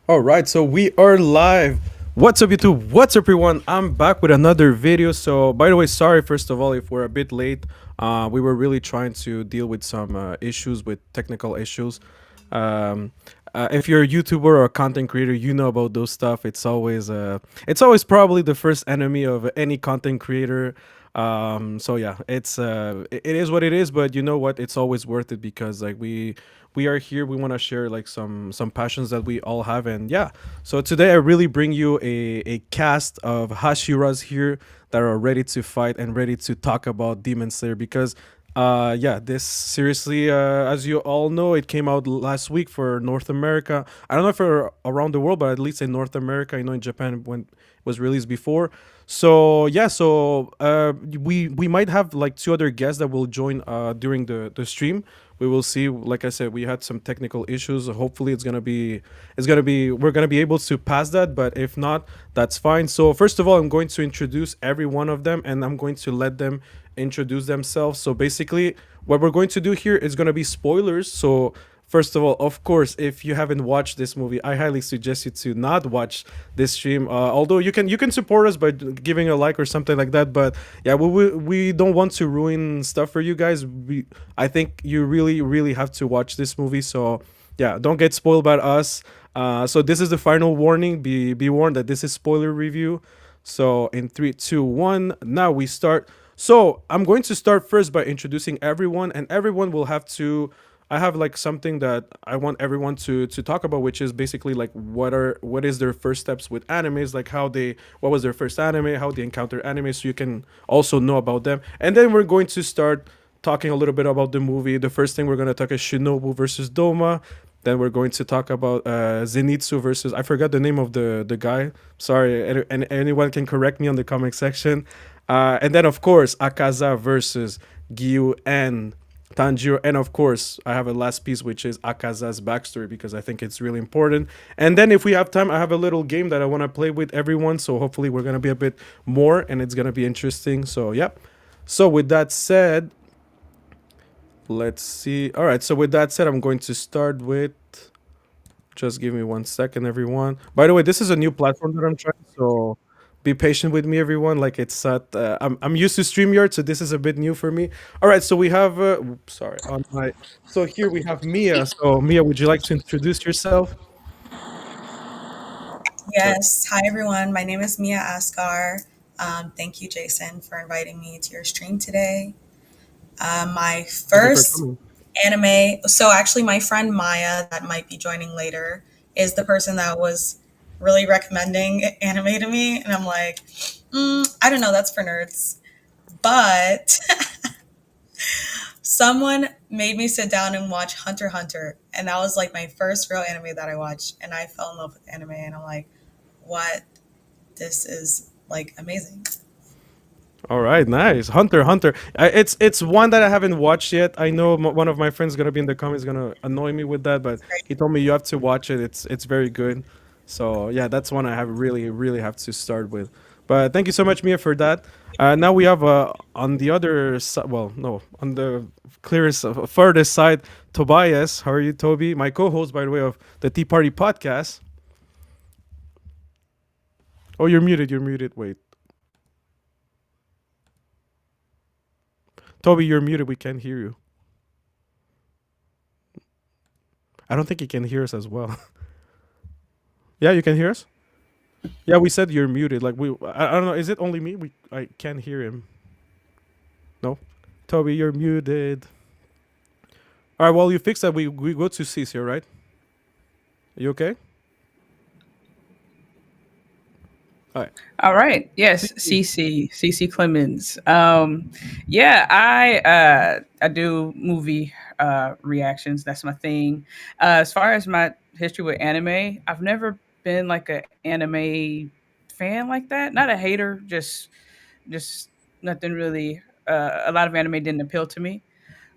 All right, so we are live. What's up, YouTube? What's up, everyone? I'm back with another video. So, by the way, sorry first of all if we're a bit late. We were really trying to deal with some issues, with technical issues. Um, if you're a YouTuber or a content creator, you know about those stuff. It's always probably the first enemy of any content creator. So yeah, it is what it is, but you know what? It's always worth it because like we are here. We want to share like some passions that we all have, and yeah. So today I really bring you a cast of Hashiras here that are ready to fight and ready to talk about Demon Slayer because yeah, this seriously, as you all know, it came out last week for North America. I don't know for around the world, but at least in North America, in Japan when it was released before. So yeah, we might have like two other guests that will join during the stream. We will see. Like I said, we had some technical issues. Hopefully we're gonna be able to pass that, but if not, that's fine. So first of all, I'm going to introduce every one of them, and I'm going to let them introduce themselves. So basically, what we're going to do here is going to be spoilers. So first of all, of course, if you haven't watched this movie, I highly suggest you to not watch this stream. Although you can support us by giving a like or something like that. But yeah, we don't want to ruin stuff for you guys. I think you really have to watch this movie. So yeah, don't get spoiled by us. So this is the final warning. Be warned that this is spoiler review. So in three, two, one, now we start. So I'm going to start first by introducing everyone, and everyone will have to. I have like something that I want everyone to talk about, which is basically like what is their first steps with animes, like what was their first anime, how they encounter anime, so you can also know about them. And then we're going to start talking a little bit about the movie. The first thing we're going to talk is Shinobu versus Doma. Then we're going to talk about Zenitsu versus, I forgot the name of the guy. Sorry, and anyone can correct me on the comment section. And then of course Akaza versus Gyu and Tanjiro, and of course I have a last piece which is Akaza's backstory because I think it's really important. And then if we have time, I have a little game that I want to play with everyone. So hopefully we're gonna be a bit more, and it's gonna be interesting. So yep. So with that said, let's see. All right. So with that said, I'm going to start with. Just give me 1 second, everyone. By the way, this is a new platform that I'm trying, so be patient with me, everyone. Like it's at, I'm used to StreamYard, so this is a bit new for me. All right, so we have, sorry, on my, so here we have Mia. So Mia, would you like to introduce yourself? Or- Yes. Hi, everyone. My name is Mia Asgar. Thank you, Jason, for inviting me to your stream today. My Thank you for first coming. anime, so actually, my friend Maya, that might be joining later, is the person that was really recommending anime to me. And I'm like, I don't know, that's for nerds. But someone made me sit down and watch Hunter x Hunter. And that was like my first real anime that I watched. And I fell in love with anime. And I'm like, what? This is like amazing. All right, nice. Hunter. It's one that I haven't watched yet. I know one of my friends gonna be in the comments gonna annoy me with that, but It's great. he told me you have to watch it. It's very good. So yeah, that's one I have really have to start with. But thank you so much, Mia, for that. Now we have on the other side. Well, no, on the clearest, furthest side, Tobias. How are you, Toby? My co-host, by the way, of the Tea Party podcast. Oh, you're muted. You're muted. Wait, Toby, you're muted. We can't hear you. I don't think he can hear us as well. Yeah, you can hear us. Yeah, we said you're muted. Like I don't know. Is it only me? I can't hear him. No, Toby, you're muted. All right. Well, you fix that. We go to Cease here, right? You okay? All right. All right. Yes, Cece. CC Clemens. Yeah, I do movie reactions. That's my thing. As far as my history with anime, I've never been like an anime fan like that. Not a hater, just nothing really. A lot of anime didn't appeal to me.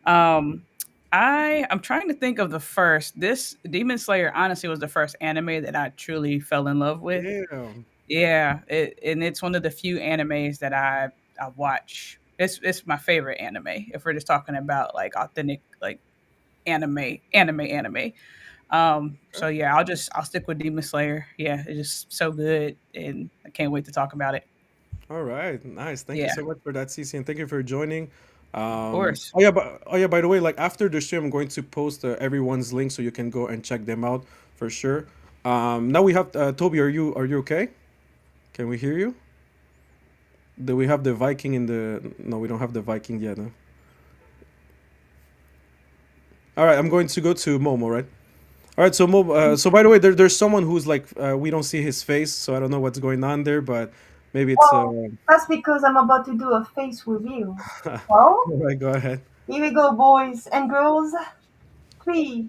Um, I'm trying to think of the first. This Demon Slayer honestly was the first anime that I truly fell in love with. Damn. Yeah, and it's one of the few animes that I watch. It's my favorite anime if we're just talking about like authentic like anime. So yeah, I'll stick with Demon Slayer. Yeah, it's just so good, and I can't wait to talk about it. All right, nice. Thank you Yeah, so much for that, CC, and thank you for joining. of course. Oh yeah. By the way, like after the stream, I'm going to post everyone's link so you can go and check them out for sure. Now we have Toby. Are you okay? Can we hear you? Do we have the Viking in the? No, we don't have the Viking yet. No? All right, I'm going to go to Momo. Right. All right. So Momo. So by the way, there's someone who's like we don't see his face, so I don't know what's going on there, but maybe it's. Well, that's because I'm about to do a face reveal. Well, All right, go ahead. here we go, boys and girls. Three,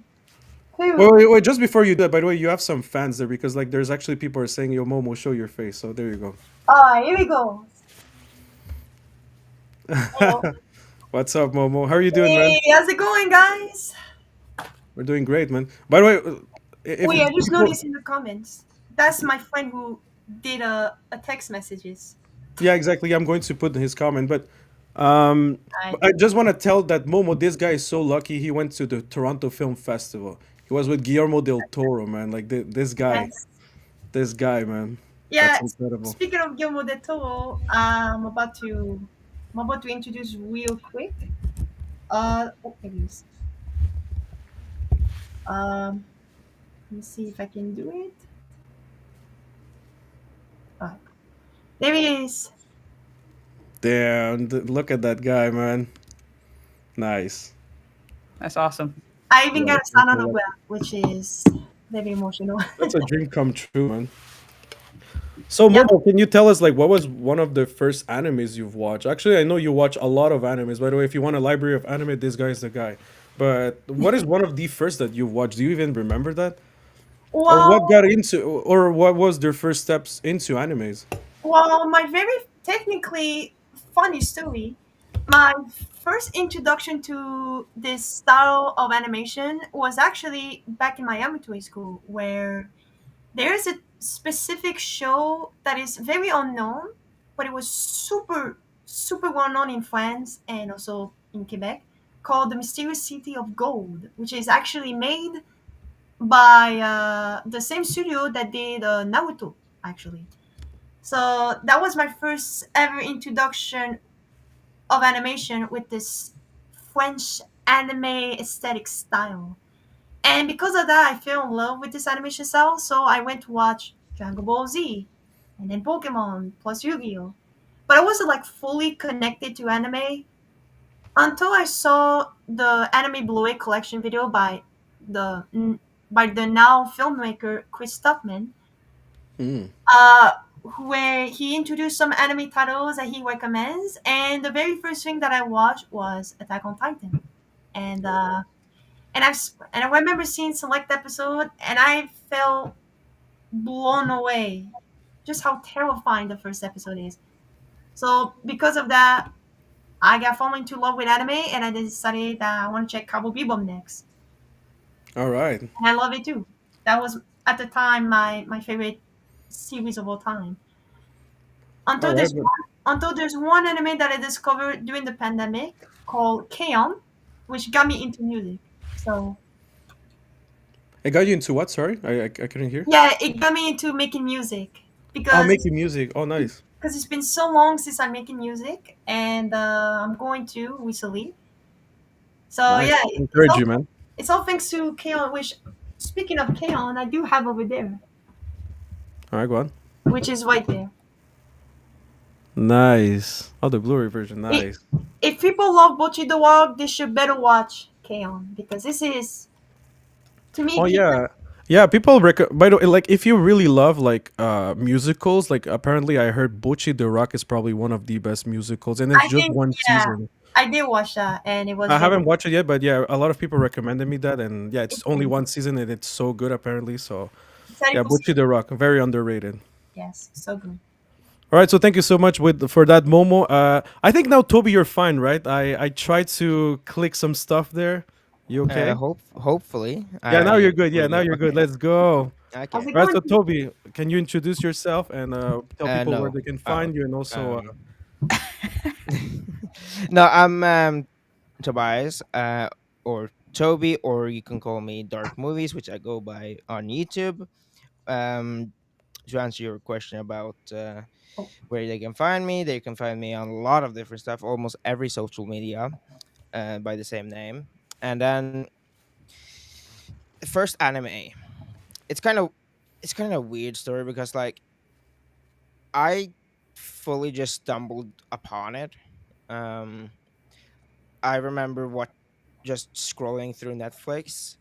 Wait, two. wait, wait, just before you do that, by the way, you have some fans there because like there's actually people are saying, "Yo, Momo, show your face." So there you go. Here we go. Hello. What's up, Momo? How are you doing, man? Hey, how's it going, guys? We're doing great, man. By the way, if Wait, I just before, noticed in the comments. That's my friend who did a text messages. yeah, exactly. I'm going to put his comment, um, I, but I just want to tell that Momo, this guy is so lucky. He went to the Toronto Film Festival. He was with Guillermo del Toro, man. Like yes. this guy, man. That's Yeah. incredible. Speaking of Guillermo del Toro, I'm about to introduce real quick. There it is. Let me see if I can do it. Uh, there it is. Damn, look at that guy, man. Nice. That's awesome. I even Yeah, got a I'm son on so the lucky. web, which is very emotional. That's a dream come true, man. So, Yep. Momo, can you tell us like what was one of the first animes you've watched? Actually, I know you watch a lot of animes. By the way, if you want a library of anime, this guy is the guy. But what is one of the first that you've watched? Do you even remember that? Or what Well, got into, or what was their first steps into animes? my very technically funny story. My first introduction to this style of animation was actually back in my elementary school, where there is a specific show that is very unknown, but it was super well known in France and also in Quebec, called The Mysterious City of Gold, which is actually made by the same studio that did Naruto, actually. So that was my first ever introduction of animation with this French anime aesthetic style. And because of that, I fell in love with this animation style. So I went to watch Dragon Ball Z, and then Pokemon plus Yu-Gi-Oh. But I wasn't like fully connected to anime until I saw the Anime Blu-ray collection video the by the now filmmaker Chris Tuckman, Mm. uh, where he introduced some anime titles that he recommends. And the very first thing that I watched was Attack on Titan, and I remember seeing select episode, and I felt blown away, just how terrifying the first episode is. So because of that, I got fallen into love with anime, and I decided that I want to check Cowboy Bebop next, All right, and I love it too. That was at the time my favorite series of all time. all Until right. there's one anime that I discovered during the pandemic called K-On, which got me into music. So It got you into what? Sorry, I couldn't hear. yeah, it got me into making music Oh, because making music. Oh, nice. it's been so long since I'm making music, and I'm going to recently. So Nice. yeah, Encourage you, man. it's all thanks to K-On. Which, speaking of K-On, I do have over there, All right, go on. which is right there. Nice. Oh, the Blu-ray version. I Nice. If people love Bochi the Walk, they should better watch K-On, because this is, to me, Oh K-On. yeah, yeah. People by the way, like if you really love like musicals, like apparently I heard Bochi the Rock is probably one of the best musicals, and it's I just think, one yeah, season. I did watch that, and it was I very. haven't watched it yet, but yeah, a lot of people recommended me that, and yeah, it's It's only very one season and it's so good apparently. So yeah, 30%. Bochi the Rock, very underrated. Yes, so good. All right, so thank you so much for that, Momo. I think now Toby, you're fine, right? I tried to click some stuff there. You okay? Hopefully, Yeah, now you're I good. Yeah, will now do. you're good. Okay, Let's go. How's okay. it All right, going? so Toby, can you introduce yourself and tell people where No. they can Oh. find you, and also Um. No, I'm Tobias. Or Toby, or you can call me Dark Movies, which I go by on YouTube. Um, to answer your question about where they can find me, they can find me on a lot of different stuff, almost every social media by the same name. And then the first anime, it's kind of it's kind of a weird story because like I fully just stumbled upon it. Um, I remember what just scrolling through Netflix,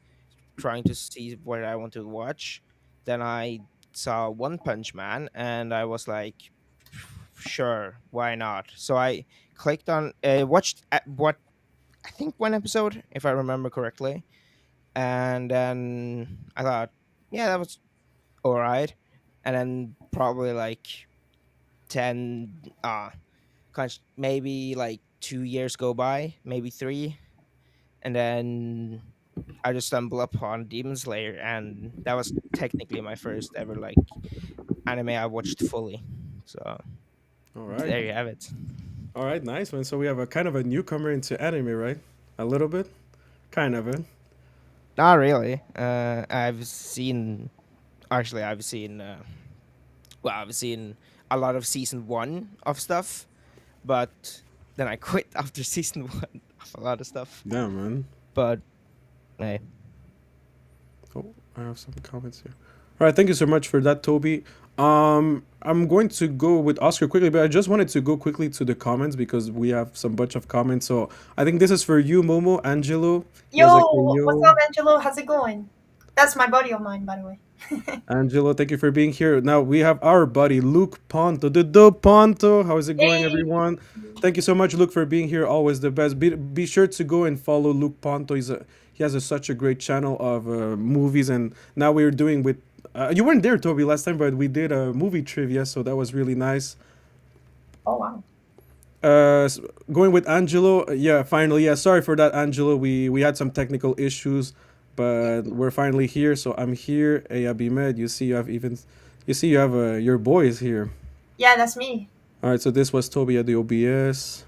trying to see what I want to watch. Then I saw One Punch Man, and I was like, sure, why not? So I clicked on, watched what I think one episode, if I remember correctly, and then I thought, yeah, that was all right. And then probably like 10, maybe like 2 years go by, maybe three, and then I just stumbled upon Demon Slayer, and that was technically my first ever like anime I watched fully. So All right. there you have it. All right, nice one. So we have a kind of a newcomer into anime, right? A little bit, kind of it. Not really. I've seen actually I've seen I've seen a lot of season one of stuff, but then I quit after season one of a lot of stuff. Damn, man. But hey, Oh, I have some comments here. All right, thank you so much for that, Toby. I'm going to go with Oscar quickly, but I just wanted to go quickly to the comments because we have some bunch of comments. So I think this is for you, Momo, Angelo. He Yo, was like, what's yo, up, Angelo? How's it going? That's my buddy of mine, by the way. Angelo, thank you for being here. Now we have our buddy Luke Ponto. The Ponto. How is it going, Hey. everyone? Thank you so much, Luke, for being here. Always the best. Be sure to go and follow Luke Ponto. He has such a great channel of movies, and now we're doing with. You weren't there, Toby, last time, but we did a movie trivia, so that was really nice. Oh wow. Going with Angelo. Yeah, finally. Yeah, sorry for that, Angelo. We had some technical issues, but we're finally here. So I'm here. Hey, Abimed. You see you have your boys here. Yeah, that's me. All right. So this was Toby at the OBS.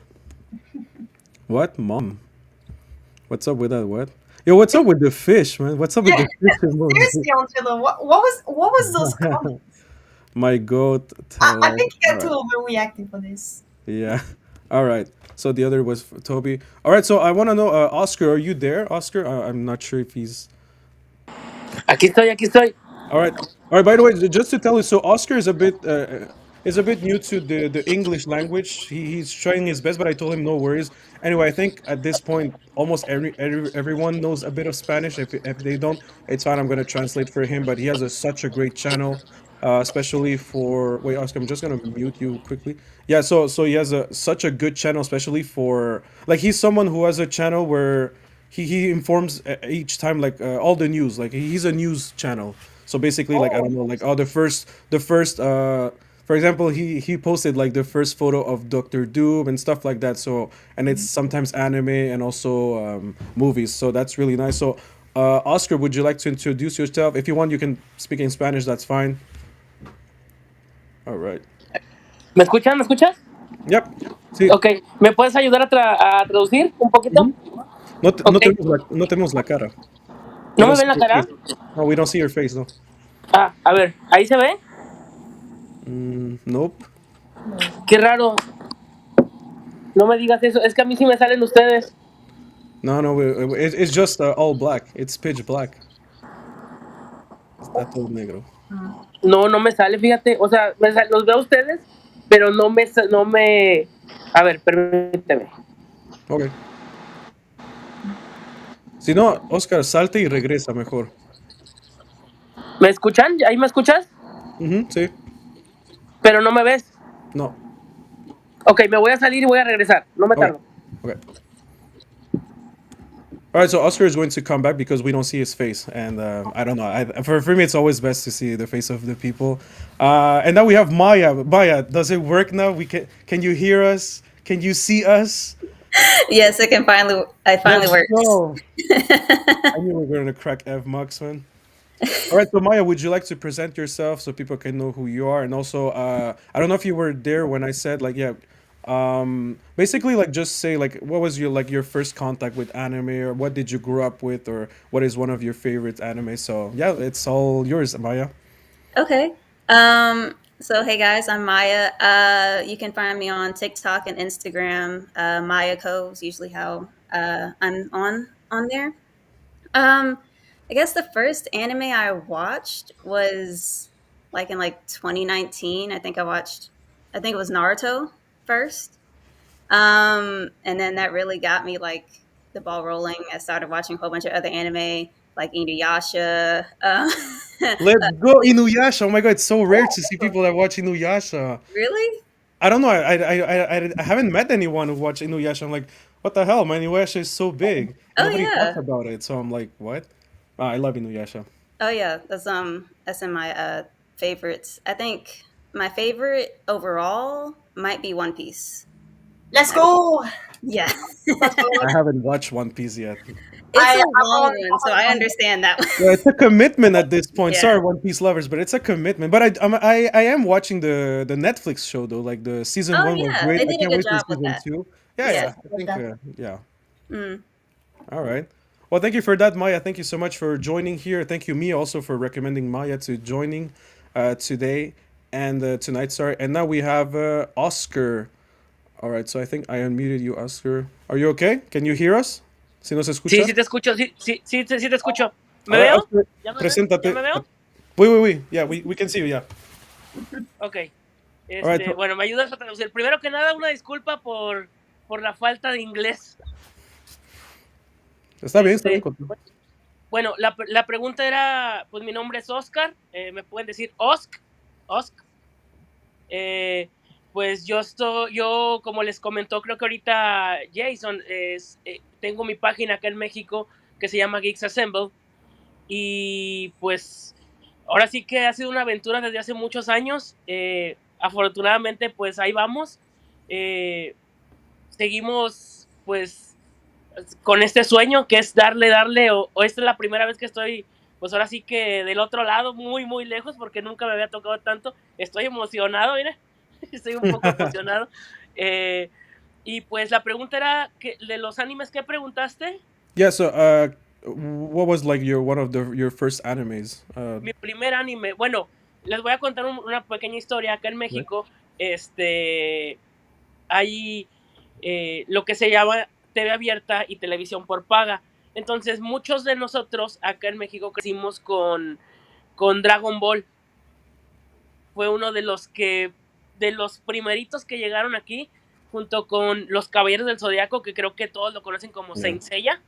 What, mom? What's up with that? What? Yo, what's up with the fish, man? What's up with Yeah, the fish emoji? seriously, Angelo. What was those comments? My goat. I Tell. think you All got too right. overreacting for this. Yeah. All right. So the other was for Toby. All right. So I want to know, Oscar, are you there, Oscar? I'm not sure if he's. Aquí estoy, aquí estoy. All right. All right. By the way, just to tell you, so Oscar is a bit new to the English language. He's trying his best, but I told him no worries. Anyway, I think at this point, almost everyone knows a bit of Spanish. If they don't, it's fine. I'm gonna translate for him. But he has such a great channel, especially for. Wait, Oscar, I'm just gonna mute you quickly. Yeah. So he has such a good channel, especially for like he's someone who has a channel where he informs each time like all the news. Like he's a news channel. So basically, like I Oh, don't know, like oh the first for example, he posted like the first photo of Doctor Doom and stuff like that. So and it's sometimes anime and also movies. So that's really nice. So Oscar, would you like to introduce yourself? If you want, you can speak in Spanish. That's fine. All right. ¿Me escuchas? ¿Me escuchas? Yep. Sí. Ok, ¿me puedes ayudar a traducir un poquito? Mhm. No, Ok, no tenemos la cara. We ¿no don't me see ven la your cara? face. No, we don't see your face. No. Ah, a ver, ¿ahí se ve? Nope. no. Qué raro, no me digas eso, es que a mí sí me salen ustedes. No, no. It's just all black. It's pitch black. Está todo negro. No, no me sale, fíjate, o sea, los veo a ustedes, pero no me... A ver, permíteme. Ok. Si no, Oscar, salte y regresa mejor. ¿Me escuchan? ¿Ahí me escuchas? Sí. Pero no me ves. No. Ok, me voy a salir y voy a regresar, no me Okay. tardo. Okay. All right. So Oscar is going to come back because we don't see his face, and I don't know. For me, it's always best to see the face of the people. And now we have Maya. Maya, does it work now? We can you hear us? Can you see us? Yes, I can finally. I finally Let's works. go. I knew we were gonna crack F Mux, man. All right, so Maya, would you like to present yourself so people can know who you are? And also, I don't know if you were there when I said, like, yeah, Basically, like, just say like what was your first contact with anime, or what did you grow up with, or what is one of your favorite anime. So yeah, it's all yours, Maya. Okay. So hey guys, I'm Maya. You can find me on TikTok and Instagram. Maya Co is usually how I'm on there. Um, I guess the first anime I watched was like in like 2019. I think it was Naruto first. And then that really got me like the ball rolling. I started watching a whole bunch of other anime like Inuyasha. Let's go Inuyasha. Oh my god, it's so rare to see people that watch Inuyasha. Really? I don't know. I haven't met anyone who watched Inuyasha. I'm like, what the hell? My Inuyasha is so big, and Oh nobody talks yeah. about it. So I'm like, what? Ah, I love Inuyasha. Oh yeah. That's in my favorites. I think my favorite overall might be One Piece. Let's I, go. yeah. Let's go. I haven't watched One Piece yet. It's a I'm long on. one, so I understand that one. Yeah, it's a commitment at this point. Yeah. Sorry, One Piece lovers, but it's a commitment. But I am watching the Netflix show though. Like the season Oh one was yeah, great. they I did a can't good wait for job with season that. two. Yeah, Yeah. yeah. I think yeah. Mm. All right. Well, thank you for that, Maya. Thank you so much for joining here. Thank you, Mia, also for recommending Maya to joining today and tonight. Sorry. And now we have Oscar. All right. So I think I unmuted you, Oscar. Are you okay? Can you hear us? Si nos Sí, escucha. sí te escucho, sí te escucho. ¿Me All right, veo? Oscar, ¿Ya preséntate. me veo? Oui. Yeah, we can see you. Yeah. Ok. All right. Bueno, me ayudas a traducir. Primero que nada, una disculpa por la falta de inglés. Está bien, está bien. Bueno, la pregunta era, pues mi nombre es Oscar, me pueden decir Osk. Pues yo como les comentó, creo que ahorita Jason, tengo mi página acá en México que se llama Geeks Assemble, y pues ahora sí que ha sido una aventura desde hace muchos años. Afortunadamente, pues ahí vamos. Seguimos pues con este sueño que es darle, o esta es la primera vez que estoy, pues ahora sí que del otro lado, muy, muy lejos, porque nunca me había tocado tanto. Estoy emocionado, mira, estoy un poco emocionado. Y pues la pregunta era, de los animes que preguntaste. Yeah, so what was like one of your first animes? Mi primer anime, bueno, les voy a contar una pequeña historia. Acá en México, hay lo que se llama TV abierta y televisión por paga. Entonces, muchos de nosotros acá en México crecimos con Dragon Ball. Fue uno de los primeritos que llegaron aquí, junto con los Caballeros del Zodiaco, que creo que todos lo conocen como Saint Seiya.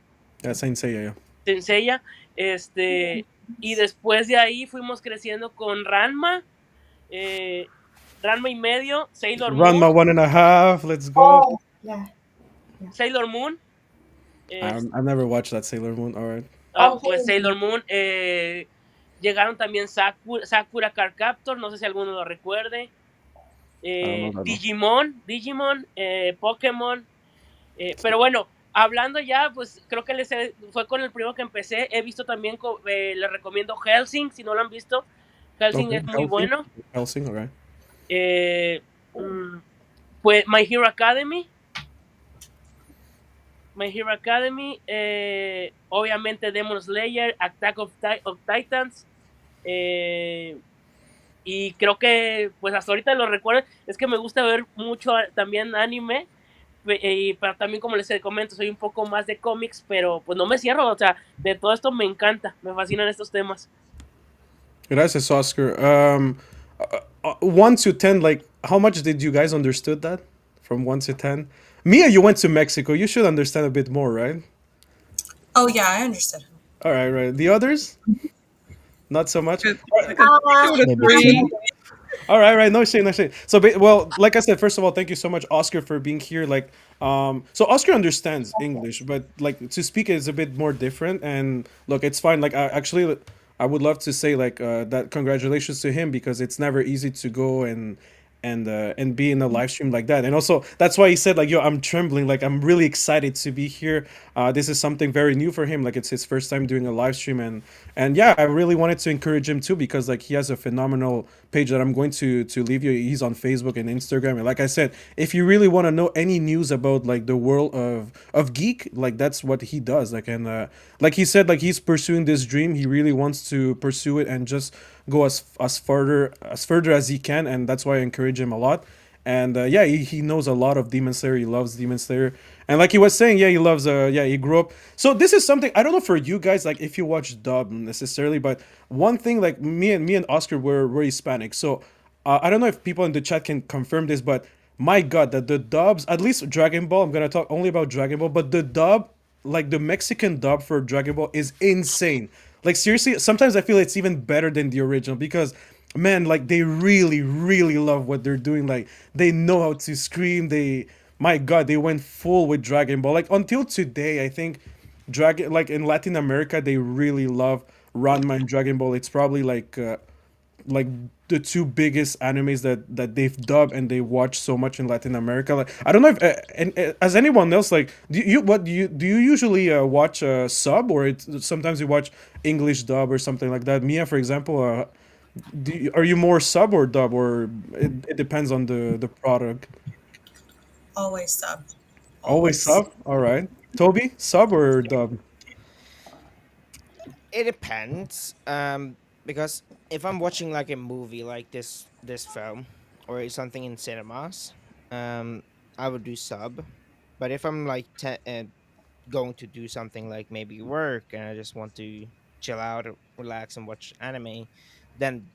Saint Seiya, yeah. Saint Seiya, y después de ahí fuimos creciendo con Ranma, Ranma y medio, Sailor Ranma Moon. 1.5, let's go. Oh, yeah. Sailor Moon. I've never watched that Sailor Moon, alright. Pues Sailor Moon. Llegaron también Sakura Card Captor, no sé si alguno lo recuerde. Digimon, Pokémon. Pero bueno, hablando ya, pues creo que fue con el primero que empecé. He visto también, les recomiendo Hellsing, si no lo han visto. Hellsing es muy bueno. Hellsing, alright. Pues My Hero Academy. Obviamente Demon Slayer, Attack of Titans. Y creo que pues hasta ahorita lo recuerdo. Es que me gusta ver mucho también anime, pero también, como les comento, soy un poco más de cómics, pero pues no me cierro. O sea, de todo esto me encanta, me fascinan estos temas. Gracias, Oscar. 1 to 10, like, how much did you guys understood that? From 1 to 10? Mia, you went to Mexico. You should understand a bit more, right? Oh yeah, I understood. All right, right. The others? Not so much? All right. No shame. So, well, like I said, first of all, thank you so much, Oscar, for being here. Like, so Oscar understands English, but like to speak it is a bit more different. And look, it's fine. Like, I would love to say like that. Congratulations to him, because it's never easy to go and and be in a live stream like that. And also that's why he said like, yo, I'm trembling, like I'm really excited to be here. This is something very new for him, like it's his first time doing a live stream. And yeah, I really wanted to encourage him too, because like he has a phenomenal page that I'm going to leave you. He's on Facebook and Instagram, and like I said, if you really want to know any news about like the world of geek, like that's what he does. Like, and like he said, like he's pursuing this dream, he really wants to pursue it and just go as further as he can, and that's why I encourage him a lot. And yeah, he knows a lot of Demon Slayer. He loves Demon Slayer, and like he was saying, yeah, he loves. Yeah, he grew up. So this is something I don't know for you guys, like if you watch dub necessarily, but one thing, like me and Oscar were Hispanic, so I don't know if people in the chat can confirm this, but my God, that the dubs, at least Dragon Ball, I'm gonna talk only about Dragon Ball, but the dub, like the Mexican dub for Dragon Ball, is insane. Like seriously, sometimes I feel it's even better than the original, because man, like they really, really love what they're doing. Like they know how to scream. My God, they went full with Dragon Ball. Like until today, I think Dragon, like in Latin America, they really love Ranma and Dragon Ball. It's probably like the two biggest animes that they've dubbed and they watch so much in Latin America. Like I don't know if and as anyone else, like do you usually watch sub, or sometimes you watch English dub or something like that? Mia, for example, are you more sub or dub, or it depends on the product? Always sub. Always Always. sub. All right, Toby, sub or dub? It depends. Because if I'm watching like a movie like this film or something in cinemas, I would do sub. But if I'm like going to do something like maybe work and I just want to chill out, or relax, and watch anime, then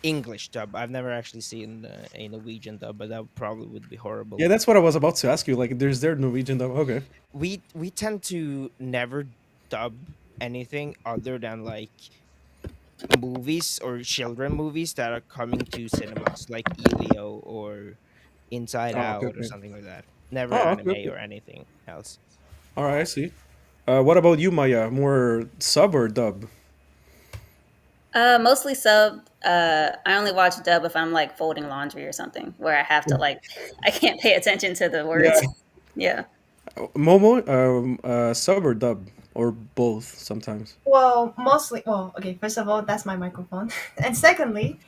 English dub. I've never actually seen a Norwegian dub, but that probably would be horrible. Yeah, that's what I was about to ask you. Like, there's their Norwegian dub. Okay. We tend to never dub anything other than like movies or children movies that are coming to cinemas, like Elio or Inside Oh, okay, Out or okay. something like that. Never Oh, okay, anime okay. or anything else. All right, I see. What about you, Maya? More sub or dub? Mostly sub. I only watch dub if I'm like folding laundry or something where I have to like I can't pay attention to the Yeah. words. Yeah. Momo, sub or dub, or both sometimes. Well, mostly. Well, okay. First of all, that's my microphone, and secondly,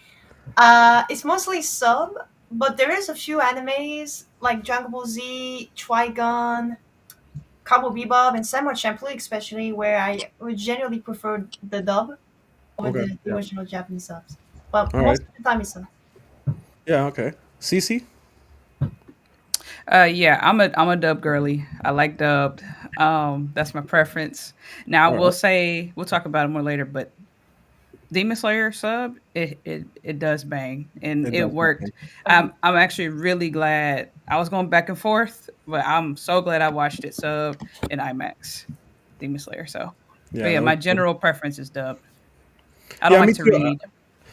it's mostly sub. But there is a few animes like Dragon Ball Z, Trigun, Cowboy Bebop, and Samurai Champloo, especially where I would generally prefer the dub over Okay. the Yeah. original Japanese subs. But All right. most of the time, it's sub. Yeah. Okay. CC. Yeah, I'm a dub girly. I like dubbed. That's my preference. Now I All will right. say we'll talk about it more later, but Demon Slayer sub, it does bang and It it does. worked. Agree. I'm actually really glad. I was going back and forth, but I'm so glad I watched it sub in IMAX. Demon Slayer. So, but Yeah. yeah, That my was cool. general preference is dub. I don't Yeah. Me like to too. read.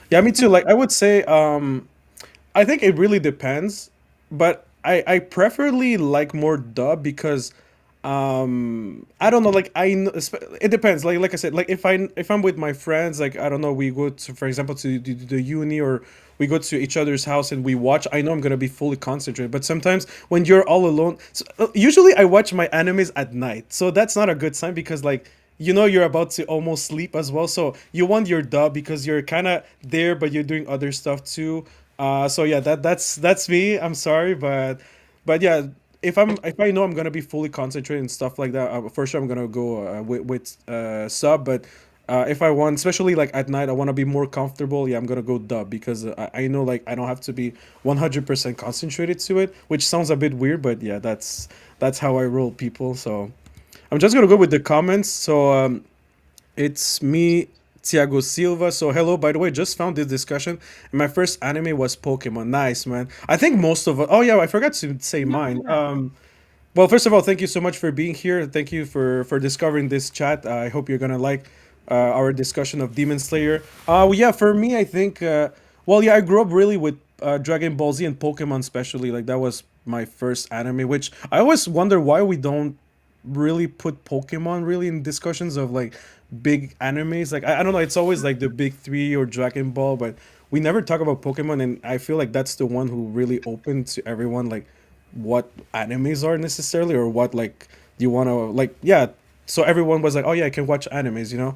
Yeah. Me too. Like I would say, I think it really depends, but I preferably like more dub, because I don't know, like it depends, like I said, like if I'm with my friends, like I don't know, we go to, for example, to the uni, or we go to each other's house and we watch, I know I'm gonna be fully concentrated. But sometimes when you're all alone, usually I watch my animes at night, so that's not a good sign, because like you're about to almost sleep as well, so you want your dub because you're kind of there, but you're doing other stuff too. So yeah, that's me. I'm sorry, but yeah, if I know I'm gonna be fully concentrated and stuff like that, for sure I'm gonna go with sub. But if I want, especially like at night, I want to be more comfortable. Yeah, I'm gonna go dub, because I know like I don't have to be 100% concentrated to it, which sounds a bit weird, but yeah, that's how I roll, people. So I'm just gonna go with the comments. So it's me, Tiago Silva. So hello, by the way, just found this discussion. And my first anime was Pokemon. Nice, man. I think most of it. Oh yeah, I forgot to say No, mine. yeah. Well, first of all, thank you so much for being here. Thank you for discovering this chat. I hope you're gonna like our discussion of Demon Slayer. Well, yeah, for me, I think. Well, yeah, I grew up really with Dragon Ball Z and Pokemon, especially. Like that was my first anime, which I always wonder why we don't really put Pokemon really in discussions of like big animes. Like I don't know, it's always like the big three or Dragon Ball, but we never talk about Pokemon, and I feel like that's the one who really opened to everyone like what animes are necessarily, or what like you want to like. Yeah, so everyone was like, oh yeah, I can watch animes, you know.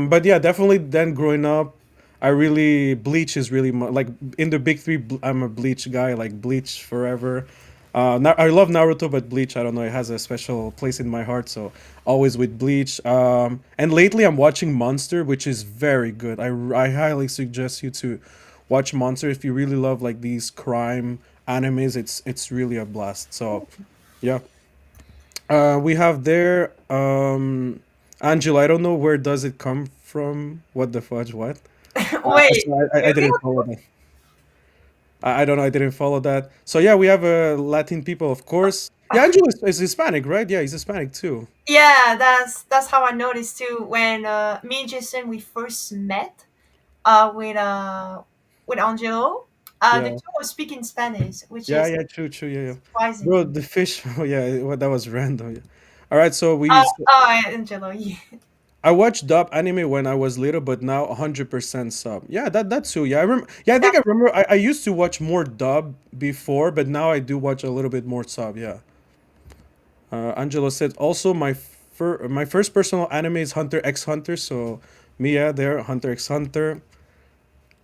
But yeah, definitely. Then growing up, I really Bleach is really like in the big three. I'm a Bleach guy, like Bleach forever. I love Naruto, but Bleach, I don't know, it has a special place in my heart. So always with Bleach. And lately I'm watching Monster, which is very good. I highly suggest you to watch Monster if you really love like these crime animes. It's really a blast. So yeah, we have there Angela. I don't know where does it come from. What the fudge? What? Wait, So I really? didn't follow that. I don't know. I didn't follow that. So yeah, we have Latin people, of course. Yeah, Angelo is Hispanic, right? Yeah, he's Hispanic too. Yeah, that's how I noticed too when me and Jason we first met with Angelo. The Yeah, two were speaking Spanish, which yeah, is yeah. True, true. Yeah, yeah. surprising Bro, to me. the fish. Oh yeah, that was random. Yeah. All right, so Angelo, yeah. I watched dub anime when I was little, but now 100% sub. Yeah, that's true. Yeah, I remember. Yeah, I think I That's remember. I used to watch more dub before, but now I do watch a little bit more sub. Yeah. Angelo said also my first personal anime is Hunter x Hunter. So Mia there, Hunter x Hunter.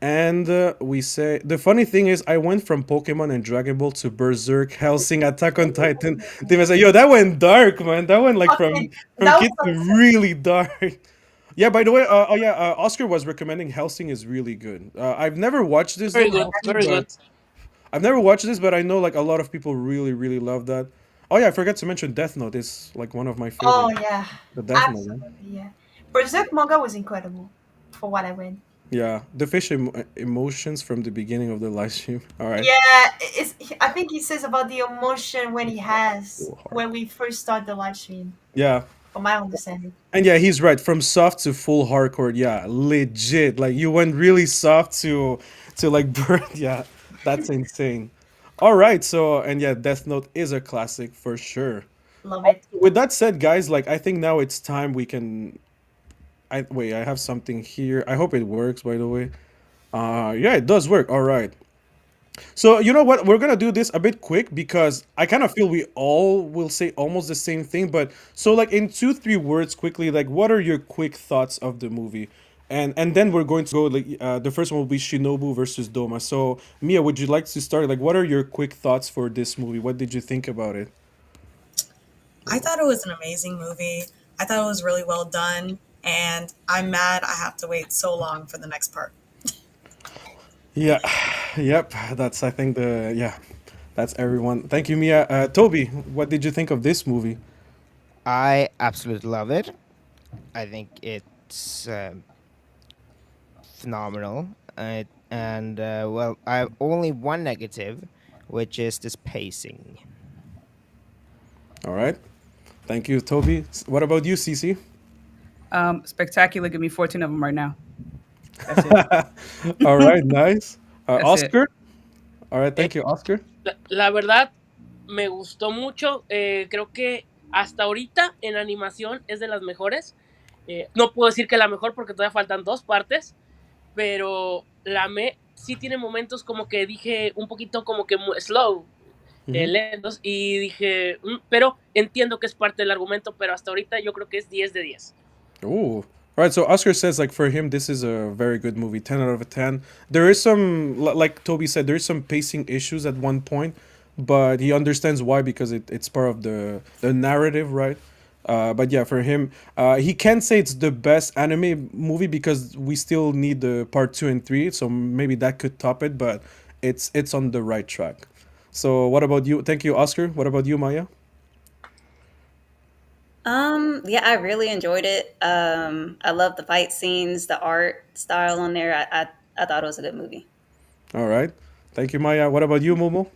And we say the funny thing is, I went from Pokemon and Dragon Ball to Berserk, Hellsing, Attack on Titan. They was like, "Yo, that went dark, man. That went like okay. from That kids was to really dark." Yeah. By the way, oh yeah, Oscar was recommending Hellsing is really good. I've never watched this Very though, good, Hellsing, very but good. I've never watched this, but I know like a lot of people really, really love that. Oh yeah, I forgot to mention Death Note is like one of my oh favorite. yeah, The Death Note, man. absolutely yeah. Berserk manga was incredible, for what I read. Yeah, the fish emotions from the beginning of the live stream. All right. Yeah, it's. I think he says about the emotion when he has Full heart. when we first start the live stream, Yeah. from my understanding. And yeah, he's right. From soft to full hardcore, yeah, legit. Like you went really soft to like burn. Yeah, that's insane. All right, so and yeah, Death Note is a classic for sure. Love it. With that said, guys, like I think now it's time we can. I wait. I have something here. I hope it works. By the way, yeah, it does work. All right. So you know what? We're gonna do this a bit quick because I kind of feel we all will say almost the same thing. But so like in two, 3 words quickly, like what are your quick thoughts of the movie? And then we're going to go like the first one will be Shinobu versus Doma. So Mia, would you like to start? Like, what are your quick thoughts for this movie? What did you think about it? I thought it was an amazing movie. I thought it was really well done, and I'm mad I have to wait so long for the next part. Yeah, yep. That's I think the yeah, that's everyone. Thank you, Mia. Toby, what did you think of this movie? I absolutely love it. I think it's phenomenal. And well, I have only one negative, which is this pacing. All right. Thank you, Toby. What about you, Cece? Spectacular. Give me 14 of them right now. That's it. All right, nice. That's it. Oscar. All right, Eh, thank you, Oscar. la verdad, me gustó mucho. Creo que hasta ahorita en animación es de las mejores. No puedo decir que la mejor porque todavía faltan dos partes, pero la me sí tiene momentos como que dije un poquito como que slow, Hmm. lentos, y dije, pero entiendo que es parte del argumento, pero hasta ahorita yo creo que es 10 de 10. Ooh. All right, so Oscar says like for him this is a very good movie, 10 out of 10. There is some like Toby said there is some pacing issues at one point, but he understands why because it's part of the narrative, right? But yeah, for him, he can't say it's the best anime movie because we still need the part 2 and 3, so maybe that could top it, but it's on the right track. So what about you? Thank you, Oscar. What about you, Maya? Yeah, I really enjoyed it. I love the fight scenes, the art style on there. I thought it was a good movie. All right. Thank you, Maya. What about you, Momo?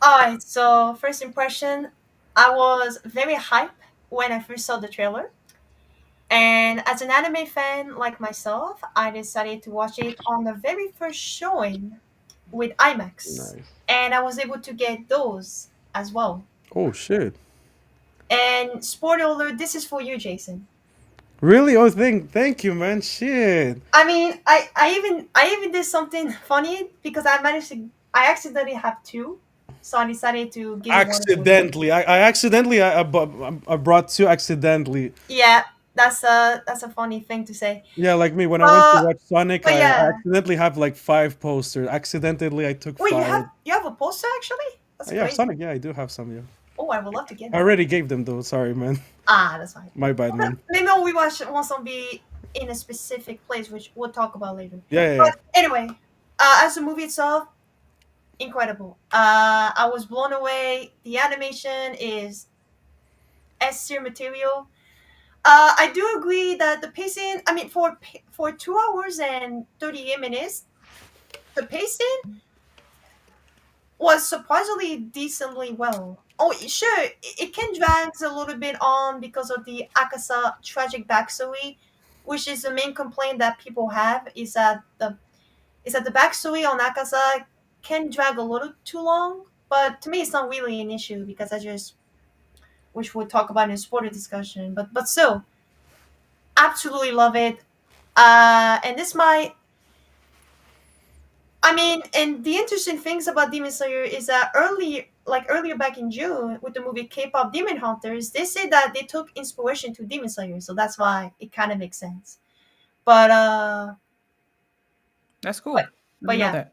Alright, so first impression, I was very hyped when I first saw the trailer. And as an anime fan like myself, I decided to watch it on the very first showing with IMAX. Nice. And I was able to get those as well. Oh shit. And spoiler alert, this is for you, Jason. Really? Oh, thank you, man. Shit. I mean, I even did something funny because I accidentally have two, so I decided to give you one for you. Accidentally, I accidentally I brought two accidentally. Yeah, that's a funny thing to say. Yeah, like me when I went to But watch Sonic, but I yeah. accidentally have like five posters. Accidentally, I took Wait, five. you have a poster actually? That's Yeah, crazy. Sonic. Yeah, I do have some. Yeah, Oh, I would love to get I that. already gave them though. Sorry, man. Ah, that's fine. My bad, man. Maybe we want some be in a specific place, which we'll talk about later. Yeah, yeah, yeah. But anyway, as the movie itself, incredible. I was blown away. The animation is S tier material. I do agree that the pacing. I mean, for 2 hours and 38 minutes, the pacing was surprisingly decently well. Oh, sure, it can drag a little bit on because of the Akasa tragic backstory, which is the main complaint that people have is that the backstory on Akasa can drag a little too long. But to me, it's not really an issue because I just which we'll talk about in a spoiler discussion. But still, absolutely love it. And this might I mean, and the interesting things about Demon Slayer is that earlier back in June with the movie K-pop Demon Hunters, they say that they took inspiration to Demon Slayer, so that's why it kind of makes sense. But That's but cool. but Didn't know yeah,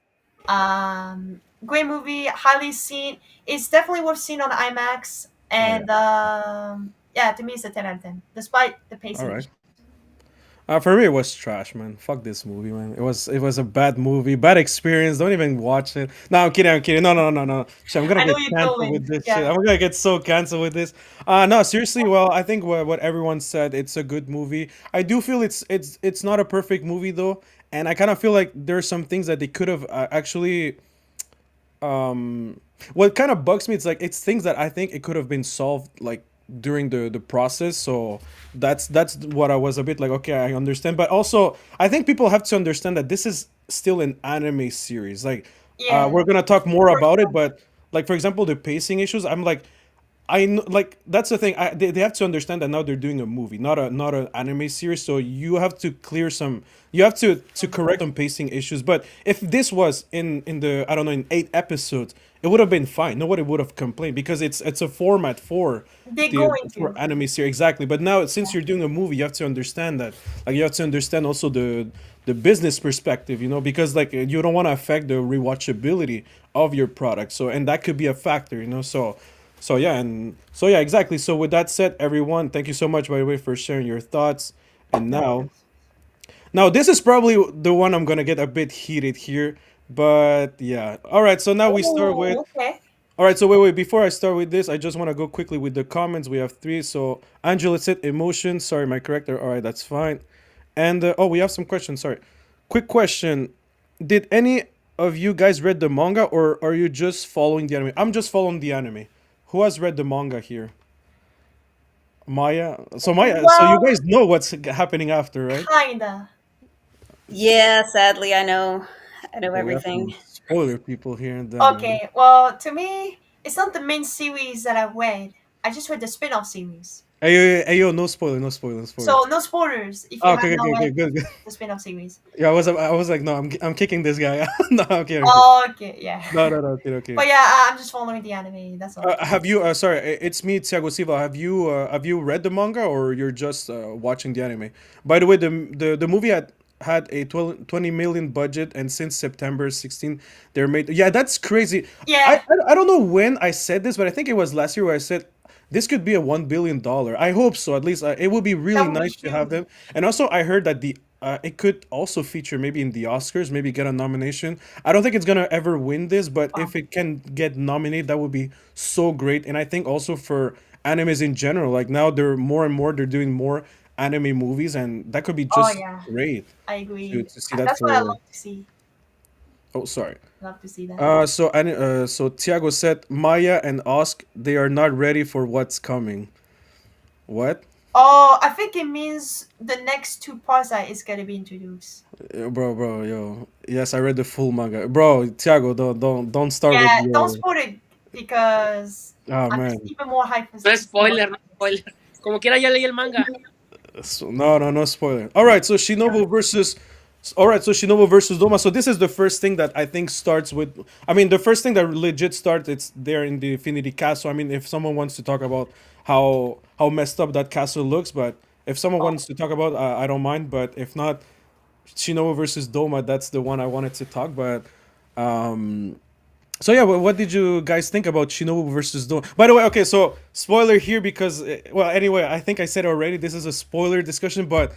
that. great movie, highly seen. It's definitely worth seeing on IMAX, Oh yeah. and yeah, to me it's a 10 out of 10, despite the All pacing right. issues. For me, it was trash, man. Fuck this movie, man. It was a bad movie, bad experience. Don't even watch it. No, I'm kidding. I'm kidding. No, no, no, no. Shit, I'm gonna I know get you're canceled going. with this shit. Yeah, I'm gonna get so canceled with this. No, seriously. Well, I think what everyone said, it's a good movie. I do feel it's not a perfect movie though, and I kind of feel like there's some things that they could have actually what kind of bugs me, it's like it's things that I think it could have been solved like during the process. So that's what I was a bit like, okay, I understand, but also I think people have to understand that this is still an anime series. Like yeah. we're gonna talk more about it, but like for example the pacing issues, I'm like like that's the thing. They have to understand that now they're doing a movie, not an anime series. So you have to clear some. You have to correct some pacing issues. But if this was in the I don't know in 8 episodes, it would have been fine. Nobody would have complained because it's a format for They're the going for to. anime series exactly. But now since you're doing a movie, you have to understand that. Like you have to understand also the business perspective. Because like you don't want to affect the rewatchability of your product. So and that could be a factor. So yeah, exactly. So with that said, everyone, thank you so much by the way for sharing your thoughts. And No worries. now this is probably the one I'm gonna get a bit heated here, but yeah. All right. So now we start with. Oh, okay. All right. So wait. Before I start with this, I just want to go quickly with the comments. We have three. So Angela said emotion. Sorry, my corrector. All right, that's fine. And oh, we have some questions. Sorry. Quick question: did any of you guys read the manga, or are you just following the anime? I'm just following the anime. Who has read the manga here? Maya. So Maya. So you Well, guys know what's happening after, right? kinda. Yeah, sadly, I know Oh, we have everything. some spoiler people here and then. Okay, well, to me, it's not the main series that I read. I just read the spin-off series. Hey, yo, no spoiler, no spoiler, no spoilers. So no spoilers if Oh, you have okay, not okay, okay, read good, good. the spin-off series. Yeah, I was like, no, I'm kicking this guy. No, okay, okay. Okay, yeah. No, no, no, okay, okay. But yeah, I'm just following the anime. That's all. Have you? Sorry, it's me, Thiago Silva. Have you read the manga or you're just watching the anime? By the way, the movie had a 20 million budget, and since September 16 they're made. Yeah, that's crazy. I, Yeah, I I don't know when I said this, but I think it was last year where I said this could be a $1 billion. I hope so. At least it would be that really would be nice to have huge. them. And also, I heard that the it could also feature maybe in the Oscars, maybe get a nomination. I don't think it's gonna ever win this, but Wow. if it can get nominated, that would be so great. And I think also for animes in general, like now they're more and more they're doing more anime movies, and that could be Oh just yeah, great I to agree. to see that That's what I for. love to see. Oh, sorry. Love to see that. So Tiago said Maya and Osk they are not ready for what's coming. What? Oh, I think it means the next two parts that is gonna be introduced. Bro, yo. Yes, I read the full manga. Bro, Tiago, don't start with Yeah, don't your. spoil it because Ah I'm just man. even more hyped No to es see what. spoiler, no es spoiler. Como quiera ya leí el manga. So, no spoiler. All right, so Shinobu versus. All right, so Shinobu versus Doma. So this is the first thing that I think starts with. I mean, the first thing that legit starts. It's there in the Infinity Castle. I mean, if someone wants to talk about how messed up that castle looks, but if someone wants to talk about, I don't mind. But if not, Shinobu versus Doma. That's the one I wanted to talk. But so yeah, what did you guys think about Shinobu versus Dawn? By the way, okay, so spoiler here because well, anyway, I think I said already this is a spoiler discussion, but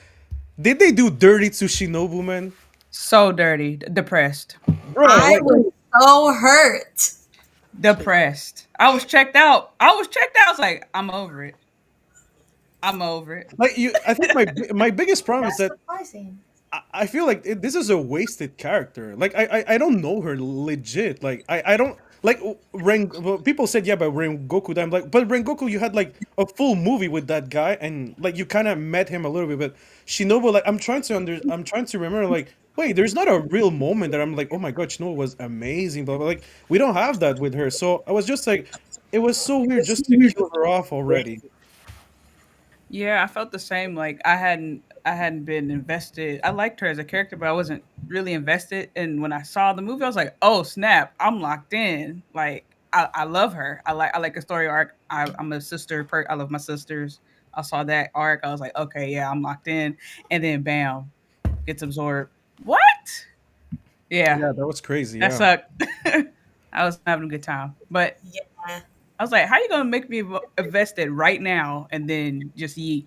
did they do dirty to Shinobu, man? So dirty, depressed, Bro, I like, was so hurt. depressed. I was checked out. I was checked out. I was like, I'm over it. I'm over it. like you, I think my biggest problem is That's that surprising. I feel like this is a wasted character. Like I don't know her legit. Like I don't like well, people said yeah, but Rengoku. I'm like, but Rengoku, you had like a full movie with that guy, and like you kind of met him a little bit. But Shinobu, like I'm trying to remember. Like, wait, there's not a real moment that I'm like, oh my god, Shinobu was amazing. But like we don't have that with her. So I was just like, it was so weird just to kill her off already. Yeah, I felt the same. Like I hadn't been invested. I liked her as a character, but I wasn't really invested. And when I saw the movie, I was like, oh snap, I'm locked in. Like I love her. I like a story arc. I'm a sister. I love my sisters. I saw that arc. I was like, okay, yeah, I'm locked in. And then bam, gets absorbed. What? Yeah, Yeah, that was crazy. that Yeah. sucked. I was having a good time, but Yeah. I was like, how you gonna make me invested right now and then just yeet?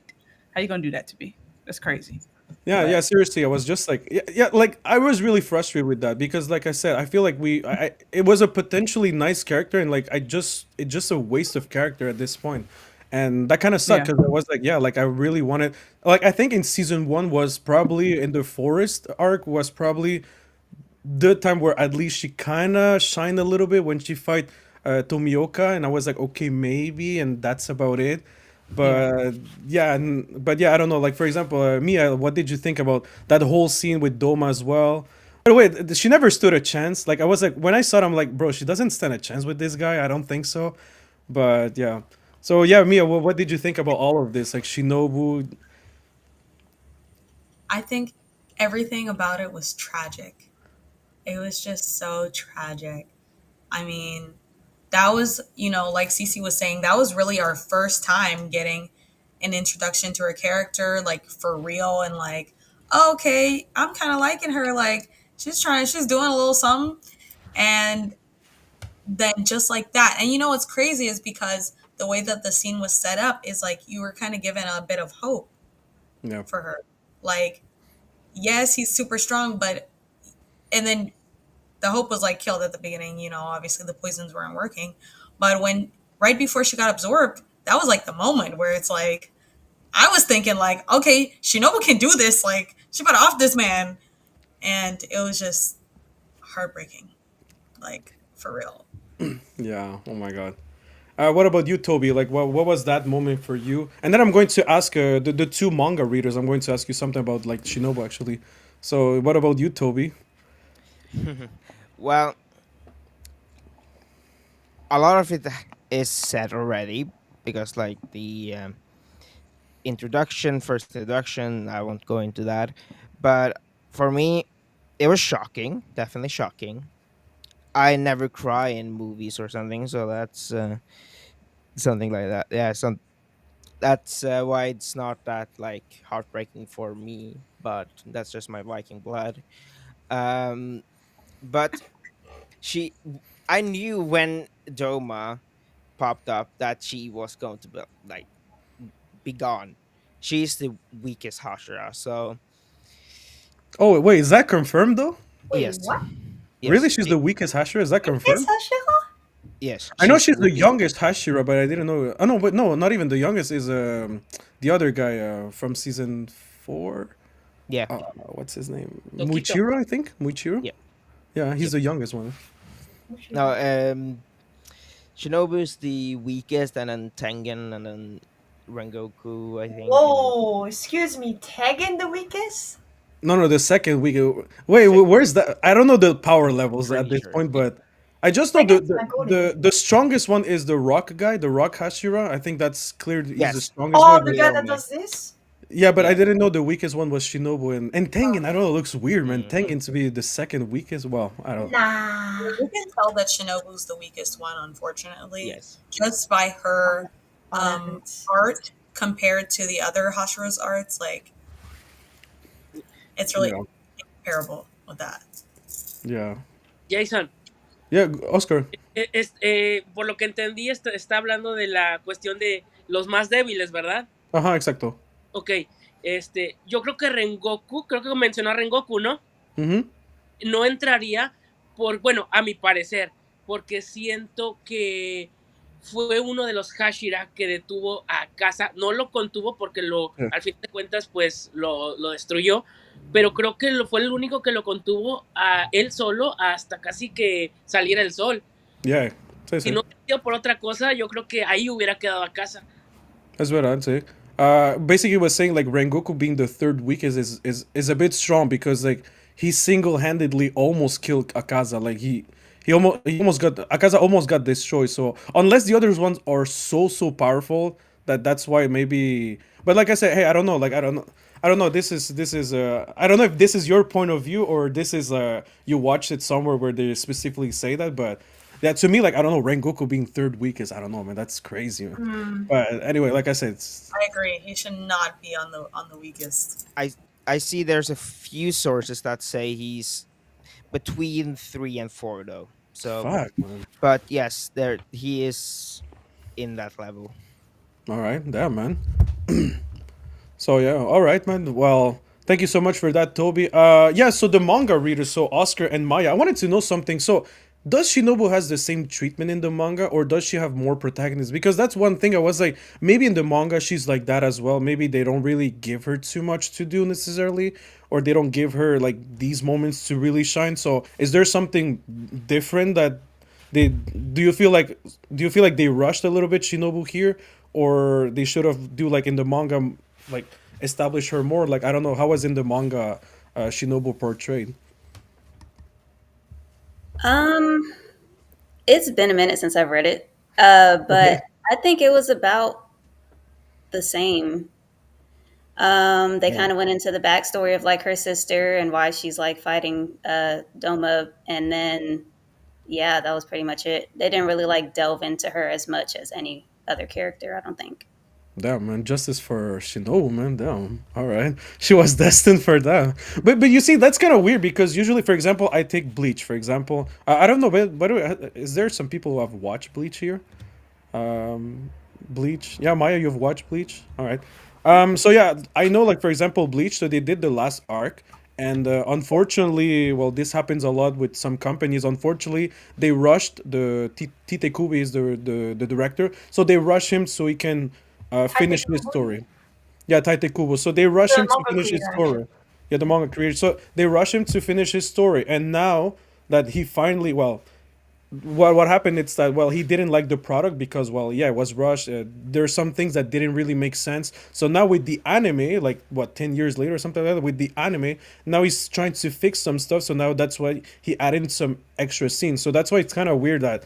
How you gonna do that to me? That's crazy. Yeah, But yeah, seriously, I was just like, yeah, yeah, like I was really frustrated with that because, like I said, I feel like it was a potentially nice character, and like it's just a waste of character at this point, and that kind of sucked yeah, because I was like, yeah, like I really wanted, like I think in season one was probably in the forest arc was probably the time where at least she kind of shined a little bit when she fight Tomioka, and I was like, okay, maybe, and that's about it. yeah. But yeah, but yeah, I don't know. Like for example, Mia, what did you think about that whole scene with Doma as well? By the way, she never stood a chance. Like I was like, when I saw it, I'm like, bro, she doesn't stand a chance with this guy. I don't think so. But yeah. So yeah, Mia, what did you think about all of this? Like Shinobu. I think everything about it was tragic. It was just so tragic. I mean, that was, like Cece was saying, that was really our first time getting an introduction to her character, like for real, and like, oh, okay, I'm kind of liking her. Like, she's doing a little something. And then just like that. And what's crazy is because the way that the scene was set up is like you were kind of given a bit of hope Yeah. for her. Like, yes, he's super strong, but, and then the hope was like killed at the beginning. Obviously the poisons weren't working, but when right before she got absorbed, that was like the moment where it's like I was thinking like, okay, Shinobu can do this. Like she better off this man, and it was just heartbreaking, like for real. Yeah. Oh my god. What about you, Toby? Like, what was that moment for you? And then I'm going to ask the two manga readers. I'm going to ask you something about like Shinobu actually. So, what about you, Toby? Well, a lot of it is said already because, like, the first introduction, I won't go into that. But for me, it was shocking, definitely shocking. I never cry in movies or something, so that's something like that. Yeah, that's why it's not that like heartbreaking for me. But that's just my Viking blood. Um, but she, I knew when Doma popped up that she was going to be gone. She's the weakest Hashira, so Oh wait, is that confirmed though? Wait, yes, what? Really, yes, she's the weakest Hashira? Is that It's confirmed? Hashira? yes, I know she's she's the the weakest. youngest Hashira, but I didn't know. Oh no, but no, not even the youngest is the other guy from season four. Yeah, What's his name? Tokito. Muichiro, I think. Muichiro. yeah, Yeah, he's yep. the youngest one. No, Shinobu's the weakest, and then Tengen, and then Rengoku, I think, and Whoa, excuse me, Tegan the weakest? No, no, the second week. Wait, second, where's that? I don't know the power levels at pretty this sure. point, Yeah, but I just know Tegan's my golden. the strongest one is the rock guy, the rock Hashira. I think that's clear. He's the yes, strongest Oh, one. the But guy real that me. does this? Yeah, but I Yeah. didn't know the weakest one was Shinobu and Tengen. I don't know, it looks weird, man. Hmm. Tengen to be the second weakest. Well, I don't. Nah. You can tell that Shinobu's the weakest one, unfortunately, Yes. just by her Alright. art compared to the other Hashiro's arts. Like, it's really Yeah, comparable with that. yeah, Jason, yeah. Oscar. por lo que entendí, está hablando de la cuestión de los más débiles, ¿verdad? Ajá, exacto. Ok, yo creo que Rengoku, creo que mencionó a Rengoku, ¿no? Mm-hmm. No entraría bueno, a mi parecer, porque siento que fue uno de los Hashira que detuvo a Casa, no lo contuvo porque Yeah. al fin de cuentas, pues lo destruyó, pero creo que fue el único que lo contuvo a él solo hasta casi que saliera el sol. Yeah. Sí, Si sí. no hubiera sido por otra cosa, yo creo que ahí hubiera quedado a Casa. That's what I'd say. Basically, he was saying like Rengoku being the third weakest is a bit strong because like he single handedly almost killed Akaza. Like he almost got Akaza almost got destroyed. So unless the other ones are so powerful that's why maybe. But like I said, hey, I don't know. Like I don't know. This is I don't know if this is your point of view or this is you watched it somewhere where they specifically say that, but yeah, to me, like I don't know, Rengoku being third weakest, I don't know, man, that's crazy. Man. Hmm. But anyway, like I said, I agree. He should not be on the weakest. I see there's a few sources that say he's between 3 and 4 though. So, fuck, man. but yes, there he is in that level. All right, damn, man. So yeah, all right, man. Well, thank you so much for that, Toby. Yeah. So the manga readers, so Oscar and Maya, I wanted to know something. So, does Shinobu has the same treatment in the manga, or does she have more protagonists? Because that's one thing I was like, maybe in the manga she's like that as well. Maybe they don't really give her too much to do necessarily, or they don't give her like these moments to really shine. So, is there something different that they do you feel like they rushed a little bit Shinobu here, or they should have do like in the manga, like establish her more? Like I don't know how was in the manga Shinobu portrayed. Um, it's been a minute since I've read it, Okay. but I think it was about the same. They Yeah. kind of went into the backstory of like her sister and why she's like fighting Doma, and then yeah, that was pretty much it. They didn't really like delve into her as much as any other character, I don't think. Damn, man, justice for Shinobu, man. Damn. All right, she was destined for that. But you see, that's kind of weird because usually, for example, I take Bleach. For example, I don't know. But by the way, is there some people who have watched Bleach here? Bleach. Yeah, Maya, you've watched Bleach. All right. So yeah, I know. Like for example, Bleach. So they did the last arc, and unfortunately, well, this happens a lot with some companies. Unfortunately, they rushed the Tite Kubi is the director, so they rush him so he can Tite finish his Kubo, story. Yeah, Tite Kubo. So they rush the him to manga finish his creator. story. Yeah, the manga creator. So they rush him to finish his story, and now that he finally, well, what happened is that well he didn't like the product because well yeah it was rushed, there's some things that didn't really make sense, so now with the anime like what 10 years later or something like that with the anime now he's trying to fix some stuff, so now that's why he added some extra scenes, so that's why it's kind of weird that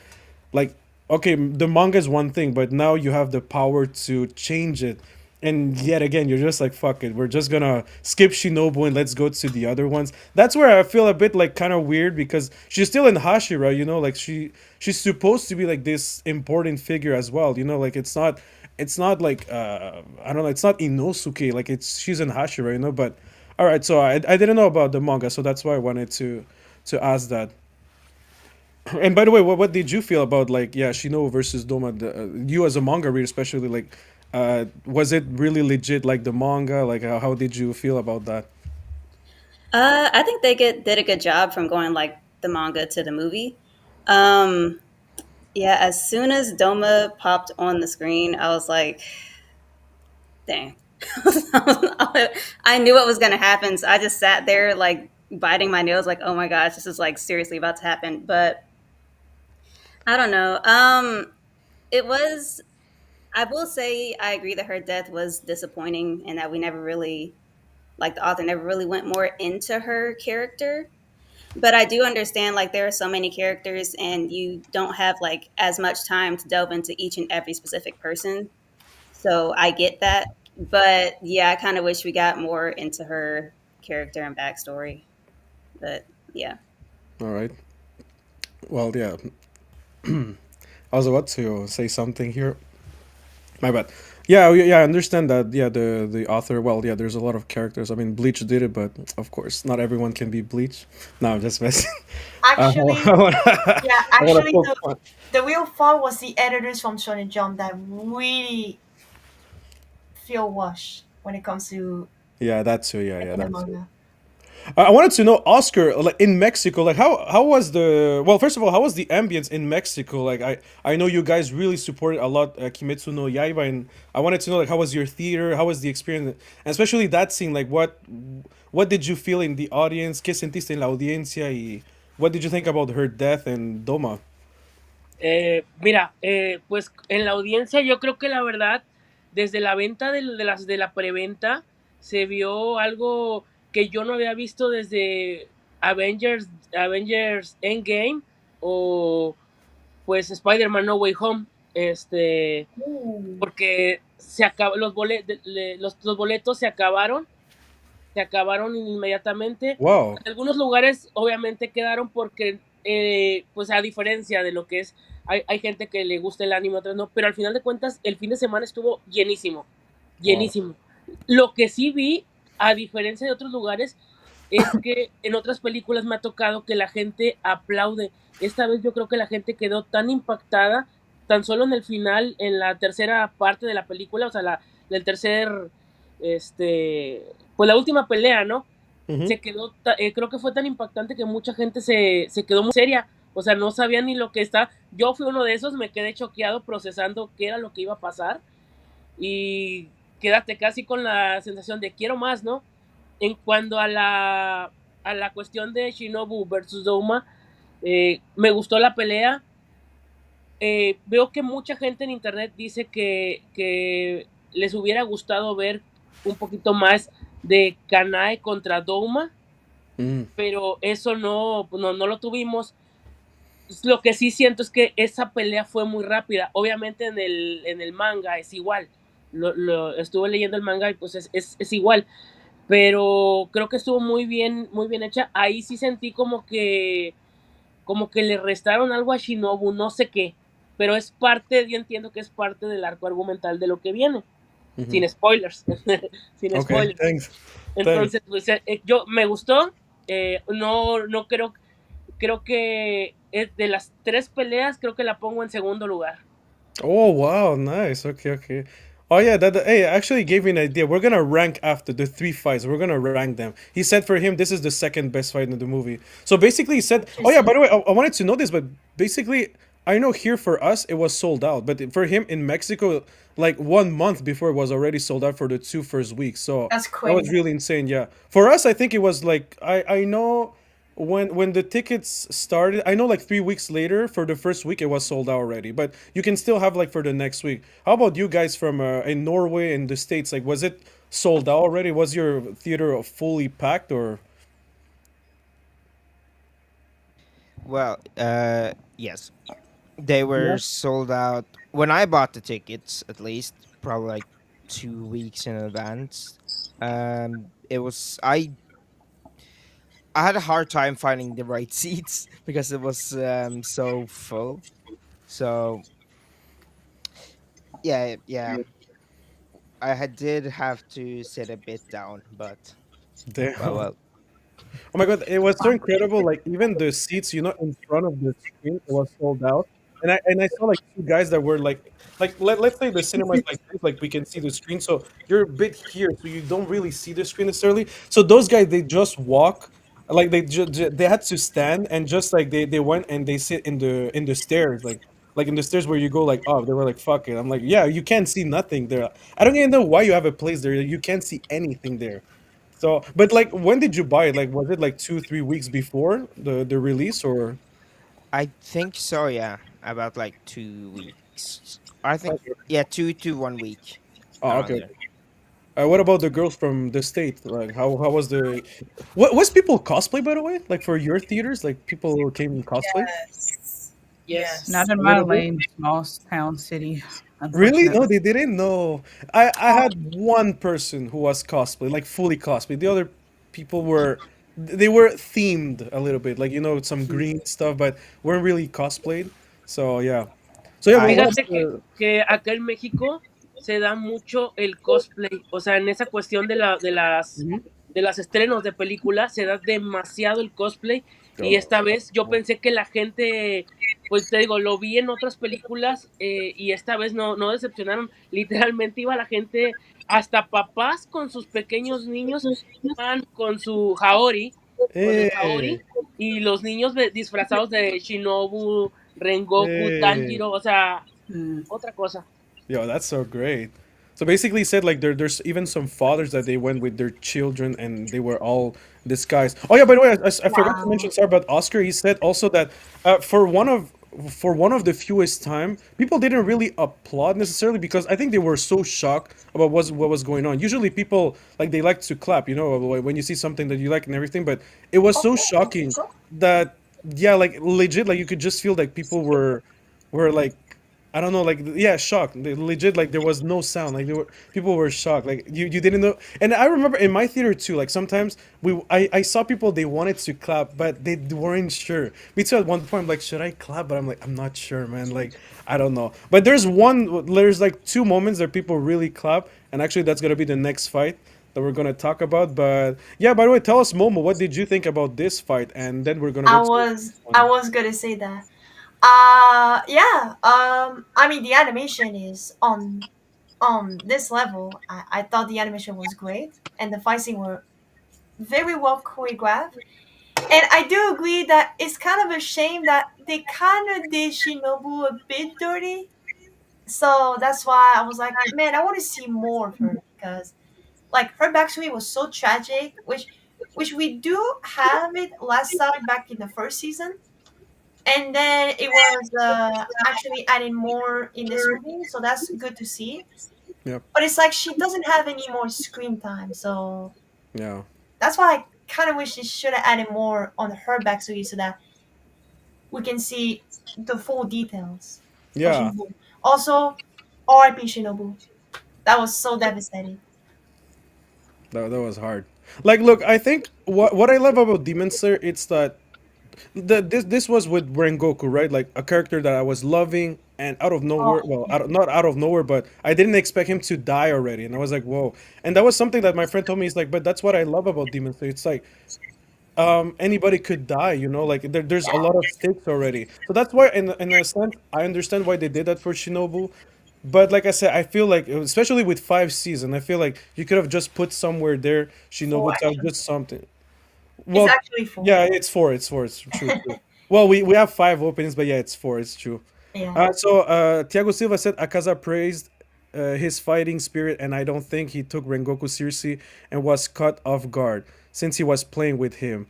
like okay the manga is one thing but now you have the power to change it, and yet again you're just like fuck it we're just gonna skip Shinobu and let's go to the other ones. That's where I feel a bit like kind of weird because she's still in Hashira, you know, like she's supposed to be like this important figure as well, you know, like it's not like I don't know, it's not Inosuke, like it's she's in Hashira, you know, but all right, so I didn't know about the manga, so that's why I wanted to ask that. And by the way, what did you feel about like yeah Shino versus Doma? You as a manga reader, especially like, was it really legit like the manga? Like how did you feel about that? I think they did a good job from going like the manga to the movie. Um, yeah, as soon as Doma popped on the screen, I was like, dang. I knew what was going to happen. So I just sat there like biting my nails, like, oh my gosh, this is like seriously about to happen. But I don't know. It was, I will say, I agree that her death was disappointing and that we never really, like, the author never really went more into her character. But I do understand, like, there are so many characters and you don't have, like, as much time to delve into each and every specific person. So I get that. But yeah, I kind of wish we got more into her character and backstory. But yeah. All right. Well, yeah. I was about to say something here. My bad. Yeah, yeah, I understand that. Yeah, the author. Well, yeah, there's a lot of characters. I mean, Bleach did it, but of course, not everyone can be Bleach. No, I'm just messing. Actually, I want yeah, I want to actually, poke the fun. the real fault was the editors from Shonen Jump that really feel wash when it comes to Yeah, that too. Yeah, yeah, the that too. manga. I wanted to know, Oscar, like in Mexico, like how was the well? First of all, how was the ambience in Mexico? Like I know you guys really supported a lot Kimetsu no Yaiba, and I wanted to know like how was your theater? How was the experience, and especially that scene? Like what did you feel in the audience? ¿Qué sentiste en la audiencia? Y what did you think about her death and Doma? Mira, pues en la audiencia yo creo que la verdad, desde la venta de la preventa, se vio algo que yo no había visto desde Avengers Endgame o pues Spider-Man No Way Home. Ooh. Porque se acabó, los boletos se acabaron inmediatamente. Wow. En algunos lugares obviamente quedaron porque, pues a diferencia de lo que es, hay gente que le gusta el anime, otras no, pero al final de cuentas el fin de semana estuvo llenísimo, Wow. llenísimo. Lo que sí vi, a diferencia de otros lugares, es que en otras películas me ha tocado que la gente aplaude. Esta vez yo creo que la gente quedó tan impactada, tan solo en el final, en la tercera parte de la película, o sea, el tercer, este, pues la última pelea, ¿no? Mm-hmm. Se quedó, creo que fue tan impactante que mucha gente se quedó muy seria, o sea, no sabía ni lo que está. Yo fui uno de esos, me quedé choqueado procesando qué era lo que iba a pasar y quédate casi con la sensación de quiero más, ¿no? En cuanto a la cuestión de Shinobu versus Douma, me gustó la pelea. Veo que mucha gente en internet dice que les hubiera gustado ver un poquito más de Kanae contra Douma, Mm. pero eso no, pues no lo tuvimos. Lo que sí siento es que esa pelea fue muy rápida. Obviamente en el manga es igual. Estuve leyendo el manga y pues es igual. Pero creo que estuvo muy bien hecha. Ahí sí sentí como que le restaron algo a Shinobu, no sé qué. Pero es parte, yo entiendo que es parte del arco argumental de lo que viene. Mm-hmm. Sin spoilers. Sin Okay. spoilers. Thanks. Thanks. Entonces, pues, yo me gustó. No creo, creo que es de las tres peleas, creo que la pongo en segundo lugar. Oh wow, nice. Okay, okay. Oh yeah, hey, actually gave me an idea. We're gonna rank after the three fights. We're gonna rank them. He said for him this is the second best fight in the movie. So basically, he said, oh yeah. By Interesting. the way, I wanted to know this, but basically, I know here for us it was sold out, but for him in Mexico, like 1 month before, it was already sold out for the two first weeks. So That's that was crazy. really insane. Yeah, for us, I think it was like I know when the tickets started, I know like 3 weeks later for the first week it was sold out already, but you can still have like for the next week. How about you guys from in Norway and the States? Like, was it sold out already? Was your theater fully packed or? Well, yes, they Yeah. were sold out when I bought the tickets. At least probably like 2 weeks in advance. It was I had a hard time finding the right seats because it was so full. So yeah, did have to sit a bit down, but Damn. well. Oh my god, it was so incredible. Like even the seats, in front of the screen, it was sold out. And I saw like two guys that were like let's say the cinema is like this, like we can see the screen. So you're a bit here, so you don't really see the screen necessarily. So those guys they just walk, like they had to stand and just like they went and they sit in the stairs, like in the stairs where you go like oh they were like fuck it. I'm like yeah you can't see nothing there. I don't even know why you have a place there. You can't see anything there. So, but like, when did you buy it? Like, was it like 2, 3 weeks before the release, or? I think so, yeah. About like 2 weeks. I think Okay. yeah, 2 to 1 week Oh, around okay. there. Okay. What about the girls from the state? Like, how was the? What was people cosplay by the way? Like for your theaters, like people who came in cosplay Yes. Yes. Not Yes. in a my little bit. lame small town city. Really? No, unfortunately. they didn't. No, I Oh, had one person who was cosplay, like fully cosplay. The other people were they were themed a little bit, like some green stuff, but weren't really cosplayed. So yeah. So yeah, I what about Fíjate the? que acá en México se da mucho el cosplay, o sea, en esa cuestión Mhm. de las estrenos de películas se da demasiado el cosplay y Oh, esta vez yo pensé que la gente, pues te digo, lo vi en otras películas y esta vez no decepcionaron, literalmente iba la gente, hasta papás con sus pequeños niños, iban con el hey, Haori y los niños disfrazados de Shinobu, Rengoku, hey. Tanjiro, o sea, Mm. otra cosa. Yo, that's so great. So basically, said like there's even some fathers that they went with their children and they were all disguised. Oh yeah, by the way, I forgot to wow. mention. Sorry about Oscar. He said also that for one of the fewest time, people didn't really applaud necessarily because I think they were so shocked about what was going on. Usually, people like they like to clap, when you see something that you like and everything. But it was so Okay, shocking so that yeah, like legit, like you could just feel like people were like I don't know, like yeah, shocked. Legit, like there was no sound. Like there were people were shocked. Like you didn't know. And I remember in my theater too. Like sometimes I saw people they wanted to clap, but they weren't sure. Me too. At one point, I'm like, should I clap? But I'm like, I'm not sure, man. Like I don't know. But there's like two moments that people really clap, and actually that's gonna be the next fight that we're gonna talk about. But yeah, by the way, tell us, Momo, what did you think about this fight? And then we're gonna go I to the was next I one. was gonna say that. Yeah. I mean, the animation is on this level. I thought the animation was great, and the fight scene were very well choreographed. And I do agree that it's kind of a shame that they kind of did Shinobu a bit dirty. So that's why I was like, man, I want to see more of her because like her backstory was so tragic, which we do have it last time back in the first season, and then it was actually adding more in this movie, so that's good to see. Yep. But it's like she doesn't have any more screen time, so Yeah. that's why I kind of wish she should have added more on her backstory so that we can see the full details of Yeah. Shinobu. Also, R.I.P. Shinobu. That was so devastating. That was hard. Like, look, I think what I love about Demon Slayer it's that this was with Rengoku, right? Like a character that I was loving, and out of nowhere, Oh, well, not out of nowhere, but I didn't expect him to die already, and I was like, whoa. And that was something that my friend told me. He's like, but that's what I love about Demon Slayer. It's like anybody could die, like there's a lot of stakes already, so that's why in a sense I understand why they did that for Shinobu. But like I said, I feel like especially with 5 seasons, I feel like you could have just put somewhere there four Shinobu tell actually. just something. It's Well, actually four. yeah, it's true, true. Well, we have 5 openings, but yeah, it's four, it's true. Yeah. So Thiago Silva said Akaza praised his fighting spirit, and I don't think he took Rengoku seriously and was caught off guard since he was playing with him.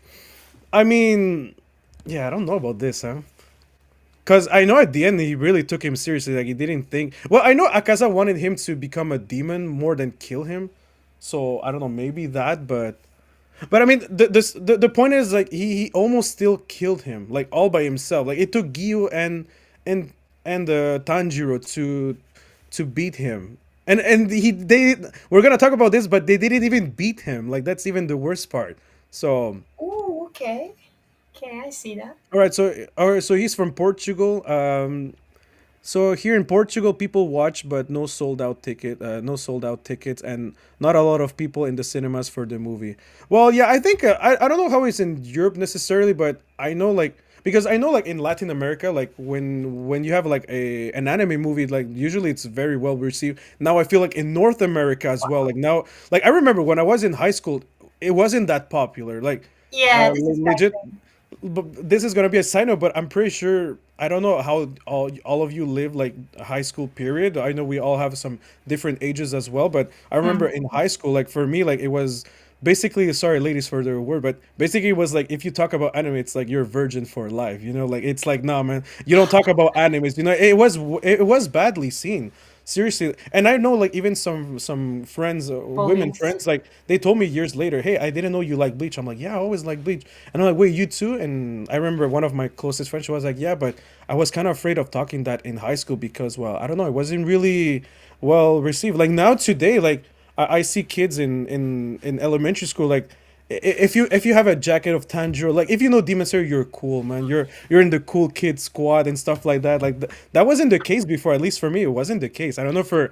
I mean, yeah, I don't know about this, huh? Because I know at the end he really took him seriously. Like he didn't think. Well, I know Akaza wanted him to become a demon more than kill him. So I don't know, maybe that, but I mean, the point is like he almost still killed him, like all by himself. Like it took Gyu and Tanjiro to beat him. And they we're gonna talk about this, but they didn't even beat him. Like that's even the worst part. So Oh, okay. Okay, I see that. all right, so he's from Portugal. So here in Portugal, people watch, but no sold out tickets, and not a lot of people in the cinemas for the movie. Well, yeah, I think I don't know how it's in Europe necessarily, but I know because I know like in Latin America, like when you have like an anime movie, like usually it's very well received. Now I feel like in North America as well, like now, like I remember when I was in high school, it wasn't that popular. Like Yeah, this is back legit, then. but this is gonna be a side note, but I'm pretty sure I don't know how all of you live like a high school period. I know we all have some different ages as well, but I remember Mm. in high school, like for me, like it was basically sorry ladies for the word, but basically it was like if you talk about anime, it's like you're a virgin for life. Like it's like nah man, you don't talk about animes. It was badly seen. seriously. And I know like even some friends, women Bullies. friends, like they told me years later, hey, I didn't know you like Bleach. I'm like, yeah, I always like Bleach. And I'm like, wait, you too? And I remember one of my closest friends, she was like, yeah, but I was kind of afraid of talking that in high school because, well, I don't know, it wasn't really well received. Like now today, like I see kids in elementary school, like if you have a jacket of Tanjiro, like if you know Demon Slayer, you're cool, man. You're in the cool kid squad and stuff like that. Like that wasn't the case before. At least for me, it wasn't the case. I don't know for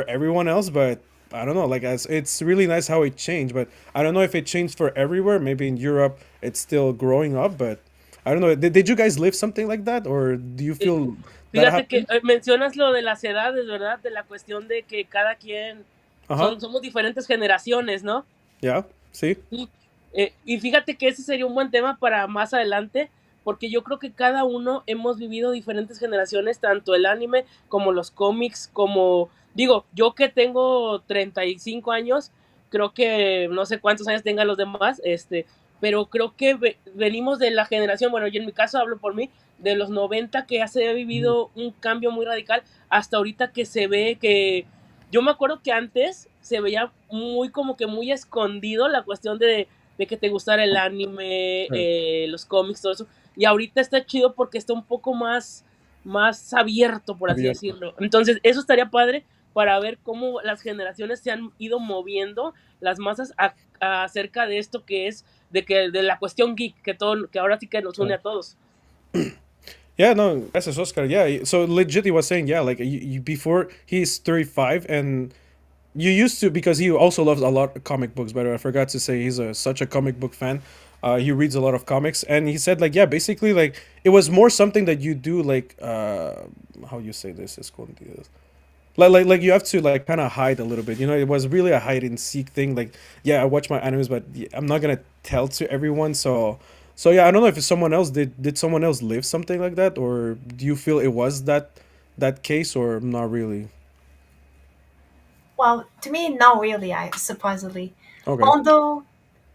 everyone else, but I don't know. Like as it's really nice how it changed, but I don't know if it changed for everywhere. Maybe in Europe it's still growing up, but I don't know. Did you guys live something like that, or do you Eh, feel that Fíjate que happened? mencionas lo de las edades, ¿verdad? De la cuestión de que cada quien Uh huh. somos diferentes generaciones, ¿no? Yeah. See. Sí, y fíjate que ese sería un buen tema para más adelante, porque yo creo que cada uno hemos vivido diferentes generaciones, tanto el anime como los cómics, como digo, yo que tengo 35 años, creo que no sé cuántos años tengan los demás, pero creo que venimos de la generación, bueno, yo en mi caso hablo por mí, de los 90 que ya se ha vivido un cambio muy radical, hasta ahorita que se ve que yo me acuerdo que antes se veía muy como que muy escondido la cuestión de que te gustara el anime, Right. los cómics, todo eso. Y ahorita está chido porque está un poco más abierto, por así Abierto. decirlo. Entonces, eso estaría padre para ver cómo las generaciones se han ido moviendo, las masas acerca de esto que es, de la cuestión geek, que ahora sí que nos une a todos. Yeah, no, gracias, Oscar. Yeah, so legit, he was saying, yeah, like before he's 35, and you used to because he also loves a lot of comic books. By the way, I forgot to say he's such a comic book fan. He reads a lot of comics, and he said like, yeah, basically like it was more something that you do like how you say this is called like you have to like kind of hide a little bit. You know, it was really a hide and seek thing. Like, yeah, I watch my animes, but I'm not gonna tell to everyone. So yeah, I don't know if someone else did someone else live something like that, or do you feel it was that case, or not really? Well, to me, not really. I supposedly, Okay. although,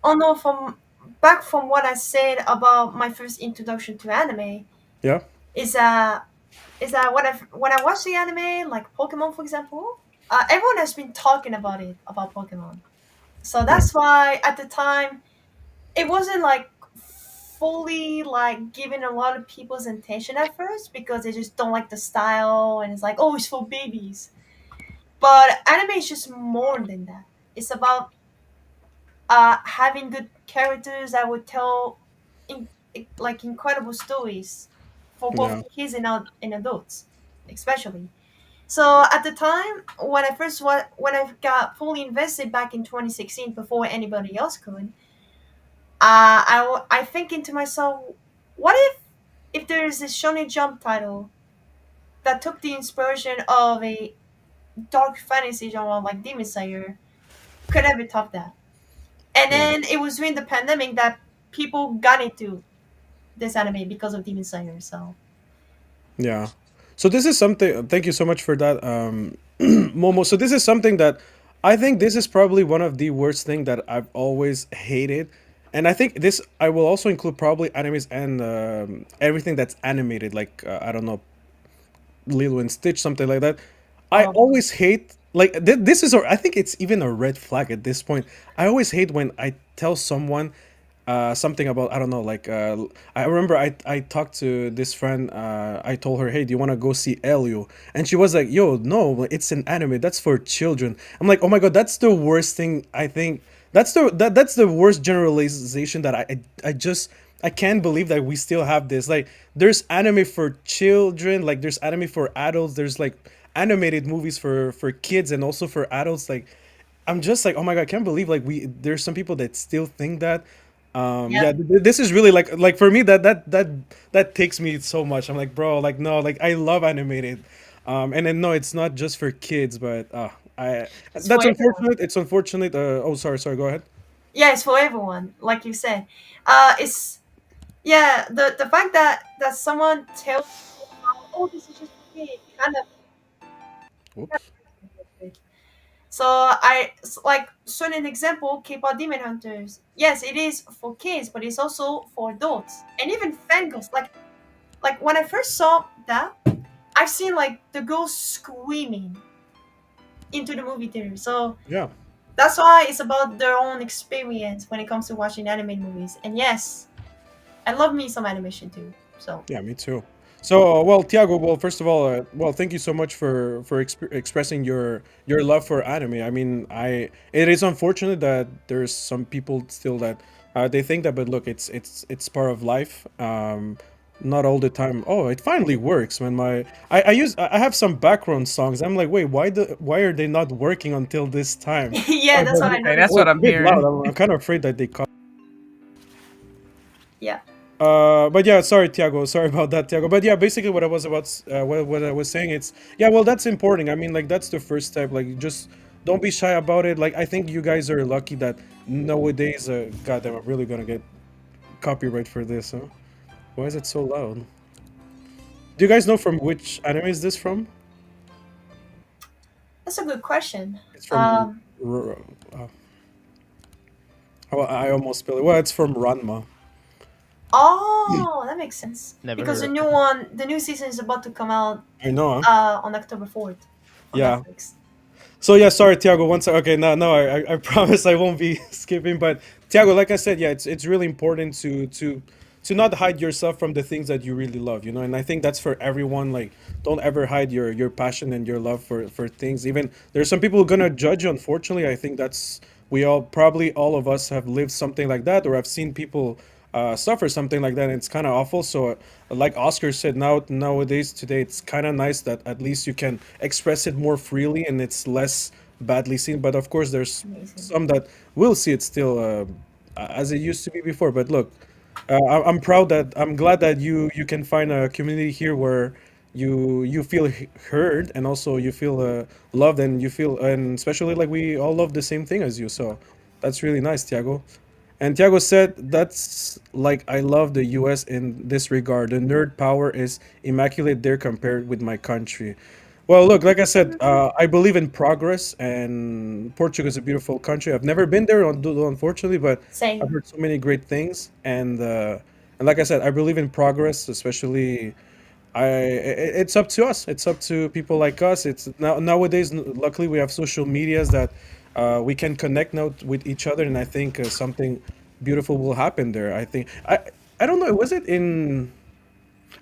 although from what I said about my first introduction to anime, Yeah. is is that when I watch the anime, like Pokemon, for example, everyone has been talking about it about Pokemon. So Yeah. that's why at the time it wasn't like fully like giving a lot of people's attention at first because they just don't like the style and it's like, oh, it's for babies. But anime is just more than that. It's about having good characters that would tell in, like incredible stories for both Yeah. kids and adults, especially. So at the time when when I got fully invested back in 2016 before anybody else could, I thinking to myself, what if there's this Shonen Jump title that took the inspiration of a dark fantasy genre like Demon Slayer, could ever top that? And Yeah. then it was during the pandemic that people got into this anime because of Demon Slayer. So Yeah. So this is something. Thank you so much for that, Momo. So this is something that I think this is probably one of the worst thing that I've always hated, and I think this I will also include probably animes and everything that's animated, like I don't know, Lilo and Stitch, something like that. I um, always hate like this is, or I think it's even a red flag at this point. I always hate when I tell someone something about I don't know, like I remember I talked to this friend. I told her, hey, do you want to go see Elio? And she was like, yo, no, it's an anime. That's for children. I'm like, oh my god, that's the worst thing. I think that's the worst generalization that I just I can't believe that we still have this. Like, there's anime for children, like there's anime for adults, there's like animated movies for kids and also for adults. Like, I'm just like, oh my god, I can't believe like there's some people that still think that. yeah, Yeah, this is really like for me that takes me so much. I'm like, bro, like no, like I love animated, and then no, it's not just for kids, but I it's for that's everyone. unfortunate. It's unfortunate. Oh, sorry, go ahead. Yeah, it's for everyone, like you said. It's yeah, the fact that someone tells you, oh, this is just for kids, kind of. Whoops. So like so an example, K-pop Demon Hunters. Yes, it is for kids, but it's also for adults and even fangirls. Like when I first saw that, I've seen like the girls screaming into the movie theater. So Yeah. that's why it's about their own experience when it comes to watching animated movies. And yes, I love me some animation too. So Yeah, me too. So, well, Tiago, well, first of all, well, thank you so much for expressing your love for anime. I mean, it is unfortunate that there's some people still that they think that, but look, it's part of life. Not all the time. Oh, it finally works when I have some background songs. I'm like, wait, why are they not working until this time? yeah, Oh, that's what I Okay, that's oh, noticed. what it's a I'm bit loud. hearing. I'm kind of afraid that they Yeah. but yeah, sorry, Tiago. Sorry about that, Tiago. But yeah, basically, what I was about, what I was saying, it's yeah. Well, that's important. I mean, like that's the first step. Like, just don't be shy about it. Like, I think you guys are lucky that nowadays, goddamn, I'm really gonna get copyright for this, huh? Why is it so loud? Do you guys know from which anime is this from? That's a good question. It's from. Oh, I almost spelled it. Well, it's from Ranma. Oh, that makes sense. Never Because heard the of new it. one, the new season is about to come out I know, huh? on October 4th on Yeah. Netflix. So yeah, sorry, Tiago. Once okay, no, I promise I won't be skipping. But Tiago, like I said, yeah, it's really important to not hide yourself from the things that you really love, you know. And I think that's for everyone. Like, don't ever hide your passion and your love for things. Even there's some people who gonna judge you. Unfortunately, I think that's we all probably all of us have lived something like that, or have seen people suffer something like that, and it's kind of awful. So, like Oscar said, nowadays today, it's kind of nice that at least you can express it more freely and it's less badly seen. But of course, there's Amazing. some that will see it still as it used to be before. But look, I'm proud that I'm glad that you can find a community here where you feel heard and also you feel loved and you feel and especially like we all love the same thing as you. So that's really nice, Tiago. And Tiago said, "That's like I love the U.S. in this regard. The nerd power is immaculate there compared with my country." Well, look, like I said, I believe in progress, and Portugal is a beautiful country. I've never been there, unfortunately, but I've Same. heard so many great things. And like I said, I believe in progress, especially it's up to us. It's up to people like us. It's nowadays. Luckily, we have social medias that we can connect now with each other, and I think something beautiful will happen there. I don't know. Was it in?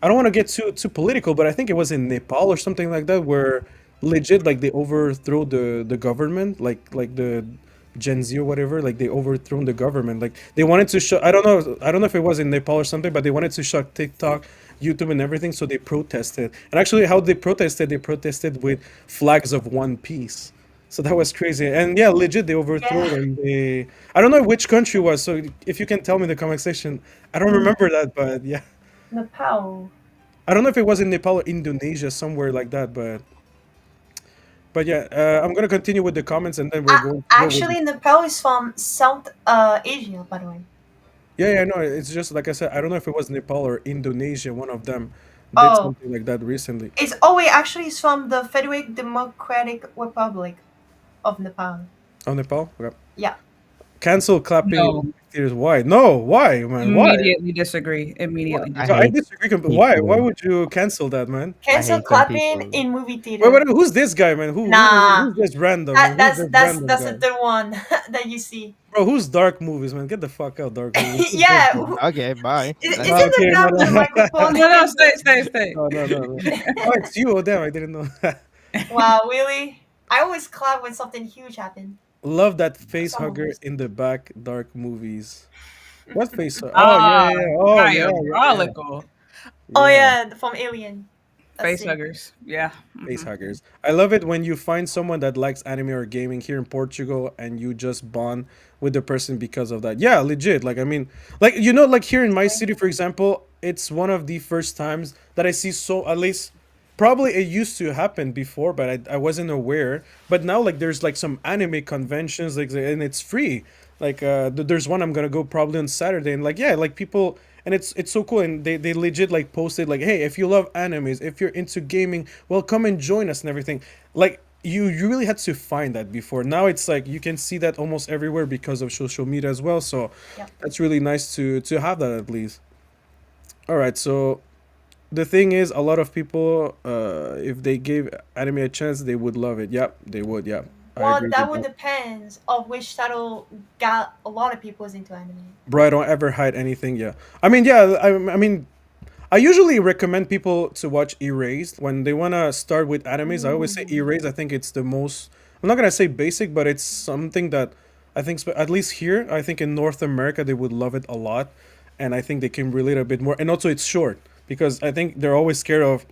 I don't want to get too political, but I think it was in Nepal or something like that, where legit like they overthrow the government, like the Gen Z or whatever, like they overthrown the government. Like they wanted to shut. I don't know if it was in Nepal or something, but they wanted to shut TikTok, YouTube, and everything. So they protested. And actually, how they protested with flags of One Piece. So that was crazy. And yeah, legit, they overthrew Yeah. it and they. I don't know which country it was. So if you can tell me in the comment section, I don't remember that, but yeah. Nepal. I don't know if it was in Nepal or Indonesia, somewhere like that, but yeah, I'm gonna continue with the comments and then we're going to go with Actually, Nepal is from South Asia, by the way. yeah, no, it's just like I said, I don't know if it was Nepal or Indonesia, one of them did Oh, something like that recently. it's oh wait, actually, it's from the Federal Democratic Republic of Nepal. Oh, Nepal? Okay. Yeah. Cancel clapping in No, movie theaters. Why? No, why, man? Why? immediately disagree. Why? Immediately I No, I disagree. hate disagree. Why? Why people. would you cancel that, man? I Cancel hate when clapping people. in movie Wait, theater. who's this guy, man? Nah, Who's this random, man? that Who's that's this that's random that's guy? the third one that you see. Bro, who's dark movies, man? Get the fuck out, dark movies. Who's this Yeah, guy? Okay, bye. isn't That's it. the Okay, guy with the microphone? No, no, stay. no. Oh, it's you. Oh, damn, I didn't know. Wow, really? I always clap when something huge happens. Love that face Some hugger movies. in the back, dark movies. What face? Oh, Ah, yeah. Oh, diabolical Oh yeah. yeah, from Alien. That's face it. huggers. Yeah. Face huggers. I love it when you find someone that likes anime or gaming here in Portugal and you just bond with the person because of that. Yeah, legit. Like, I mean, like, you know, like here in my city, for example, it's one of the first times that I see so, at least, probably it used to happen before, but I wasn't aware. But now, like, there's like some anime conventions, like, and it's free. Like, there's one I'm gonna go probably on Saturday, and like, yeah, like people and it's so cool and they legit like posted like, hey, if you love animes, if you're into gaming, well, come and join us and everything. Like you really had to find that before. Now it's like you can see that almost everywhere because of social media as well, so Yep. that's really nice to have that at least. All right, so the thing is, a lot of people, if they gave anime a chance, they would love it. Yep, they would. Yeah, I Well, agree that with would that. depend of which title got a lot of people into anime. Bro, I don't ever hide anything. Yeah, I mean, yeah, I mean, I usually recommend people to watch Erased when they wanna start with animes. I always say Ooh. Erased. I think it's the most. I'm not gonna say basic, but it's something that I think, at least here, I think in North America they would love it a lot, and I think they can relate a bit more. And also, it's short because I think they're always scared of.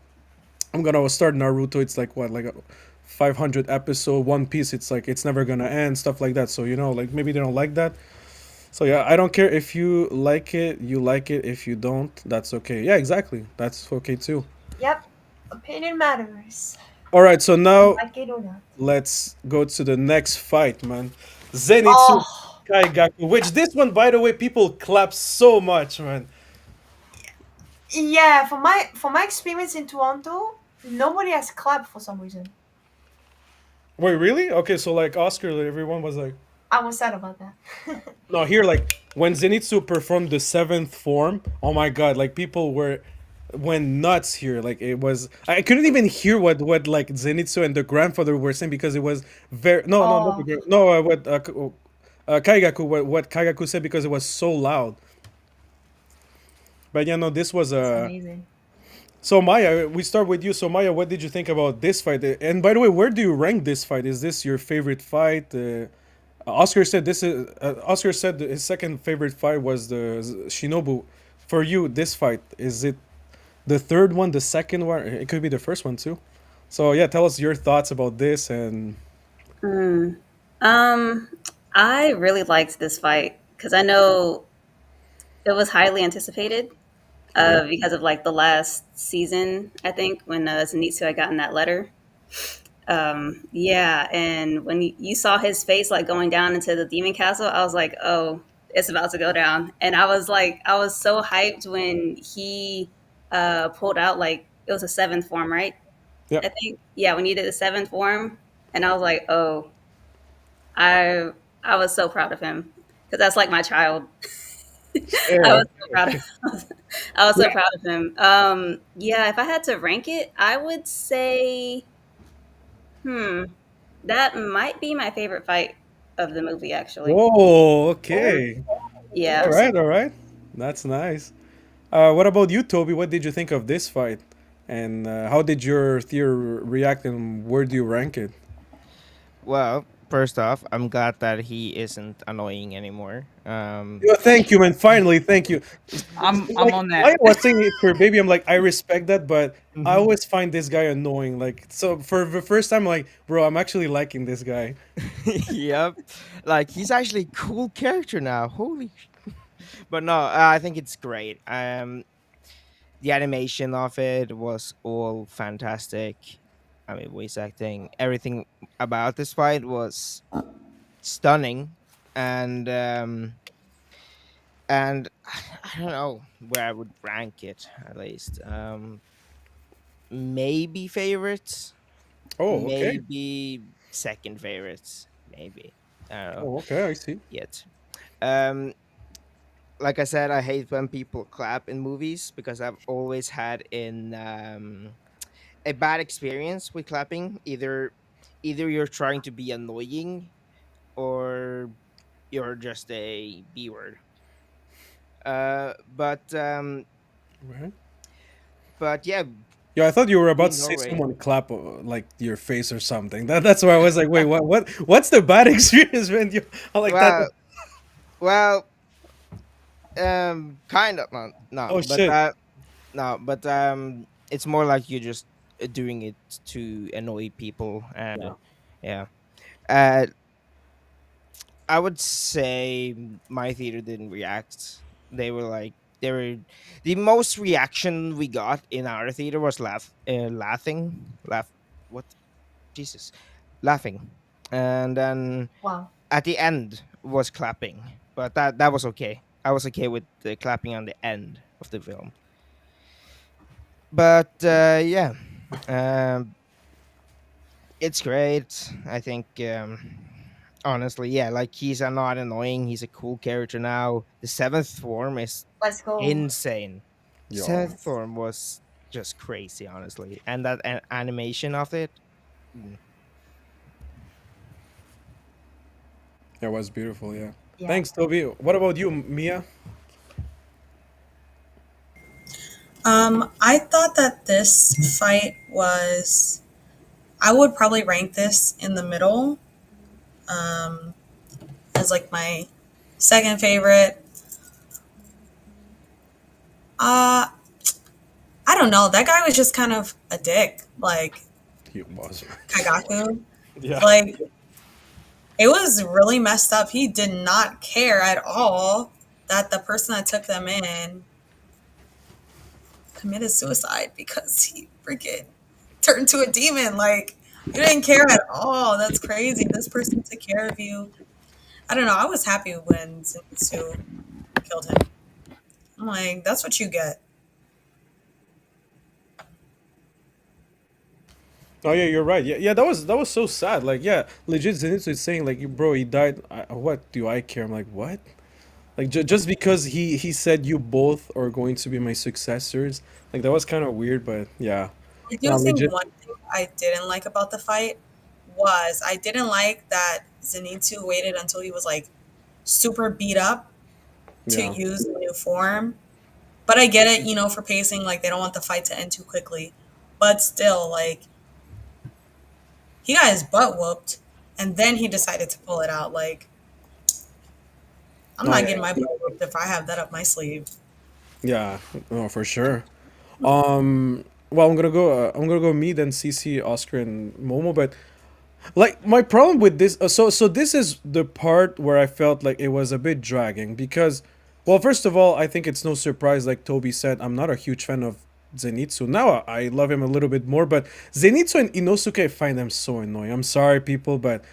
I'm gonna start Naruto. It's like what, like a 500 episode. One Piece. It's like it's never gonna end. Stuff like that. So like maybe they don't like that. So yeah, I don't care if you like it, you like it. If you don't, that's okay. Yeah, exactly. That's okay too. Yep, opinion matters. All right, so now Like it or not. let's go to the next fight, man. Zenitsu Oh, Kaigaku, which this one, by the way, people clap so much, man. yeah. For my experience in Toronto, nobody has clapped for some reason. Wait, really? Okay, so like Oscar, everyone was like, I was sad about that. no, here, like when Zenitsu performed the seventh form, oh my god, like people went nuts here. Like it was, I couldn't even hear what like Zenitsu and the grandfather were saying because it was very not the Oh, no what Kaigaku what Kaigaku said because it was so loud. But yeah, no, this was it's a. amazing. So Maya, we start with you. So Maya, what did you think about this fight? And by the way, where do you rank this fight? Is this your favorite fight? Oscar said this is. Oscar said his second favorite fight was the Shinobu. For you, this fight, is it the third one, the second one? It could be the first one too. So yeah, tell us your thoughts about this and. Mm. Um, I really liked this fight because I know it was highly anticipated Yeah. because of like the last season, I think, when Zenitsu had gotten that letter. Yeah, and when you saw his face like going down into the demon castle, I was like, oh, it's about to go down. And I was like, I was so hyped when he pulled out like it was a seventh form, right? Yeah. I think, yeah, when you did the seventh form, and I was like, oh, I I was so proud of him because that's like my child. I Yeah. was so proud of I was so proud of him. Yeah, if I had to rank it, I would say, hmm, that might be my favorite fight of the movie, actually. Whoa. Oh, Okay. All Yeah. right. interesting. All right. That's nice. What about you, Toby? What did you think of this fight? And how did your theory react and where do you rank it? Well, first off, I'm glad that he isn't annoying anymore. Yo, thank you, man. Finally, thank you. I'm Like on that. Maya was saying it for baby, I'm like, I respect that, but I Mhm. always find this guy annoying. Like, so for the first time, like, bro, I'm actually liking this guy. Yep, like he's actually a cool character now. Holy, but no, I think it's great. The animation of it was all fantastic. I mean, voice acting, everything about this fight was stunning, and and I don't know where I would rank it at least. Maybe favorites, Oh, okay. maybe second favorites, maybe. I don't know Oh, okay. I see. yet. Um, like I said, I hate when people clap in movies because I've always had a bad experience with clapping. Either you're trying to be annoying or you're just a B word. But Right. but yeah, Yeah, I thought you were about to being say Norway. someone clap like your face or something. That's why I was like, wait, what's the bad experience, man? You I like that. Well, well, kind of not, no, Oh but shit. no, but it's more like you're just doing it to annoy people, and Yeah. yeah. Uh, I would say my theater didn't react. They were like they were the most reaction we got in our theater was what Jesus, laughing, and then Wow. at the end was clapping, but that was okay. I was okay with the clapping on the end of the film. But yeah, um, it's great. I think honestly, yeah, like he's not annoying. He's a cool character now. The seventh form is Let's go. insane. Yo. Seventh Yes. form was just crazy, honestly. And that animation of it, mm, It was beautiful, yeah. Yeah. Thanks, Toby. What about you, Mia? I thought that this fight was. I would probably rank this in the middle, um, as like my second favorite. Uh, I don't know. That guy was just kind of a dick, like He was. Kagaku. Yeah. Like it was really messed up. He did not care at all that the person that took them in committed suicide because he freaking turned to a demon. Like you didn't care at all. That's crazy. This person took care of you. I don't know. I was happy when Zenitsu killed him. I'm like, that's what you get. Oh yeah, you're right. Yeah, yeah, that was so sad. Like, yeah, legit Zenitsu is saying like, bro, he died. What do I care? I'm like, what? Like, just because he said you both are going to be my successors. Like, that was kind of weird, but yeah. I do think Legit. one thing I didn't like about the fight was I didn't like that Zenitsu waited until he was like super beat up to Yeah. use the new form. But I get it, for pacing, like they don't want the fight to end too quickly. But still, like he got his butt whooped and then he decided to pull it out. Like, I'm Oh not yeah. getting my butt whooped if I have that up my sleeve. Yeah. No, for sure. Well, I'm gonna go me, then CC, Oscar, and Momo. But like my problem with this, so this is the part where I felt like it was a bit dragging because, well, first of all, I think it's no surprise, like Toby said, I'm not a huge fan of Zenitsu. Now I love him a little bit more, but Zenitsu and Inosuke, I find them so annoying. I'm sorry, people, but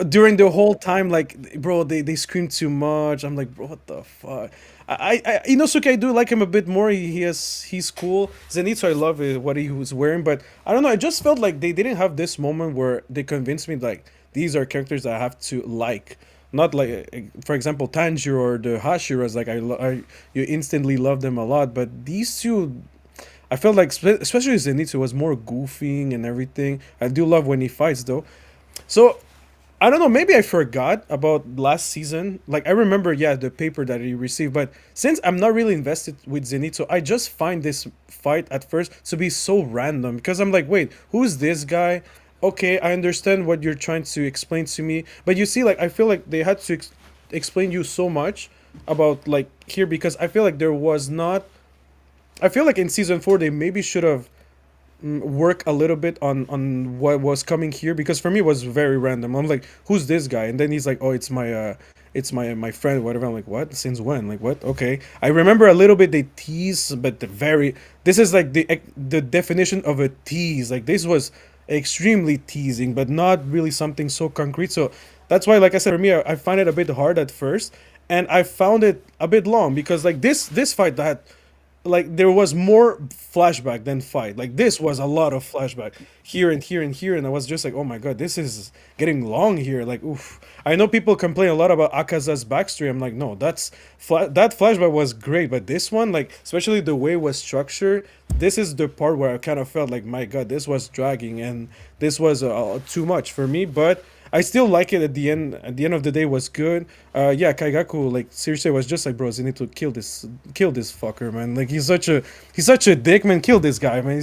during the whole time, like, bro, they scream too much. I'm like, bro, what the fuck? Inosuke, I do like him a bit more. He's cool. Zenitsu, I love what he was wearing, but I don't know. I just felt like they didn't have this moment where they convinced me like these are characters that I have to like. Not like, for example, Tanjiro or the Hashiras. Like you instantly love them a lot, but these two, I felt like, especially Zenitsu, was more goofing and everything. I do love when he fights though. So I don't know. Maybe I forgot about last season. Like I remember, yeah, the paper that he received. But since I'm not really invested with Zenitsu, I just find this fight at first to be so random because I'm like, wait, who's this guy? Okay, I understand what you're trying to explain to me, but you see, like I feel like they had to explain you so much about like here because I feel like there was not. I feel like in season 4 they maybe should have work a little bit on what was coming here because for me it was very random. I'm like, who's this guy? And then he's like, oh, it's my friend, whatever. I'm like, what? Since when? Like, what? Okay, I remember a little bit they tease, but this is like the definition of a tease. Like this was extremely teasing, but not really something so concrete. So that's why, like I said, for me, I find it a bit hard at first, and I found it a bit long because like this fight that like there was more flashback than fight. Like this was a lot of flashback here and here and here, and I was just like, oh my god, this is getting long here. Like, oof. I know people complain a lot about Akaza's backstory. I'm like, no, that flashback was great, but this one, like, especially the way it was structured, this is the part where I kind of felt like, my god, this was dragging, and this was too much for me. But I still like it at the end. At the end of the day, was good. Yeah, Kaigaku, like seriously, was just like, bros, you need to kill this fucker, man. Like he's such a dick, man. Kill this guy, man.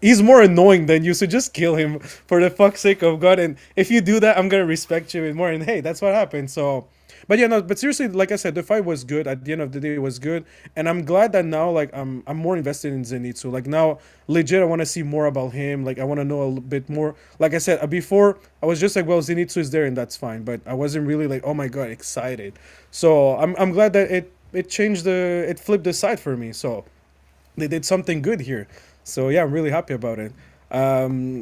He's more annoying than you. So just kill him for the fuck's sake of God. And if you do that, I'm gonna respect you more. And hey, that's what happened. So. But yeah, no. But seriously, like I said, the fight was good. At the end of the day, it was good, and I'm glad that now, like, I'm more invested in Zenitsu. Like now, legit, I want to see more about him. Like I want to know a bit more. Like I said before, I was just like, well, Zenitsu is there, and that's fine. But I wasn't really like, oh my god, excited. So I'm glad that it flipped the side for me. So they did something good here. So yeah, I'm really happy about it.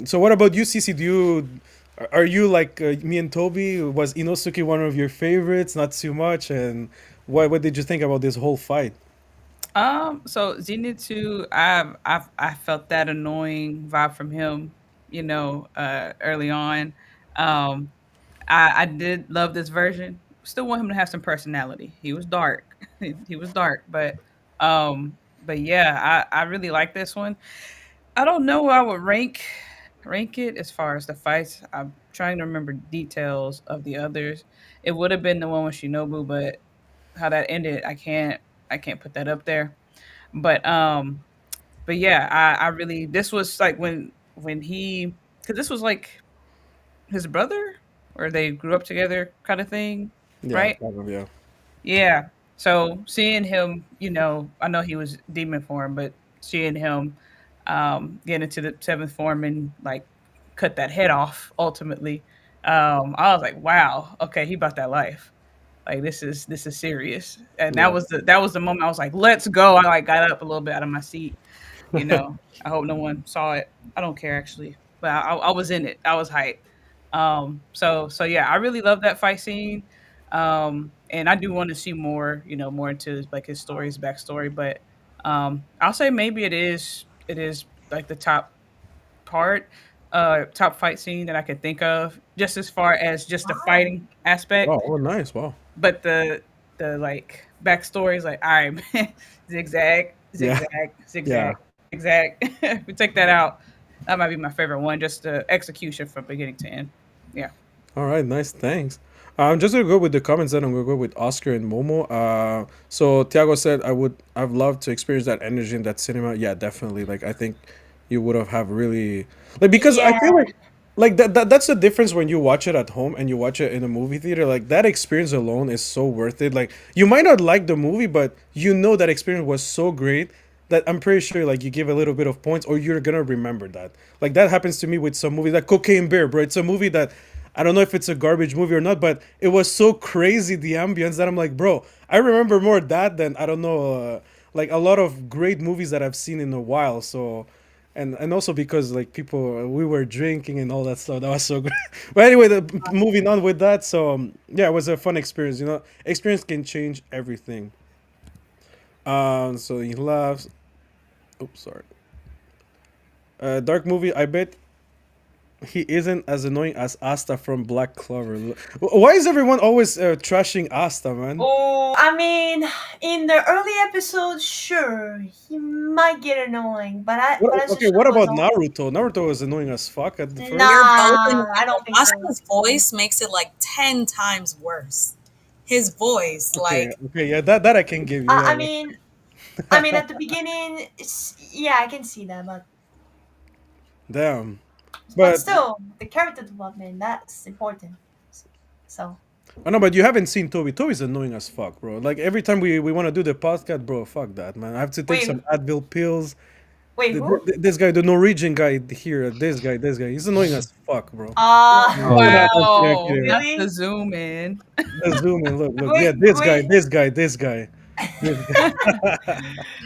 So what about you, CC? Are you like me and Toby? Was Inosuke one of your favorites? Not too much. And what did you think about this whole fight? So Zenitsu, I felt that annoying vibe from him, early on. Um, I did love this version. Still want him to have some personality. He was dark. He was dark, but but yeah, I really like this one. I don't know where I would rank it as far as the fights. I'm trying to remember details of the others. It would have been the one with Shinobu, but how that ended, I can't put that up there. But but yeah, I really, this was like when he, because this was like his brother, or they grew up together kind of thing, Yeah, right? kind of, yeah. Yeah. So seeing him, I know he was demon form, but seeing him get into the seventh form and like cut that head off ultimately, I was like, wow, okay, he bought that life. Like this is serious. And Yeah. that was the moment I was like, let's go. I like got up a little bit out of my seat, you know. I hope no one saw it. I don't care actually. But I was in it. I was hyped. So yeah, I really love that fight scene. And I do want to see more, more into like his story, his backstory. But I'll say maybe it is like the part, top fight scene that I could think of, just as far as just the Wow. fighting aspect. Oh, oh, nice. Wow. But the like backstory is like, all right, man, zigzag, Yeah. zigzag, Yeah. zigzag, zigzag. If we take that out, that might be my favorite one. Just the execution from beginning to end. Yeah. All right, nice, thanks. I'm just gonna go with the comments. Then I'm gonna go with Oscar and Momo. So Tiago said, I've loved to experience that energy in that cinema." Yeah, definitely. Like, I think you would have really, like, because I Yeah. feel like that's the difference when you watch it at home and you watch it in a movie theater. Like, that experience alone is so worth it. Like, you might not like the movie, but you know that experience was so great that I'm pretty sure like you give a little bit of points or you're gonna remember that. Like, that happens to me with some movies like Cocaine Bear, bro. It's a movie that I don't know if it's a garbage movie or not, but it was so crazy the ambience that I'm like, bro, I remember more that than I don't know, like a lot of great movies that I've seen in a while. So, and also because like people we were drinking and all that stuff, that was so great. But anyway, moving on with that. So yeah, it was a fun experience. You know, experience can change everything. So he laughs. Oops, sorry. Dark movie. I bet he isn't as annoying as Asta from Black Clover. Why is everyone always trashing Asta, man? Oh, I mean, in the early episodes, sure, he might get annoying, but as the Okay, show what goes about on, Naruto? Naruto was annoying as fuck at the first. You're both in. nah, I don't think so. Asuka's voice makes it like 10 times worse. His voice, Okay, like, okay, yeah, that I can give you. I Yeah, mean, I mean, at the beginning, yeah, I can see that, damn. but But still, the character development, that's important. So, I know, but you haven't seen Toby. Toby's annoying as fuck, bro. Like every time we want to do the podcast, bro, fuck that, man. I have to take wait, some Advil pills. wait, who? This guy, the Norwegian guy here, this guy, he's annoying as fuck, bro. Oh yeah. I'm kidding, I'm Wow. kidding. Not the Really? zoom in. Let's zoom in. Look. Yeah, Wait, wait. this guy. This guy. Toby,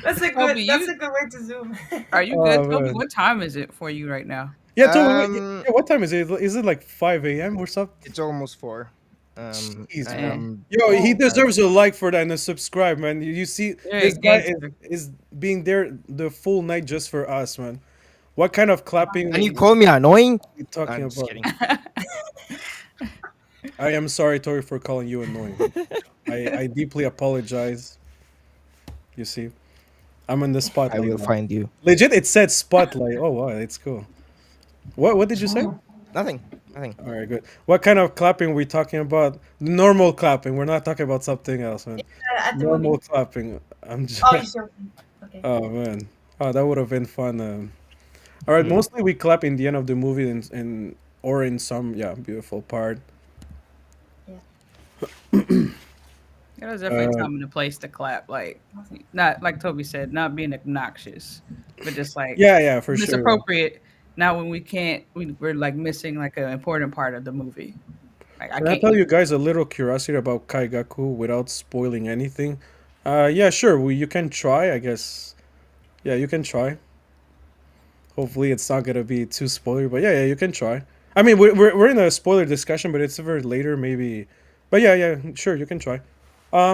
That's a good way to zoom. are you good, Oh Toby? man. What time is it for you right now? Yeah, Toby. Um, What time is it? Is it like 5 a.m. or something? it's almost 4. Jeez, And Eh. man. I'm Yo, he Oh, deserves a like for that and a subscribe, man. You see, You're a this guy gangster. is being there the full night just for us, man. What kind of clapping and you call me annoying? we talking I'm just about? kidding. I am sorry, Tori, for calling you annoying. I deeply apologize. You see, I'm in the I spotlight will now. find you. Legit, it said spotlight. Oh wow, it's cool. What did you say? Nothing. Nothing. All right, good. What kind of clapping we talking about? Normal clapping. We're not talking about something else, man. at the Normal movie. clapping. I'm just. Oh, you still okay. Oh man. Oh, that would have been fun. All right. Mostly we clap in the end of the movie and or in some beautiful part. Yeah. It was definitely a time and a place to clap. Like, not like Toby said, not being obnoxious, but just like Yeah, for when it's sure. appropriate. Not when we can't. We're like missing like an important part of the movie. Like I Can I can't. tell you guys a little curiosity about Kaigaku without spoiling anything? Yeah, sure. You can try, I guess. Yeah, you can try. Hopefully, it's not gonna be too spoiler, but yeah, you can try. I mean, we're in a spoiler discussion, but it's ever later, maybe. But yeah, sure, you can try.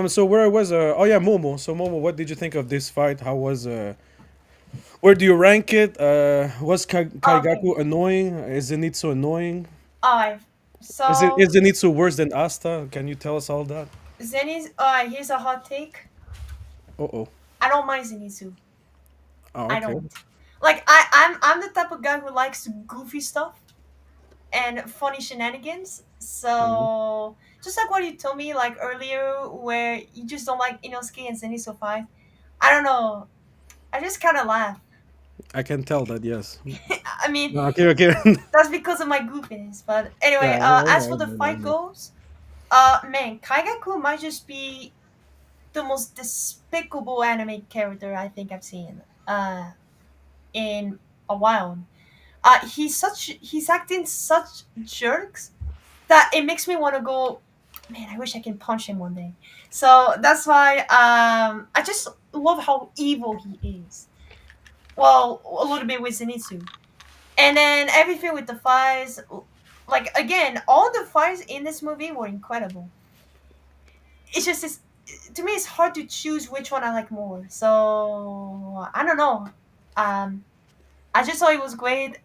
So where I was, oh yeah, Momo. So Momo, what did you think of this fight? How was where do you rank it? Was Okay. Kaigaku annoying? Is Zenitsu annoying? Alright. Is So Zenitsu worse than Asta? Can you tell us all that? Zenith. Here's a hot take. Uh oh. I don't mind Zenitsu. Oh, I okay. don't. Like I'm the type of guy who likes goofy stuff and funny shenanigans. Mhm. So just like what you told me like earlier, where you just don't like Inosuke and Zenitsu fight. I don't know. I just kind of laugh. I can tell that, yes. I mean, No, okay, okay. that's because of my goofiness. But anyway, Yeah, I as know, I for the know, I fight know. goes, man, Kaigaku might just be the most despicable anime character I think I've seen in a while. He's acting such jerks that it makes me want to go. Man, I wish I can punch him one day. So that's why I just love how evil he is. Well, a little bit with Zenitsu, and then everything with the fights. Like again, all the fights in this movie were incredible. It's just it's, to me, it's hard to choose which one I like more. So I don't know. Um, I just thought it was great.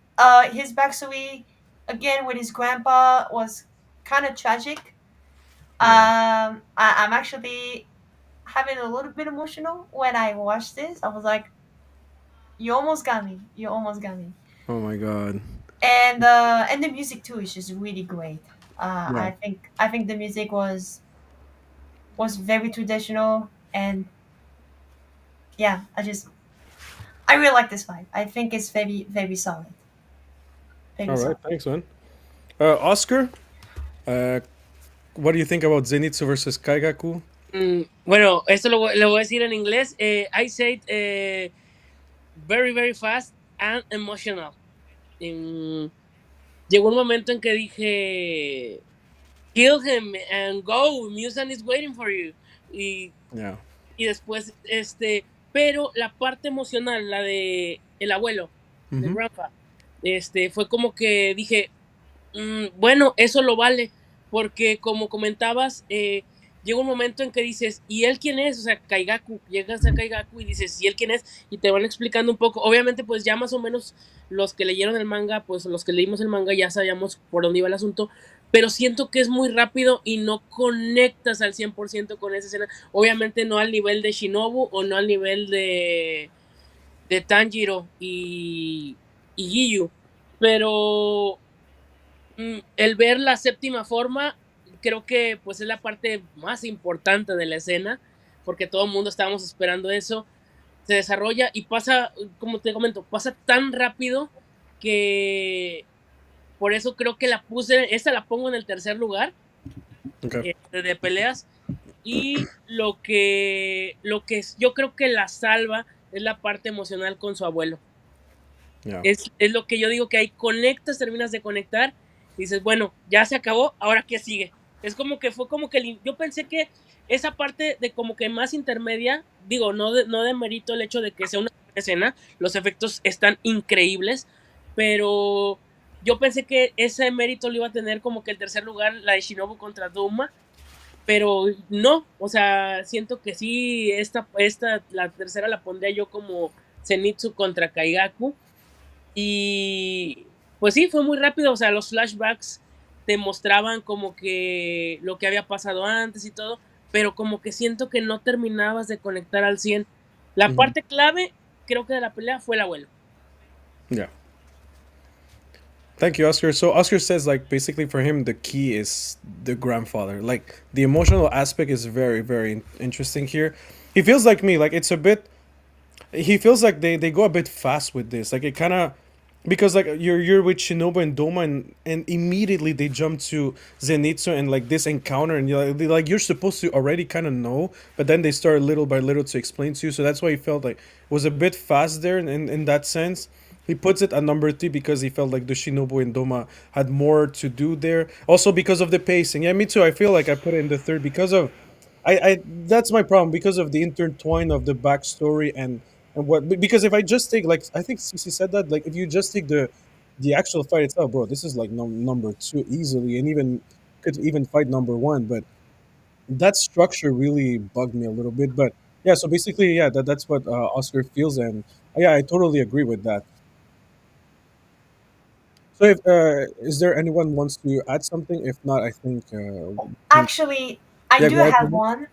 His backstory, again with his grandpa, was kind of tragic. Yeah. I'm actually having a little bit emotional when I watched this. I was like, "You almost got me. You almost got me." Oh my god. And the music too is just really great. Yeah. I think the music was very traditional, and yeah, I really like this vibe. I think it's very solid, very All right, solid. thanks, man. Oscar, uh, what do you think about Zenitsu versus Kaigaku? Bueno, esto lo voy a decir en inglés. I said very, very fast and emotional. Mm, llegó un momento en que dije, kill him and go, Musan is waiting for you. Y, Yeah. y después, pero la parte emocional, la de el abuelo, de Mm-hmm. Grandpa, fue como que dije, bueno, eso lo vale, porque como comentabas, llega un momento en que dices, ¿y él quién es? O sea, Kaigaku, llegas a Kaigaku y dices, ¿y él quién es? Y te van explicando un poco. Obviamente, pues ya más o menos los que leyeron el manga, pues los que leímos el manga ya sabíamos por dónde iba el asunto, pero siento que es muy rápido y no conectas al 100% con esa escena. Obviamente no al nivel de Shinobu o no al nivel de Tanjiro y Giyu, pero el ver la séptima forma, creo que pues es la parte más importante de la escena, porque todo el mundo estábamos esperando eso. Se desarrolla y pasa, como te comento, pasa tan rápido que por eso creo que la puse, esta la pongo en el tercer lugar Okay. de peleas. Y lo que yo creo que la salva es la parte emocional con su abuelo. Yeah. Es lo que yo digo, que ahí conectas, terminas de conectar y dices, bueno, ya se acabó, ahora qué sigue. Es como que fue como que yo pensé que esa parte de como que más intermedia, digo, no de mérito el hecho de que sea una escena, los efectos están increíbles, pero yo pensé que ese mérito lo iba a tener como que el tercer lugar, la de Shinobu contra Duma, pero no, o sea, siento que sí, la tercera la pondría yo como Zenitsu contra Kaigaku, y pues sí, fue muy rápido, o sea, los flashbacks te mostraban como que lo que había pasado antes y todo, pero como que siento que no terminabas de conectar al 100. La Mhm. parte clave, creo que de la pelea, fue el abuelo. Yeah. Thank you, Oscar. So Oscar says like basically for him the key is the grandfather. Like the emotional aspect is very very interesting here. He feels like me. Like it's a bit. He feels like they go a bit fast with this. Like it kind of because like you're with Shinobu and Doma and immediately they jump to Zenitsu and like this encounter and like you're supposed to already kind of know, but then they start little by little to explain to you. So that's why he felt like it was a bit fast there in that sense. He puts it at number three because he felt like the Shinobu and Doma had more to do there. Also because of the pacing. Yeah, me too. I feel like I put it in the third because of I that's my problem because of the intertwine of the backstory and what because if I just take like I think Cece said that like if you just take the actual fight itself, bro, this is like number two easily and even could even fight number one, but that structure really bugged me a little bit. But yeah, so basically, yeah, that's what Oscar feels, and yeah, I totally agree with that. So if is there anyone wants to add something? If not, I think Actually, I yeah, do go ahead. have Momo. one.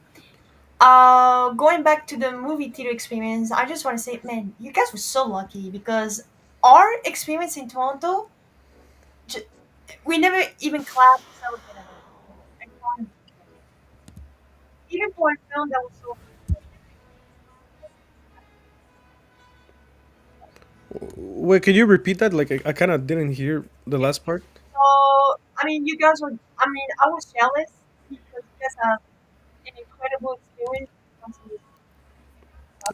Going back to the movie theater experience, I just want to say, man, you guys were so lucky because our experience in Toronto, j- we never even clapped to celebrate at all. I can't- Even for a film that was so good. Wait, can you repeat that? Like, I kind of didn't hear the last part. So, I mean, you guys were, I mean, I was jealous because you guys have an incredible experience when it comes to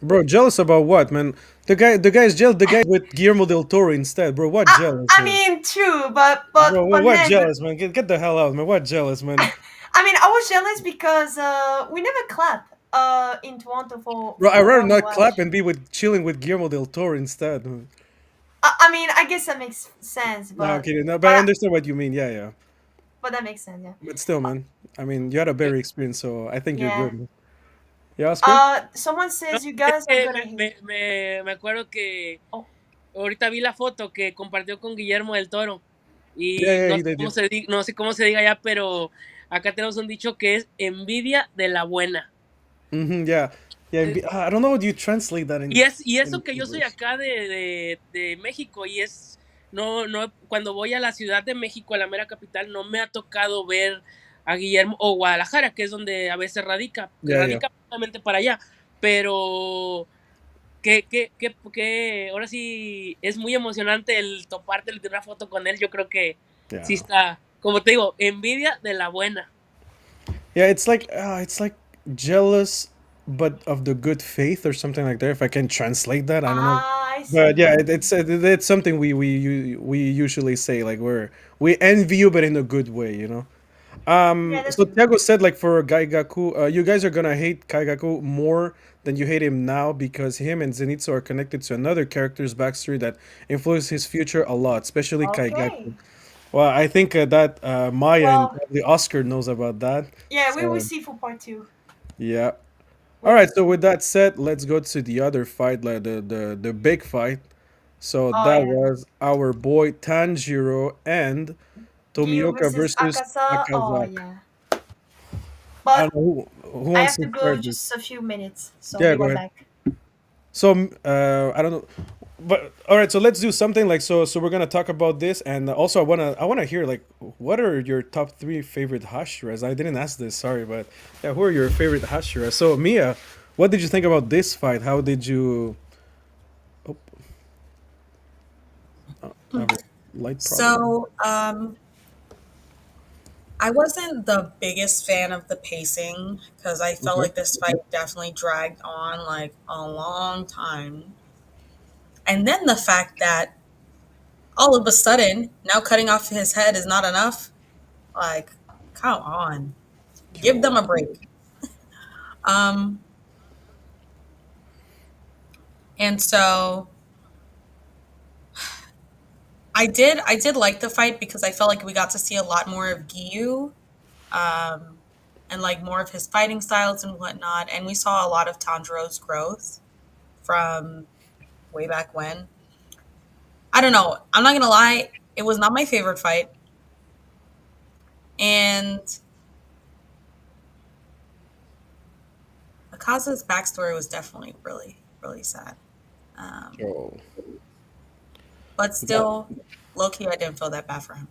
Bro, jealous about what, man? The guy's jealous. The guy with Guillermo del Toro instead, bro. What jealous, I man? mean, true, but Bro, what man, jealous, man? Get the hell out, man. What jealous, man? I mean, I was jealous because we never clap in Toronto Bro, I'd for rather what we not clap watch. and be with chilling with Guillermo del Toro instead. I mean, I guess that makes sense, No, I'm kidding. No, but but I I, understand what you mean. Yeah, yeah. but that makes sense, yeah. But still, man. I mean, you had a better experience, so I think you're Yeah. good. Man. Yeah, Oscar? Someone No, says you es guys are que gonna hate. me acuerdo que Oh, ahorita vi la foto que compartió con Guillermo del Toro Yeah, y yeah, no he sé did, yeah. no sé cómo se diga ya, pero acá tenemos un dicho que es envidia de la buena. Yeah. Yeah, I don't know how you translate that Y eso in que yo soy English. acá de México y es, no, cuando voy a la Ciudad de México, a la mera capital, no me ha tocado ver a Guillermo, o Guadalajara, que es donde a veces radica, que Yeah, yeah. radica justamente para allá, pero ahora sí es muy emocionante el toparte, el tener una foto con él, yo creo que sí Yeah. está, como te digo, envidia de la buena. Yeah, it's like jealous, but of the good faith or something like that. If I can translate that, I don't know. I But see. yeah, it's something we usually say like we envy you, but in a good way, you know. Yeah, that's So true. Tiago said like for Gaigaku, you guys are gonna hate Kaigaku more than you hate him now because him and Zenitsu are connected to another character's backstory that influenced his future a lot, especially Kaigaku. Okay. Well, I think that Maya and Well, probably Oscar knows about that. yeah, we will So see for part two. yeah. All We will right. So see. with that said, let's go to the other fight, like the big fight. So Oh that yeah, was our boy Tanjiro and Gyu Tomioka versus versus Akasa. Oh Akazak. yeah, I but don't know who I wants have to to go start this. just a few minutes, so Yeah, be go right ahead. back. So I don't know, but all right. So let's do something like so. We're gonna talk about this, and also I wanna hear like what are your top three favorite Hashiras? I didn't ask this, sorry, but yeah, who are your favorite Hashiras? So Mia, what did you think about this fight? How did you? Oh, I have a light problem. So, I wasn't the biggest fan of the pacing because I felt Okay. like this fight definitely dragged on like a long time. And then the fact that all of a sudden now cutting off his head is not enough. Like, come on, give them Yo. a break. Um, and so I did like the fight because I felt like we got to see a lot more of Giyu, um, and like more of his fighting styles and whatnot. And we saw a lot of Tanjiro's growth from way back when. I don't know. I'm not gonna lie, it was not my favorite fight, and Akaza's backstory was definitely really really sad. Um, Yo. but That, still, low key, I didn't feel that bad for him.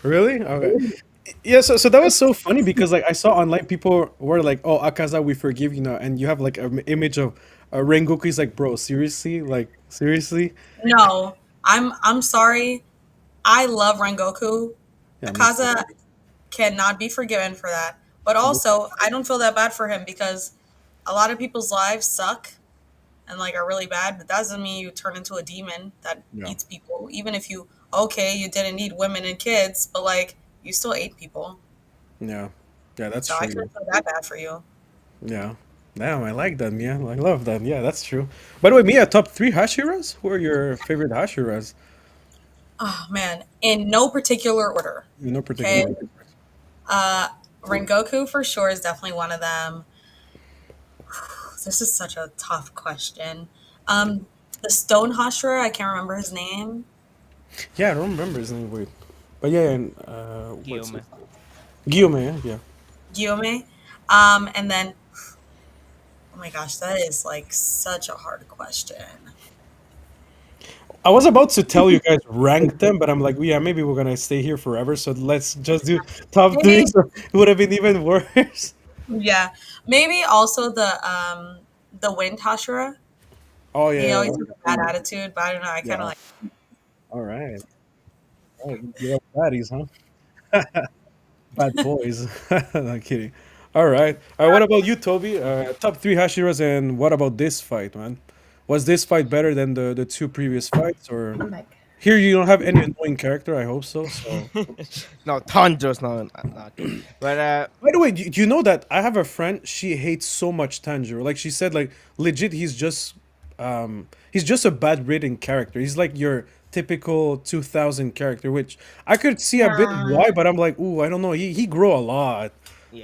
really? Okay. Yeah, so that was so funny because like I saw online people were like, "Oh, Akaza, we forgive you now," and you have like an image of Rengoku. He's like, "Bro, seriously? Like seriously?" No, I'm sorry. I love Rengoku. Yeah, me too. Akaza cannot be forgiven for that. But also, I don't feel that bad for him because a lot of people's lives suck and like are really bad, but that doesn't mean you turn into a demon that Yeah, eats people. Even if you okay, you didn't eat women and kids, but like you still ate people. yeah, yeah. That's So I true. shouldn't feel that bad for you. Yeah. Damn, I like that, Mia. I love that. Yeah, that's true. By the way, Mia, top three Hashiras? Who are your favorite Hashiras? Oh man, in no particular order. In no Okay. particular order. Uh Rengoku for sure is definitely one of them. This is such a tough question. The Stone Hashira, I can't remember his name. Yeah, I don't remember his name. Wait, but yeah, and what's Guillaume. his Guillaume? Yeah, yeah. Guillaume. And then Oh my gosh, that is like such a hard question. I was about to tell you guys rank them, but I'm like, yeah, maybe we're gonna stay here forever. So let's just do top three. Maybe, So it would have been even worse. yeah, maybe also the wind Hashira. Oh He yeah, always yeah. has a bad attitude, but I don't know. I kind of Yeah. like. All right. Oh, you like baddies, huh? Bad boys. Not kidding. All right. All right. What about you, Toby? Top three Hashiras, and what about this fight, man? Was this fight better than the two previous fights, or I'm back. here you don't have any annoying character? I hope so. So, No, Tanjo's not okay. But by the way, do you know that I have a friend? She hates so much Tanjiro. Like she said, like legit, he's just a bad written character. He's like your typical 2000 character, which I could see a bit Nah, why, but I'm like, ooh, I don't know. He grew a lot.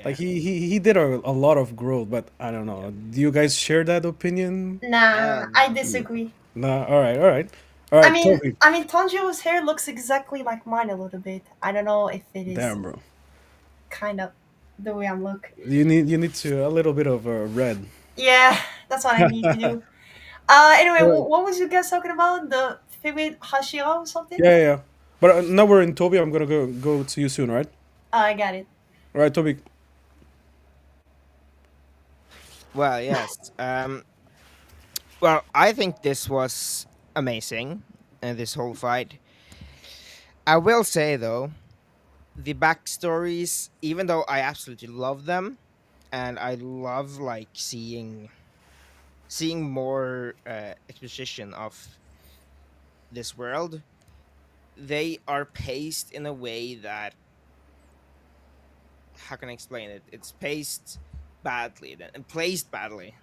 Like yeah, he did a lot of growth, but I don't yeah, know. Do you guys share that opinion? nah, and I disagree. Nah. All right. All right. All I right. mean, Toby. I mean, Tanjiro's hair looks exactly like mine a little bit. I don't know if it is Damn, bro. kind of the way I'm look. You need to a little bit of red. Yeah, that's what I need to do. Anyway, All right. what was you guys talking about? The favorite Hashira or something? Yeah, yeah, yeah. But now we're in Toby. I'm gonna go to you soon, all right? I got it. All right, Toby. well, yes. Well, I think this was amazing, this whole fight. I will say though, the backstories, even though I absolutely love them, and I love like seeing more exposition of this world, they are paced in a way that, how can I explain it? It's paced badly and placed badly,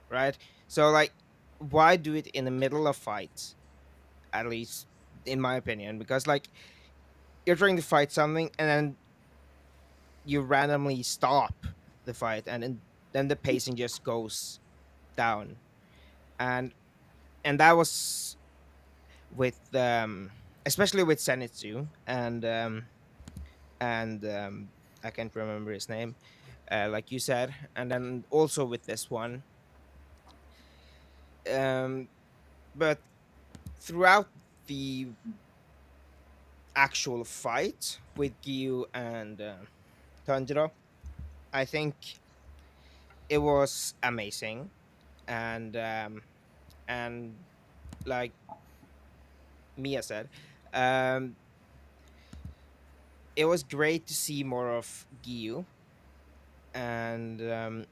right? So like, why do it in the middle of fights? At least in my opinion, because like you're trying to fight something and then you randomly stop the fight, and then the pacing just goes down, and that was with especially with Zenitsu and I can't remember his name, like you said, and then also with this one. Um, but throughout the actual fight with Gyu and Tanjiro, I think it was amazing, and and like Mia said, um, it was great to see more of Gyu, and the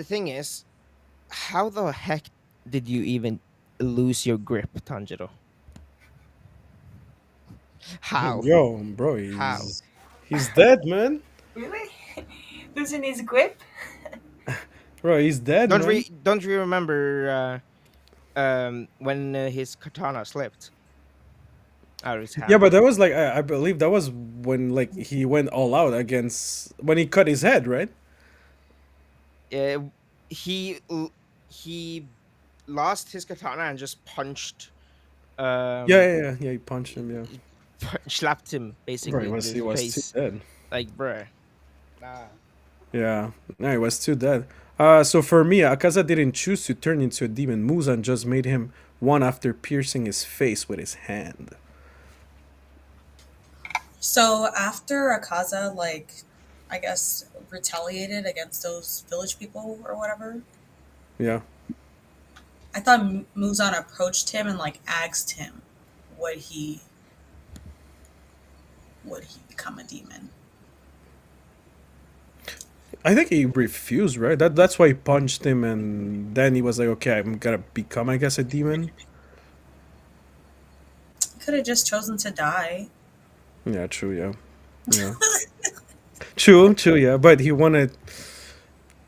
thing is, how the heck did you even lose your grip, Tanjiro? How? Yo, bro, How? he's dead, man. Really? Losing his grip? Bro, he's dead, man. Don't we remember when his katana slipped out of his Yeah, hand? but that was like I believe that was when like he went all out against when he cut his head, right? Uh, he lost his katana and just punched Yeah, um yeah, yeah. Yeah, he punched him. Yeah, slapped him bro, basically with he his was too face, dead. like bruh. Nah. Yeah, no, he was too dead. So for me, Akaza didn't choose to turn into a demon. Muzan just made him one after piercing his face with his hand. So after Akaza, like, I guess retaliated against those village people or whatever, Yeah. I thought Muzan approached him and like asked him, would he would he become a demon? I think he refused, right? That's why he punched him, and then he was like, "Okay, I'm gonna become, I guess, a demon." Could have just chosen to die. Yeah, true. Yeah, yeah, true, true. Yeah, but he wanted.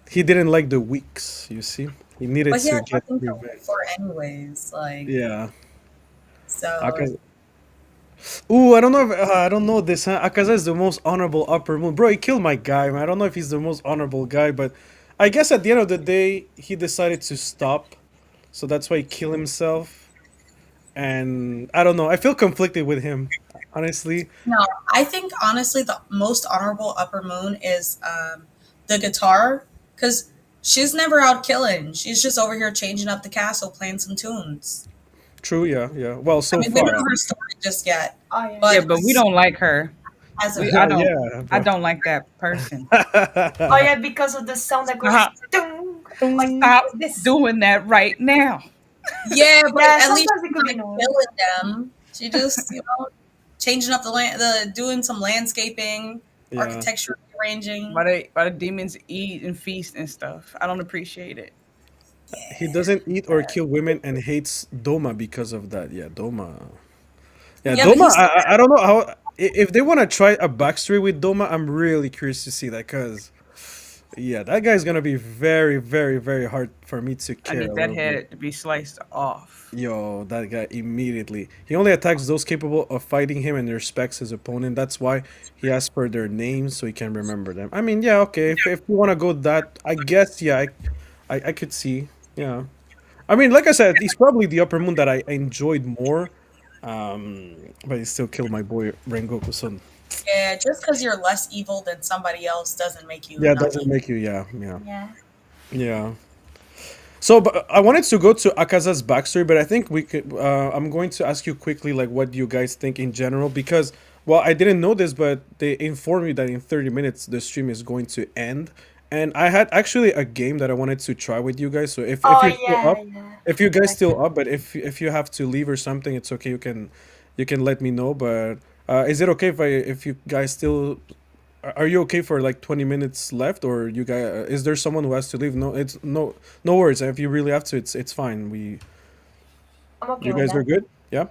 He didn't like the weeks. You see, he needed But he to had get nothing to live revenge. for anyways. Like, Yeah, so Akaza. Ooh, I don't know. If, I don't know this. Huh? Akaza is the most honorable upper moon, bro. He killed my guy, man. I don't know if he's the most honorable guy, but I guess at the end of the day, he decided to stop. So that's why he killed himself. And I don't know. I feel conflicted with him, honestly. no, I think honestly the most honorable upper moon is the guitar because She's never out killing. She's just over here changing up the castle, playing some tunes. True, yeah, yeah. Well, I so mean, we don't far, know her story just yet, Oh yeah. but Yeah, but we don't like her. as of I now, don't. yeah, I bro. don't like that person. Oh yeah, because of the sound that goes Stop, ding, like stop this. doing that right now. yeah, but Yeah, at least sometimes it she's could be not annoying. killing them. She just, changing up the land, doing some landscaping, Yeah. architecture rearranging. Why the demons eat and feast and stuff. I don't appreciate it. He doesn't eat or kill women and hates Doma because of that. Yeah, Doma. Yeah, Yeah, but Doma. he's still I don't know how. If they want to try a backstory with Doma, I'm really curious to see that because yeah, that guy's gonna be very, very, very hard for me to I care need a that little bit. head to be sliced off. Yo, that guy immediately. He only attacks those capable of fighting him and respects his opponent. That's why he asks for their names so he can remember them. I mean, yeah, okay. If you want to go that, I guess, yeah, I could see. Yeah. I mean, like I said, he's probably the Upper Moon that I enjoyed more. But he still killed my boy Rengoku. So yeah. Just because you're less evil than somebody else doesn't make you yeah, it not doesn't evil. make you. Yeah, yeah, Yeah. yeah. So, but I wanted to go to Akaza's backstory, but I think we could. I'm going to ask you quickly, like, what do you guys think in general? Because, well, I didn't know this, but they informed me that in 30 minutes the stream is going to end, and I had actually a game that I wanted to try with you guys. So if Oh you're still yeah, up, yeah. if you guys Like still up, but if you have to leave or something, it's okay. You can let me know. But is it okay if you guys still are you okay for like 20 minutes left, or you guys? Is there someone who has to leave? No, it's no worries. If you really have to, it's fine. I'm okay You with guys are that. good. Yeah.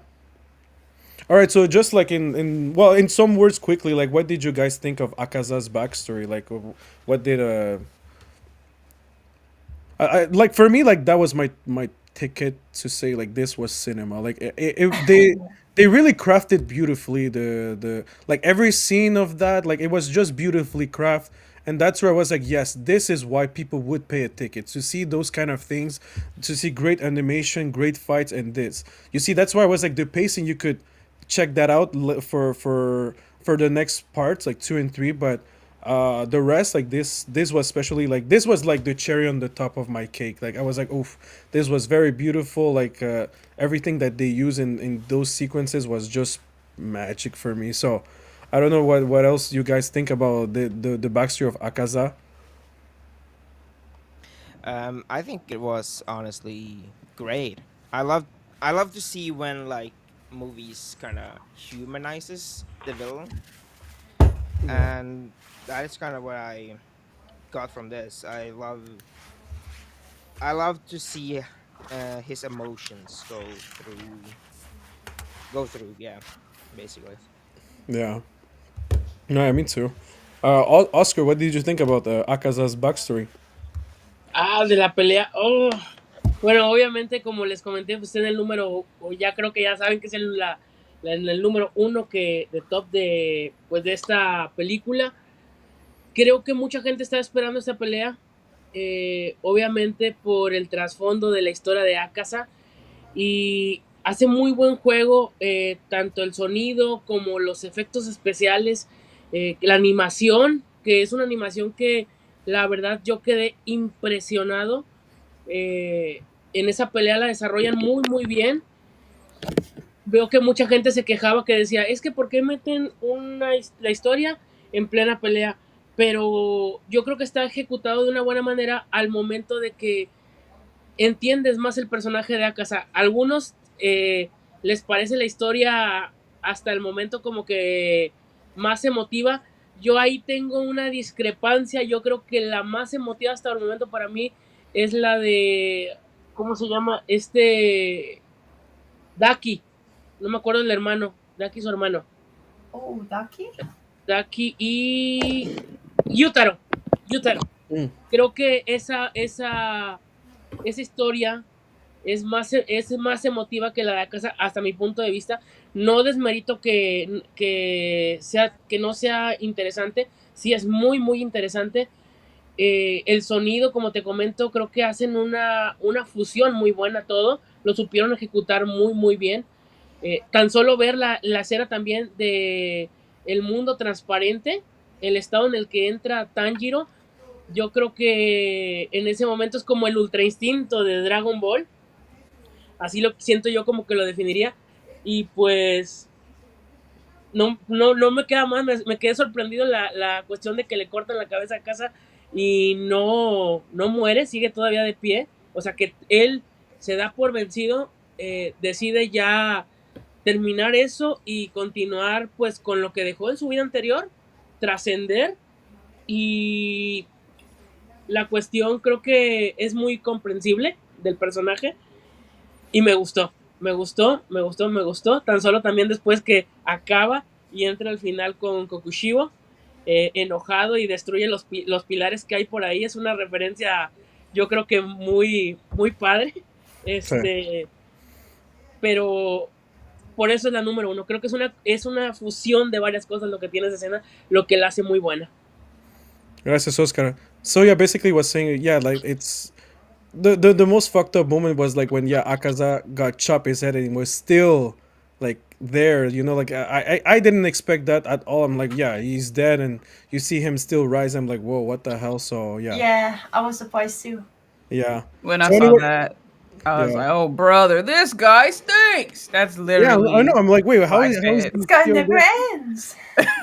All right. So just like in some words quickly, like what did you guys think of Akaza's backstory? Like what did like for me, like that was my ticket to say like this was cinema. Like they really crafted beautifully the like every scene of that, like it was just beautifully crafted. And that's where I was like, yes, this is why people would pay a ticket to see those kind of things, to see great animation, great fights, and this. You see, that's why I was like the pacing. You could check that out for the next parts, like 2 and 3. But the rest, like this was especially like this was like the cherry on the top of my cake. Like I was like, oof, this was very beautiful. Like everything that they use in those sequences was just magic for me. So I don't know what else you guys think about the backstory of Akaza. I think it was honestly great. I love I love to see when like movies kind of humanizes the villain, Yeah. and that is kind of what I got from this. I love to see his emotions go through. Yeah, basically. Yeah. No, I mean too. Oscar, what did you think about Akaza's backstory? Ah, de la pelea. Oh. Bueno, obviamente, como les comenté, pues en el número, o ya creo que ya saben que es el número uno de top pues, de esta película. Creo que mucha gente está esperando esta pelea, obviamente por el trasfondo de la historia de Akasa, y hace muy buen juego, tanto el sonido como los efectos especiales, la animación, que es una animación que la verdad yo quedé impresionado. En esa pelea la desarrollan muy muy bien. Veo que mucha gente se quejaba, que decía, es que ¿por qué meten la historia en plena pelea? Pero yo creo que está ejecutado de una buena manera al momento de que entiendes más el personaje de Akasa. A algunos les parece la historia hasta el momento como que más emotiva. Yo ahí tengo una discrepancia. Yo creo que la más emotiva hasta el momento para mí es la de, ¿cómo se llama? Daki. No me acuerdo del hermano. Daki su hermano. Oh, Ducky. Daki y Yutaro. Mm. Creo que esa historia es más emotiva que la de Akasa hasta mi punto de vista. No desmerito que no sea interesante. Sí es muy muy interesante. El sonido, como te comento, creo que hacen una fusión muy buena todo. Lo supieron ejecutar muy muy bien. Tan solo ver la escena también de el mundo transparente, el estado en el que entra Tanjiro, Yo creo que en ese momento es como el ultra instinto de Dragon Ball. Así lo siento yo como que lo definiría. Y pues no me queda más, me quedé sorprendido la cuestión de que le cortan la cabeza a Casa y no muere, sigue todavía de pie. O sea que él se da por vencido, decide ya terminar eso y continuar pues con lo que dejó en su vida anterior, trascender. Y la cuestión creo que es muy comprensible del personaje y me gustó, me gustó. Tan solo también después que acaba y entra al final con Kokushibo, enojado y destruye los pilares que hay por ahí. Es una referencia, yo creo que muy padre. Sí. Pero por eso es la número uno. Creo que es una fusión de varias cosas lo que tiene esa escena, lo que la hace muy buena. Gracias, Oscar. So yeah, basically was saying, yeah, like it's the most fucked up moment was like when, yeah, Akaza got chopped his head and he was still like there, you know, like I didn't expect that at all. I'm like, yeah, he's dead, and you see him still rise. I'm like, whoa, what the hell? So yeah, Yeah, I was surprised too. yeah. When I So saw anyway, that, I was yeah, like, "Oh, brother, this guy stinks." That's yeah, I know. literally I'm like, wait, what I how is said. he This guy still never there? ends.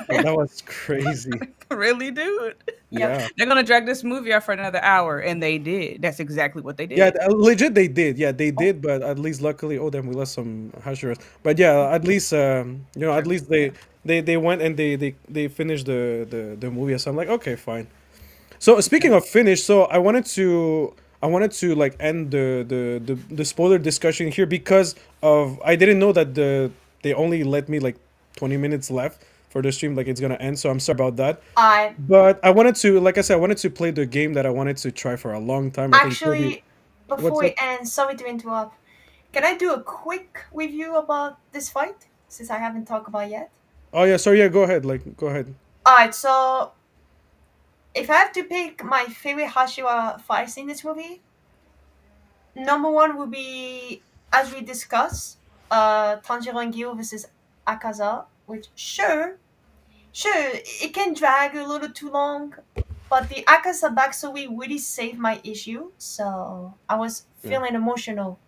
Yeah, that was crazy. Really, dude. Yep. Yeah. They're gonna drag this movie out for another hour, and they did. That's exactly what they Yeah, did. legit, they did. Yeah, they did. But at least, luckily, oh damn, we lost some Hashiras. But yeah, at least, you know, at least Yeah. they went and they finished the movie. So I'm like, okay, fine. So speaking of finish, so I wanted to like end the spoiler discussion here because of I didn't know that they only let me like 20 minutes left for the stream, like it's gonna end. So I'm sorry about that. I But I wanted to, like I said, I wanted to play the game that I wanted to try for a long time. I think Toby, actually, before what's we up? end, sorry to interrupt. Can I do a quick review about this fight since I haven't talked about yet? Oh yeah, sorry. Yeah, go ahead. Like, go ahead. Alright, so if I have to pick my favorite Hashira fights in this movie, number one would be, as we discussed, Tanjiro and Gyu versus Akaza, which sure, it can drag a little too long, but the Akaza backstory really saved my issue, so I was Yeah. feeling emotional,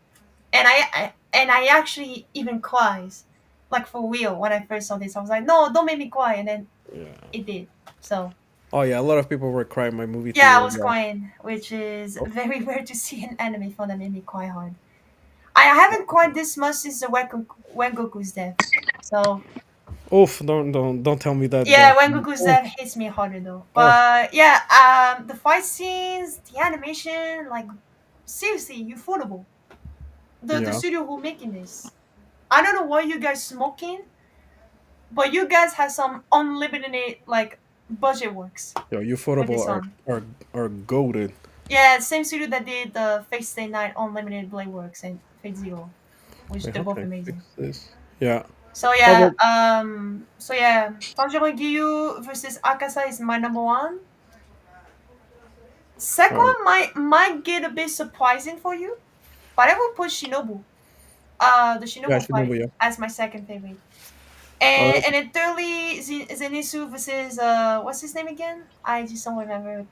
and I actually even cries, like for real. When I first saw this, I was like, no, don't make me cry, and then Yeah. it did. So Oh yeah, a lot of people were crying my movie yeah, I theater. was Yeah. crying, which is very rare to see an anime film that made me cry hard. I haven't cried this much since the Wengoku's death. So Oof! Don't tell me that. yeah, That. Wengoku's Oof. death hits me harder though. Oh But yeah, the fight scenes, the animation, like seriously, affordable. The yeah. studio who making this. I don't know what you guys smoking, but you guys have some unlimited like budget works Yo, with Ufotable this one. are goaded. Yeah, same studio that did the Fate Stay Night Unlimited Blade Works and Fate Zero, which Wait, they're how both can I fix amazing. this? Yeah. So How yeah, about Tanjiro Giyu versus Akasa is my number one. Second uh, one might get a bit surprising for you, but I will put Shinobu, the yeah, Shinobu fight Shinobu, yeah. as my second favorite. All right. And then thirdly, Zenitsu versus what's his name again? I just don't remember.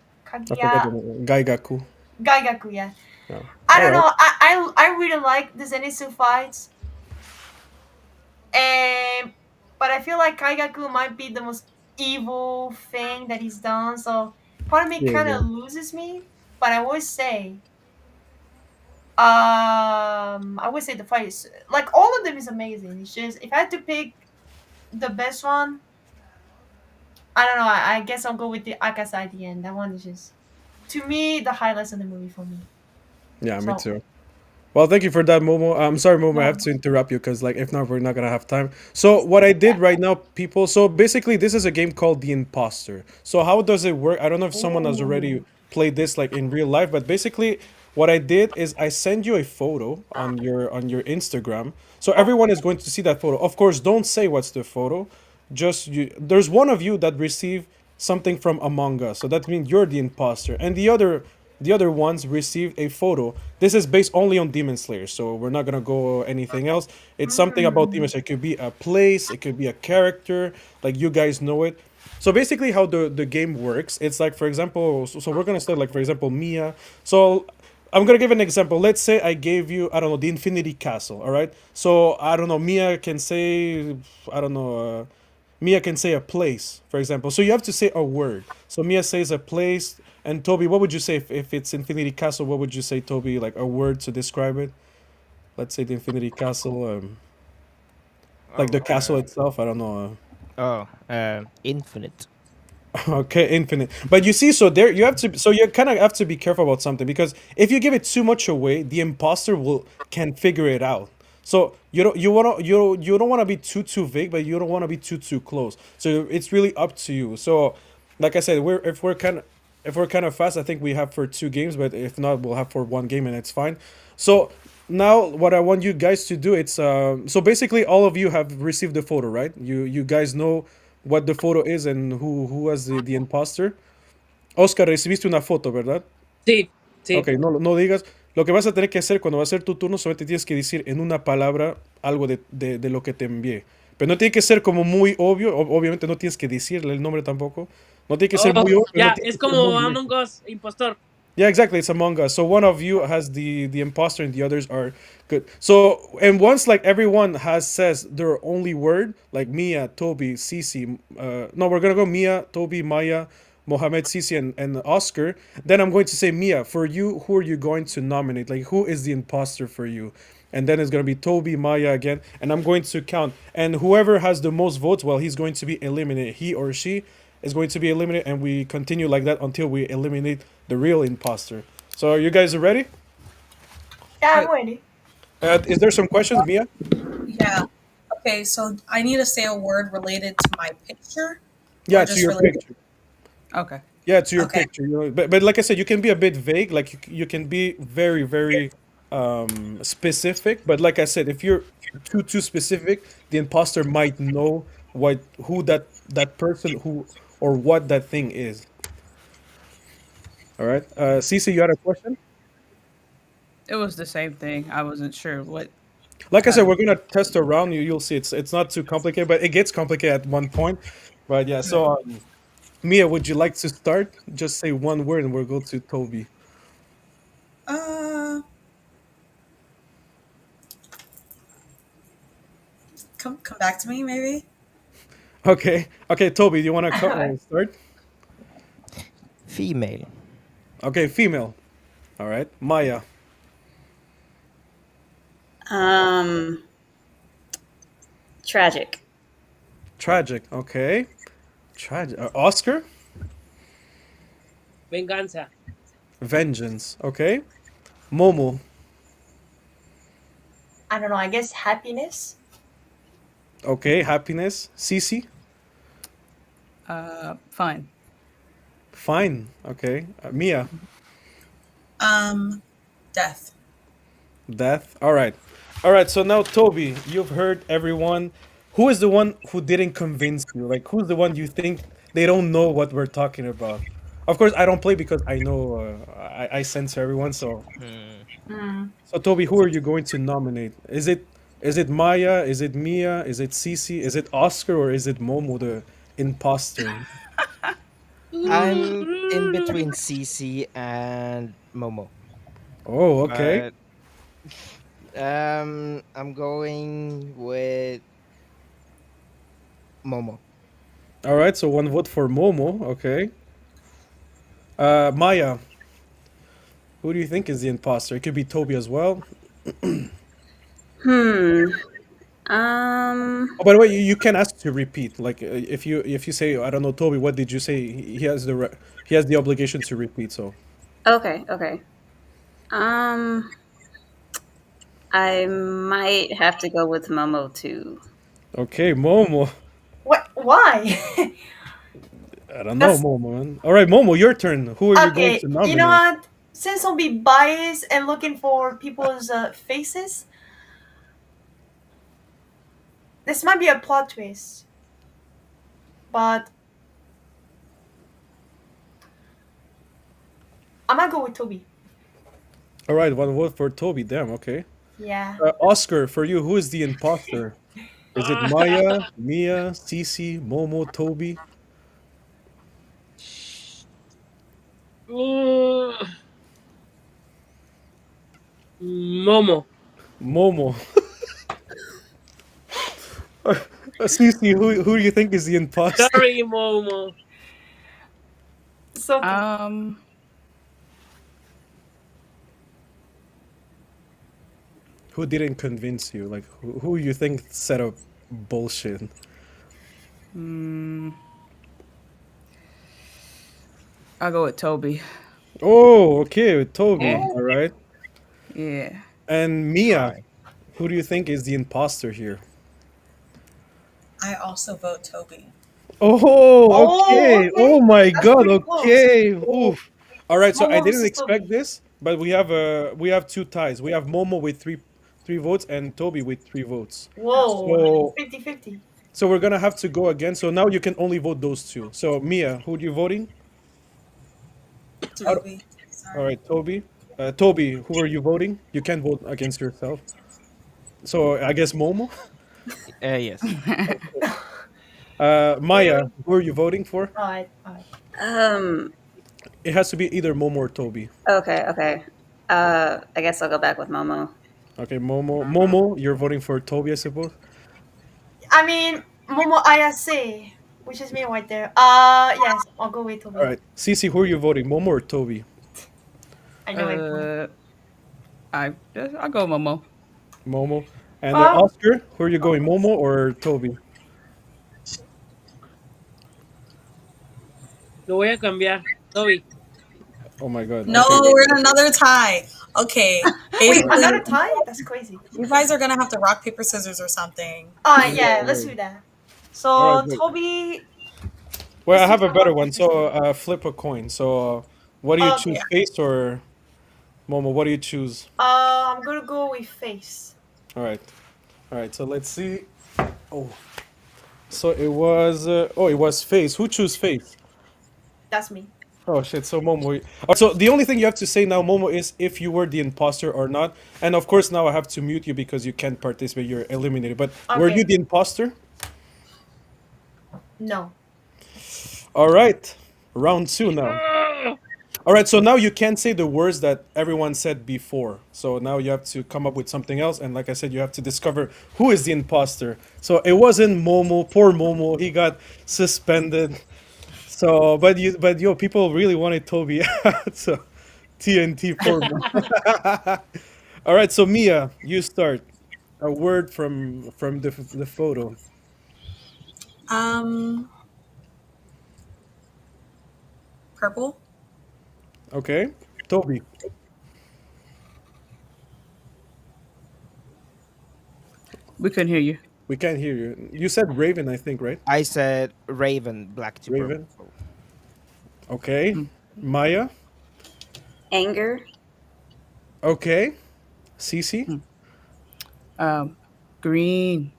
I forgot the Kaguya name. Gaigaku. Gaigaku, yeah. Yeah. I All don't right. know. I really like the Zenitsu fights, and but I feel like Kaigaku might be the most evil thing that he's done. So part of me Yeah, kind yeah. of loses me. But I would say the fight is like all of them is amazing. It's just if I had to pick the best one, I don't know. I guess I'll go with the Akasa at the end. That one is just to me the highlights of the movie for me. Yeah, me So too. Well, thank you for that, Momo. I'm sorry, Momo. I have no, to interrupt you because, like, if not, we're not gonna have time. So, what I did right now, people. So basically, this is a game called The Imposter. So how does it work? I don't know if someone has already ooh, played this, like in real life, but basically, what I did is I send you a photo on your Instagram. So everyone is going to see that photo. Of course, don't say what's the photo. Just you. There's one of you that received something from Among Us. So that means you're the imposter, and the other ones received a photo. This is based only on Demon Slayer, so we're not gonna go anything else. It's something about Demon mm, Slayer. It could be a place, it could be a character, like you guys know it. So basically, how the game works, it's like, for example, so we're gonna start like, for example, Mia. So I'm gonna give an example. Let's say I gave you, I don't know, the Infinity Castle. All right. So I don't know. Mia can say, I don't know. Mia can say a place, for example. So you have to say a word. So Mia says a place, and Toby, what would you say if it's Infinity Castle? What would you say, Toby? Like a word to describe it. Let's say the Infinity Castle, like Oh, the castle itself. I don't know. infinite. Okay, infinite. But you see, so there you have to, so you kind of have to be careful about something, because if you give it too much away, the imposter will can figure it out. So you don't want to be too vague, but you don't want to be too close. So it's really up to you. So, like I said, if we're kind of fast, I think we have for 2 games, but if not, we'll have for 1 game, and it's fine. So now, what I want you guys to do, it's so basically all of you have received the photo, right? You guys know what the photo is and who was the imposter. Oscar, recibiste una foto, ¿verdad? Sí, sí. Ok, no digas. Lo que vas a tener que hacer cuando va a ser tu turno, solamente tienes que decir en una palabra algo de lo que te envié. Pero no tiene que ser como muy obvio. Obviamente no tienes que decirle el nombre tampoco. No tiene que ser Oh, muy obvio, pero no ya, tiene es que ser como muy directo. Among Us, impostor. Yeah, exactly. It's Among Us. So one of you has the imposter, and the others are good. So, and once like everyone has says their only word, like Mia, Toby, Cece. No, we're gonna go Mia, Toby, Maya, Mohammed, Cece, and Oscar. Then I'm going to say, Mia, for you, who are you going to nominate? Like, who is the imposter for you? And then it's gonna be Toby, Maya again, and I'm going to count. And whoever has the most votes, well, he's going to be eliminated. He or she is going to be eliminated, and we continue like that until we eliminate the real imposter. So, are you guys ready? Yeah, I'm ready. Is there some questions, Mia? Yeah. Okay, so I need to say a word related to my picture, Yeah, or to just your related. picture. Okay. Yeah, to your Okay. picture. You know, but like I said, you can be a bit vague. Like you can be very specific. But like I said, if you're too specific, the imposter might know who that person who or what that thing is. All right. Cece, you had a question? It was the same thing. I wasn't sure what. Like I said, Uh, we're gonna test around. You'll see. It's not too complicated, but it gets complicated at one point. But yeah. So Mia, would you like to start? Just say one word, and we'll go to Toby. Uh, come back to me, maybe. Okay. Okay, Toby, do you want to start? Female. Okay, female. All right. Maya. Um, tragic. Tragic. Okay. Tragic. Oscar. Venganza. Vengeance. Okay. Momo. I don't know. I guess happiness. Okay. Happiness. Cece. fine. Fine. Okay. Mia. Death. Death. All right. All right. So now, Toby, you've heard everyone. Who is the one who didn't convince you? Like, who's the one you think they don't know what we're talking about? Of course, I don't play because I know I censor everyone. So, Toby, who are you going to nominate? Is it Maya? Is it Mia? Is it Cece? Is it Oscar, or is it Momo, the imposter? I'm in between CC and Momo, Oh, okay. but I'm going with Momo. All right. So one vote for Momo. Okay. Maya, who do you think is the imposter? It could be Toby as well. Hmm. Oh, by the way, you can ask to repeat. Like if you say, I don't know, Toby, what did you say? He has he has the obligation to repeat. So Okay. Okay. Um, I might have to go with Momo too. okay, Momo. What? Why? I don't know, That's Momo. Man. All right, Momo, your turn. Who are you going to okay. You know nominate? what? Since I'll be biased and looking for people's faces, this might be a plot twist, but I might go with Toby. All right, one vote for Toby. Damn. Okay. Yeah. Oscar, for you, who is the imposter? Is it Maya, Mia, Cece, Momo, Toby? Uh, Momo. Momo. Cece, who do you think is the imposter? Sorry, Momo. It's okay. Um, Who didn't convince you? Like, who you think set up bullshit? mm, I'll go with Toby. Oh, okay, Toby. Yeah, All right. yeah. And Mia, Why? who do you think is the imposter here? I also vote Toby. Oh, Oh, okay. Oh okay. my That's God. pretty close. Okay. Oh, Oof. All right. So I Momo didn't versus expect Toby. this, but we have two ties. We have Momo with three votes and Toby with 3 votes. Whoa. So 50-50. so we're gonna have to go again. So now you can only vote those two. So Mia, who are you voting? Out- Toby. All Sorry. right, Toby. Toby, who are you voting? You can't vote against yourself. So I guess Momo. Yes. Maya, who are you voting for? Alright, alright. Um. It has to be either Momo or Toby. Okay. Okay. I guess I'll go back with Momo. Okay, Momo. Momo, you're voting for Toby, I suppose. I mean, Momo Ayase, which is me right there. Yes, I'll go with All Toby. right, Cece, who are you voting? Momo or Toby? I know it. Uh, I'll go Momo. Momo. And Um, Oscar, who are you going? Momo or Toby? Lo voy a cambiar. Toby. Oh my God. No, Okay. we're in another tie. Okay. wait, Basically, another tie? That's crazy. you guys are gonna have to rock, paper, scissors or something. Alright, Yeah, yeah, let's yeah. do that. All right, So, good. Toby, Well, let's I do have a some better rock, one. paper, So scissors. flip a coin. So what do you choose, Okay. Yeah. face or Momo? What do you choose? I'm gonna go with face. All right. All right. So let's see. Oh, so it was. It was face. Who chose face? That's me. Oh shit! So Momo. So the only thing you have to say now, Momo, is if you were the imposter or not. And of course, now I have to mute you because you can't participate. You're eliminated. But were you Okay. the imposter? No. All right. Round two now. Ah, All right. So now you can't say the words that everyone said before. So now you have to come up with something else. And like I said, you have to discover who is the imposter. So it wasn't Momo. Poor Momo. He got suspended. So, but yo, people really wanted Toby out. So TNT for Momo. All right, so Mia, you start. A word from the photo. Um, purple. Okay, Toby. We couldn't hear you. We can't hear you. You said Raven, I think, right? I said Raven, black to Raven. purple. Okay, Mm. Maya. Anger. Okay, Cece. Mm. Green.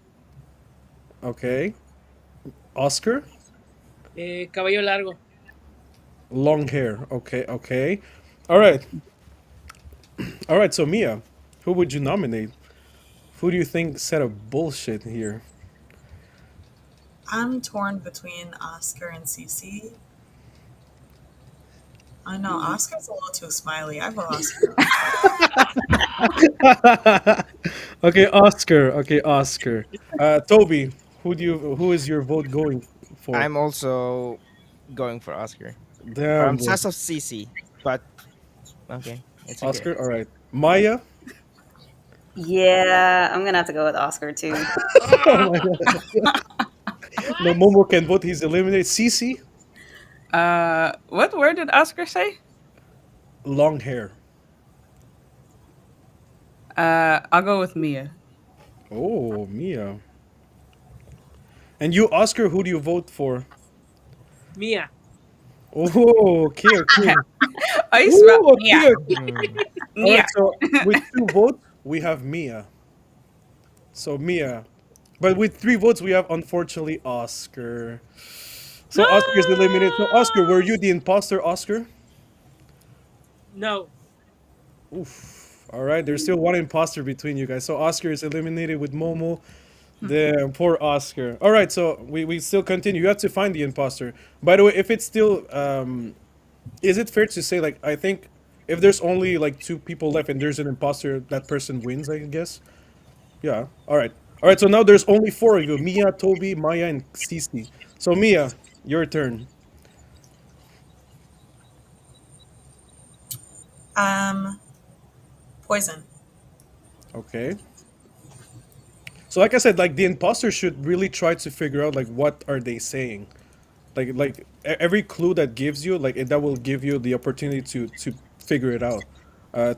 Okay, Oscar. cabello largo. Long hair. Okay, okay. All right, all right. So Mia, who would you nominate? Who do you think set up bullshit here? I'm torn between Oscar and Cece. I know Oscar's a little too smiley. I vote Oscar. Okay, Oscar. Okay, Oscar. Toby, who is your vote going for? I'm also going for Oscar. Damn, bro. Sass of CC, but okay, it's okay. Oscar. All right. Maya. Yeah, I'm gonna have to go with Oscar too. Oh Ah, my god. No, what? Momo can vote. He's eliminated. Cece. What word did Oscar say? Long hair. I'll go with Mia. Oh, Mia. And you, Oscar. Who do you vote for? Mía. Oh, okay, okay. I smell Ooh, Mia. okay, okay. Hmm. All right. Mia. So with 2 votes, we have Mia. So Mia. But with 3 votes, we have unfortunately Oscar. So Oscar is eliminated. So Oscar, were you the imposter, Oscar? No. Oof. All right, there's still one imposter between you guys. So Oscar is eliminated with Momo. Damn, poor Oscar. All right, so we still continue. You have to find the imposter. By the way, if it's still Is it fair to say, like, I think if there's only like two people left and there's an imposter, that person wins, I guess? Yeah. All right. All right. So now there's only four of you: Mia, Toby, Maya, and Cece. So Mia, your turn. Um, poison. Okay. So like I said, like the imposter should really try to figure out like what are they saying. Every clue that gives you that will give you the opportunity to figure it out.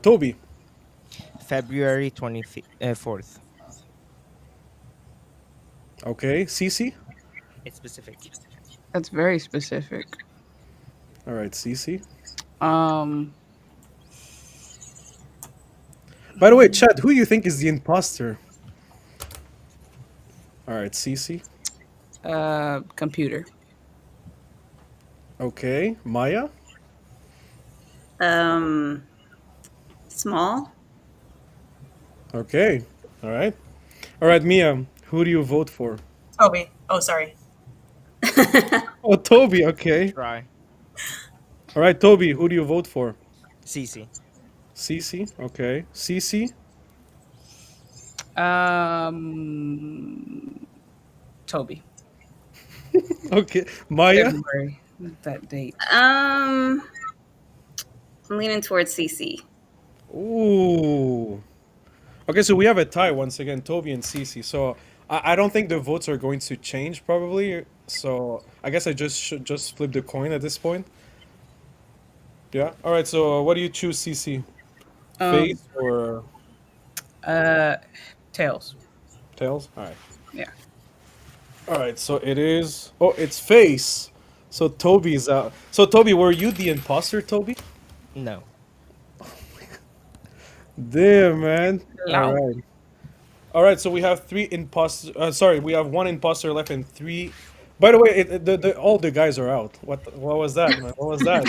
Toby. February 24th. Okay. Cece. It's specific. That's very specific. All right. Cece. Um, By the way, Chad, who you think is the imposter? All right. Cece. computer. Okay. Maya. Um, small. Okay. All right. All right, Mia. Who do you vote for? Toby. Oh, sorry. Oh, Toby. Okay. Try. All right, Toby. Who do you vote for? CC. Cece. Okay. Cece. Um, Toby. Okay. Maya. February. That date. I'm leaning towards CC. Ooh. Okay, so we have a tie once again, Toby and Cece. So I don't think the votes are going to change probably. So I guess I just should just flip the coin at this point. Yeah. All right. So what do you choose, Cece? Um, Face or uh, tails. tails? All right. Yeah. All right. So it is. Oh, it's face. So Toby's out. So Toby, were you the imposter, Toby? No. Damn, man. All Hello. right. All right, so we have three imposter. Sorry, we have one imposter left and three. By the way, all the guys are out. What was that, man? What was that?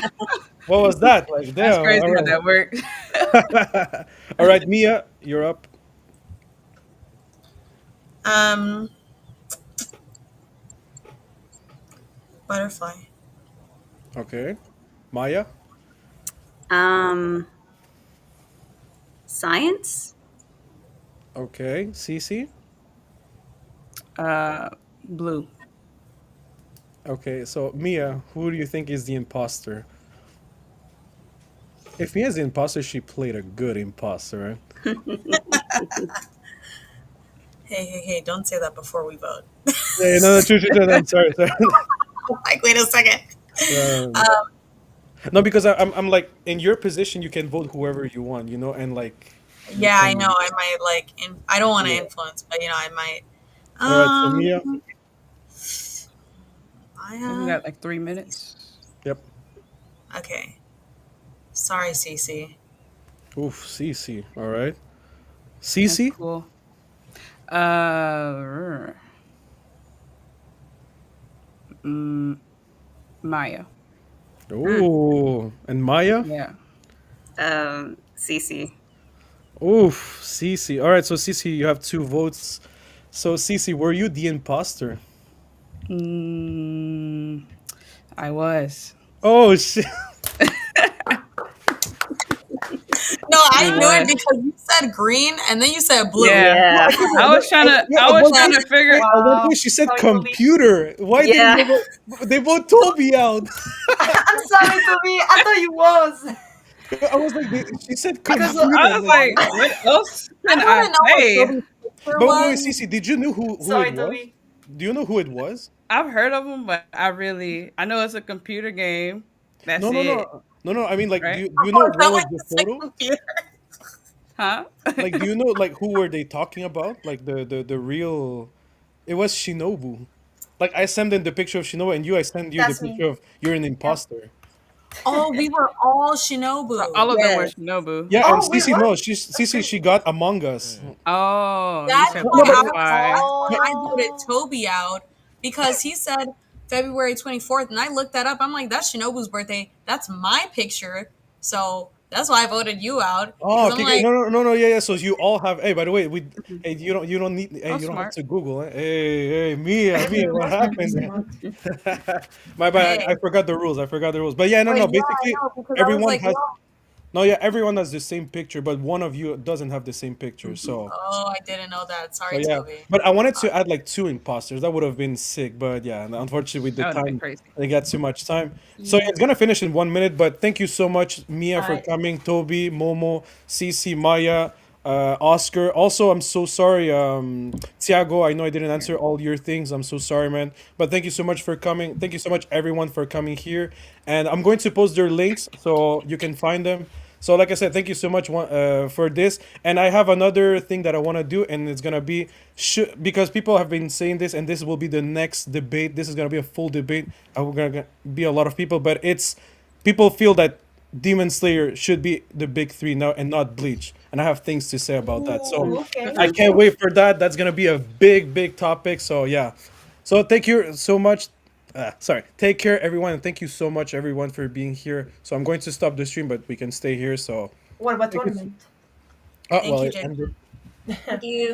What was that? Like, That's damn. crazy All how that works. right. All right, Mia, you're up. Um, butterfly. Okay. Maya. Um, science. Okay. Cece. Blue. Okay. So Mia, who do you think is the imposter? If Mia's the imposter, she played a good imposter, right? Hey, don't say that before we vote. Yeah, no, no, true, true, true. I'm sorry, sorry. Like, wait a second. Um, no, because I'm like in your position, you can vote whoever you want, and like you Yeah, I know. can. I might I don't want to Yeah. influence, but I might. All right, so Mia. I think we Maya. got like 3 minutes. Yep. Okay. Sorry, Cece. Oof, Cece. All right. That's Cece. cool. Uh, mm, Maya. Ooh, and Maya. Yeah. CC. Oof, Cece. All right, so Cece, you have two votes. So Cece, were you the imposter? Mm, I was. Oh shit. No, I I knew it was. because you said green and then you said blue. Yeah. Yeah. I was trying to. Yeah, I at was one trying point, to figure. at one Wow. point she said Sorry, Toby. computer. Why didn't Yeah. they vote Toby out? I'm sorry, Toby. I thought you was. I was like, she said Because computer. I was like, what else I can don't I even know what say? Toby's picture But wait, was. Cece, did you know who it Sorry, was? Toby. Do you know who it was? I've heard of them, but I know it's a computer game. That's No, no, it, no, no, no. I mean, like, right? do you Oh, know is that what why was the you said photo? computer? Huh? Like, do you know like who were they talking about? Like the real. It was Shinobu. Like I sent in the picture of Shinobu, and I sent you the That's me. picture of you're an Yeah. imposter. Oh, we were all So all Shinobu. of them were Yes. Shinobu. Yeah, and Oh, we Cece, were. no, That's Cece, she crazy. got Among Us. Mm. Oh, you That's said why No, but butterfly. that's why I voted Oh. Toby out because he said February 24th, and I looked that up. I'm like, that's Shinobu's birthday. That's my picture. So That's why I voted you out Oh, because I'm okay, okay. like, No, no, no, no. Yeah, yeah. So you all have. Hey, by the way, we. Mhm. Hey, you don't need. Hey, Oh, you don't have smart. to Google. Eh? Hey, Mia, Mia. What happened there? Smart. My bad. hey, I forgot the rules. I forgot the rules. But yeah, no, Wait, no. yeah, I Basically, know because I was everyone like, has. well, No, yeah, everyone has the same picture, but one of you doesn't have the same picture. Mhm. So. oh, I didn't know that. So Sorry, yeah, Toby. but I wanted to add like two imposters. That would have been sick, but yeah, unfortunately with the That would have been time, crazy. they got too much time. So yeah, Yeah. it's gonna finish in 1 minute. But thank you so much, Mia, all for right. coming. Toby, Momo, Cece, Maya, Oscar. Also, I'm so sorry, Tiago. I know I didn't answer all your things. I'm so sorry, man. But thank you so much for coming. Thank you so much, everyone, for coming here. And I'm going to post their links so you can find them. So, like I said, thank you so much for this. And I have another thing that I want to do, and it's gonna be because people have been saying this, and this will be the next debate. This is gonna be a full debate. We're gonna be a lot of people, but it's people feel that Demon Slayer should be the big three now and not Bleach. And I have things to say about that. So Ooh, Mm. okay. I can't wait for that. That's gonna be a big, big topic. So yeah. So thank you so much. Sorry. Take care, everyone, and thank you so much, everyone, for being here. So I'm going to stop the stream, but we can stay here. So What about thank you. tournament? Oh Thank well, you, it Jason. ended. Thank you.